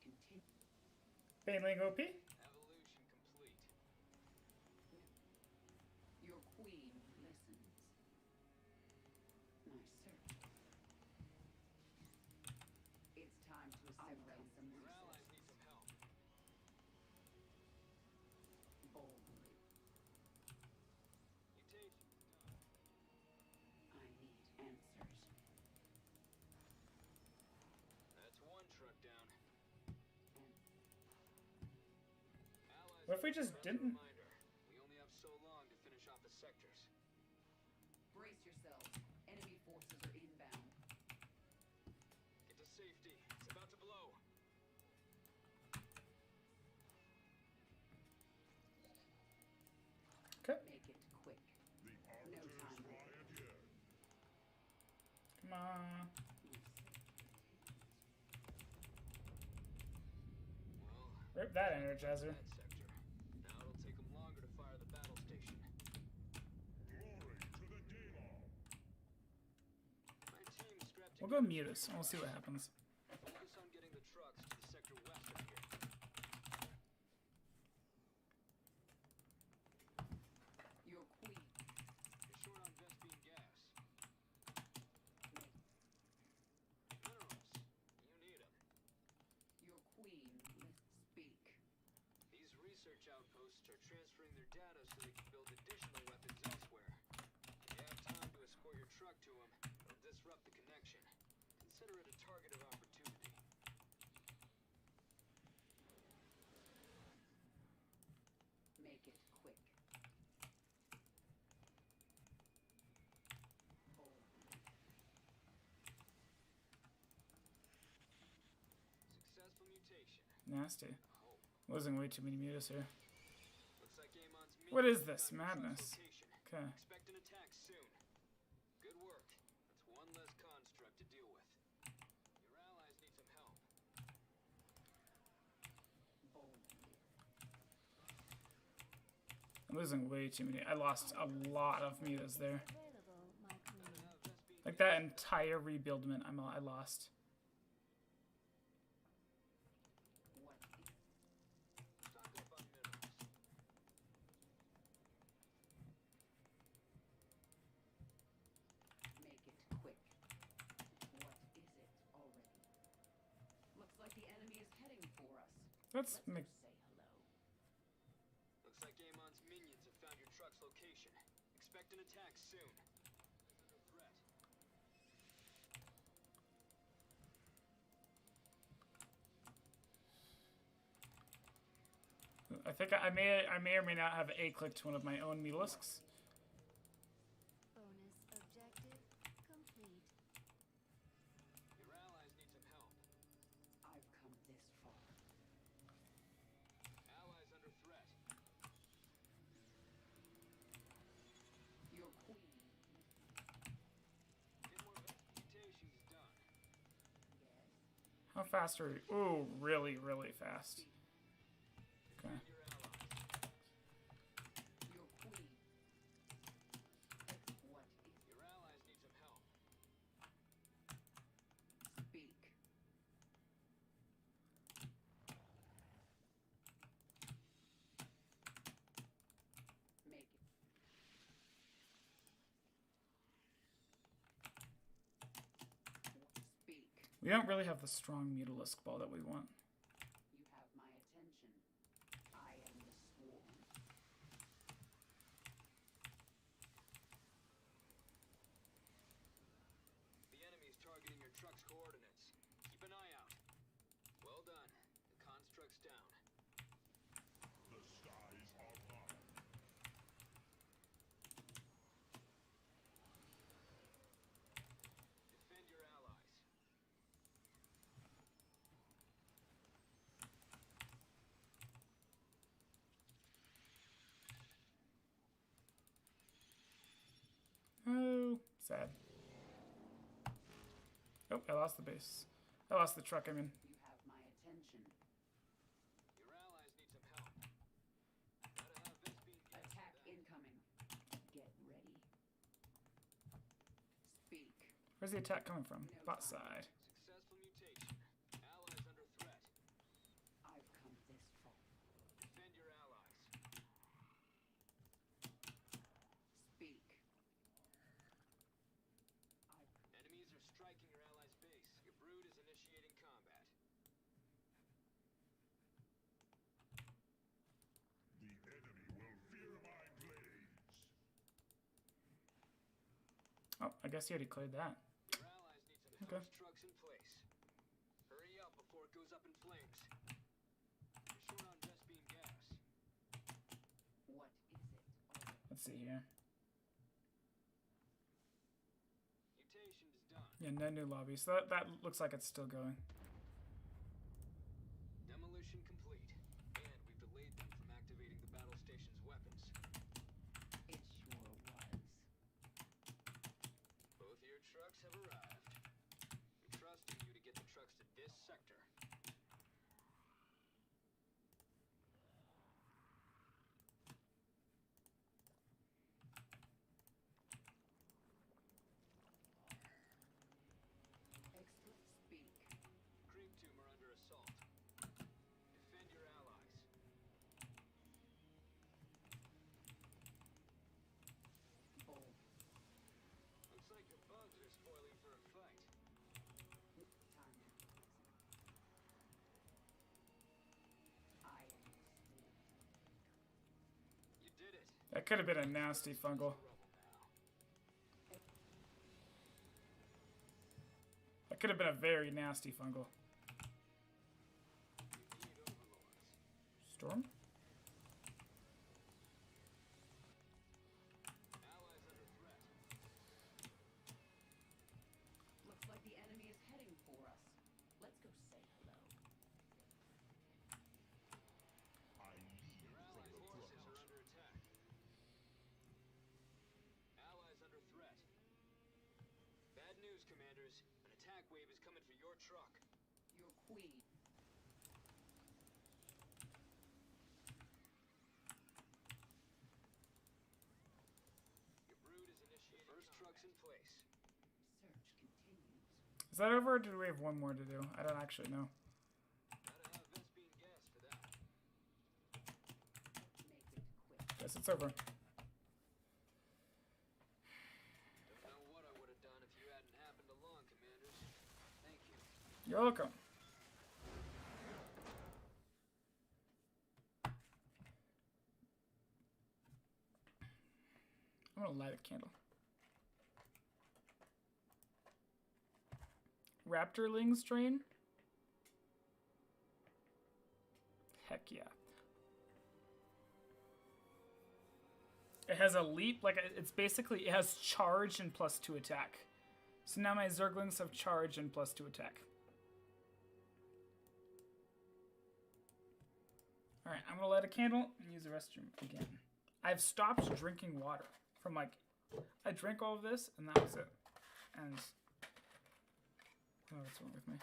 Continue. Baneling OP? Evolution complete. Your queen listens. My search. It's time to assimilate some Your allies resources. need some help. Boldly. Mutation's done. What if we just didn't? Reminder, we only have so long to finish off the sectors. Brace yourselves. Enemy forces are inbound. Get to safety. It's about to blow. Okay. Make it quick. The No arbiters time. lie again. Come on. Well, Rip that energizer. that sector. Now it'll take them longer to fire the battle station. Glory to the Daemon. My team strapped We'll go Mutus and we'll see what happens. Focus on getting the trucks to the sector west of here. Your queen. You're short on Vespian gas. Minerals. You need them. Your queen. Let's speak. These research outposts are transferring their data so they can build additional weapons elsewhere. If you have time to escort your truck to them, it'll disrupt the connection. Consider it a target of opportunity. Make it quick. Bold. Successful mutation. Nasty. Oh, Losing way too many Mutus here. looks like Amon's What minions is this? found your truck's Madness. location. Okay. Expect an attack soon. Good work. That's one less construct to deal with. Your allies need some help. Bold. I'm losing way too many. I lost a lot of Mutas there. Available, my queen. Like that entire rebuildment I lost. What is Stock up on minerals. Make it quick. What is it already? Looks like the enemy is heading for us. Let's Let's make. go say hello. Looks like Amon's minions have found your truck's location. Expect an attack soon. Under threat. I think I may or may not have A-clicked one of my own Mulisks. Bonus objective complete. Your allies need some help. I've come this far. Allies under threat. Your queen. Get more mutations done. Yes. How fast are we? Ooh, really, really fast. Okay. And your allies. Your queen. What is Your allies need some help. speak? Make it. Speak. We don't really have the strong Mutalisk ball that we want. You have my attention. I am the swarm. The enemy's targeting your truck's coordinates. Keep an eye out. Well done. The construct's down. The skies are mine. Defend your allies. Oh, sad. Oh, I lost the base. I lost the truck, I mean. You have my attention. Your allies need some help. Gotta have Vespian gas Attack for that. incoming. Get ready. Speak. Where's the attack coming from? No Bot time. side. Successful mutation. Allies under threat. I've come this far. Defend your allies. Speak. Enemies are striking your allies' base. Your brood is initiating combat. The enemy will fear my blades. Oh, I guess he already cleared that. Your allies need some Okay. house trucks in place. Hurry up before it goes up in flames. You're short on Vespian gas. see here. Mutation's done. Yeah, no new lobby. So that looks like it's still going. Demolition complete. And we've delayed them from activating the battle station's weapons. It sure was. Both your trucks have arrived. We trusted you to get the trucks to this sector. Expert speak. Creep Tomb are under assault. Defend your allies. Bold. Looks like the bugs are spoiling for a fight. Time now. I am sworn. You did it. That could have been a nasty fungal. Rubble now. That could have been a very nasty fungal. We need overlords. Storm? Allies under threat. Looks like the enemy is heading for us. Let's go say hello. I lead Your from allies' the forces front. are under attack. Allies under threat. Bad news, commanders. An attack wave is coming for your truck. Your queen. Your brood is initiating. The first truck's in place. Search continues. Is that over or do we have one more to do? I don't actually know. Gotta have Vespine gas for that. Make it quick. Guess it's over. Don't know what I would have done if you hadn't happened along, commanders. Thank you. You're welcome. I'm gonna light a candle. Raptorling strain? Heck yeah. It has a leap, like it's basically, it has charge and +2 attack. So now my Zerglings have charge and +2 attack. Alright, I'm gonna light a candle and use the restroom again. I've stopped drinking water from like, I drank all of this and that was it. And, oh, what's wrong with me?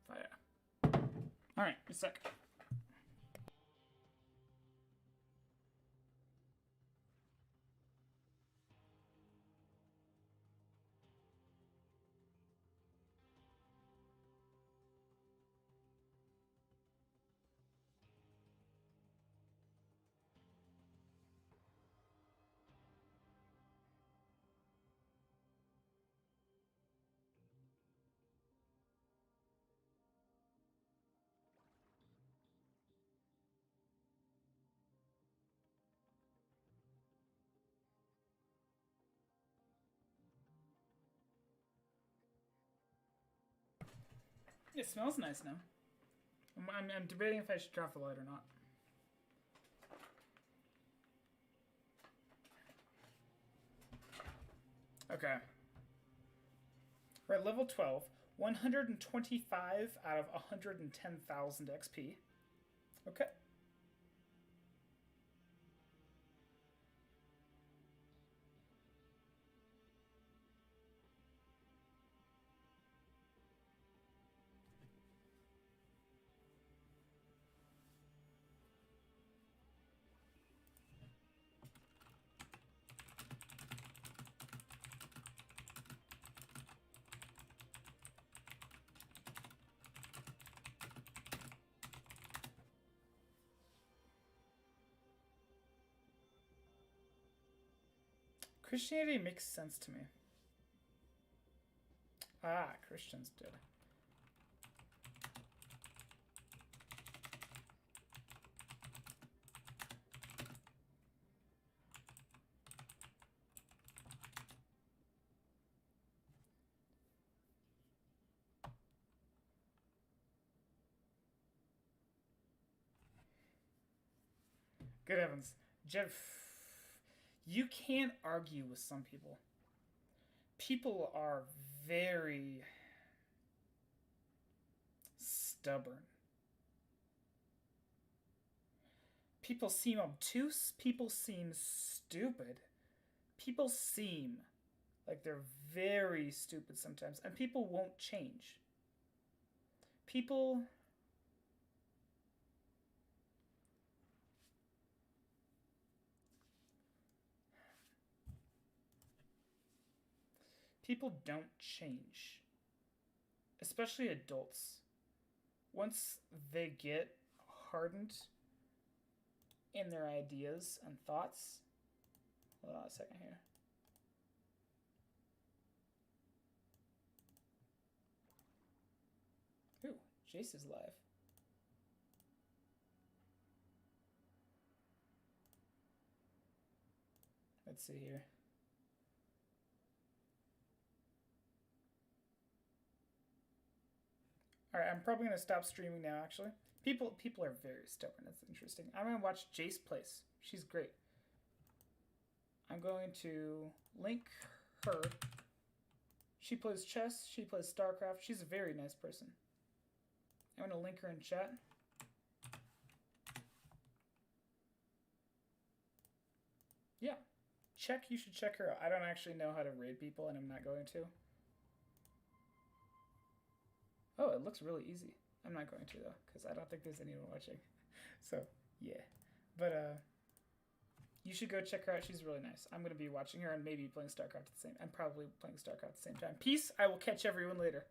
Fire. Alright, a sec. It smells nice now. I'm debating if I should turn off the light or not. Okay. We're at level 12. 125 out of 110,000 XP. Okay. Christianity makes sense to me. Ah, Christians did. Good heavens. Jeff, you can't argue with some people. People are very stubborn. People seem obtuse. People seem stupid. People seem like they're very stupid sometimes. And people won't change. People don't change. Especially adults. Once they get hardened in their ideas and thoughts. Hold on a second here. Ooh, Jace is live. Let's see here. Alright, I'm probably gonna stop streaming now actually. People are very stubborn, that's interesting. I'm gonna watch Jace Place. She's great. I'm going to link her. She plays chess, she plays StarCraft. She's a very nice person. I'm gonna link her in chat. Yeah. You should check her out. I don't actually know how to raid people and I'm not going to. Oh, it looks really easy. I'm not going to though, because I don't think there's anyone watching. So, yeah. But you should go check her out. She's really nice. I'm going to be watching her and maybe playing StarCraft at the same time. I'm probably playing StarCraft at the same time. Peace. I will catch everyone later.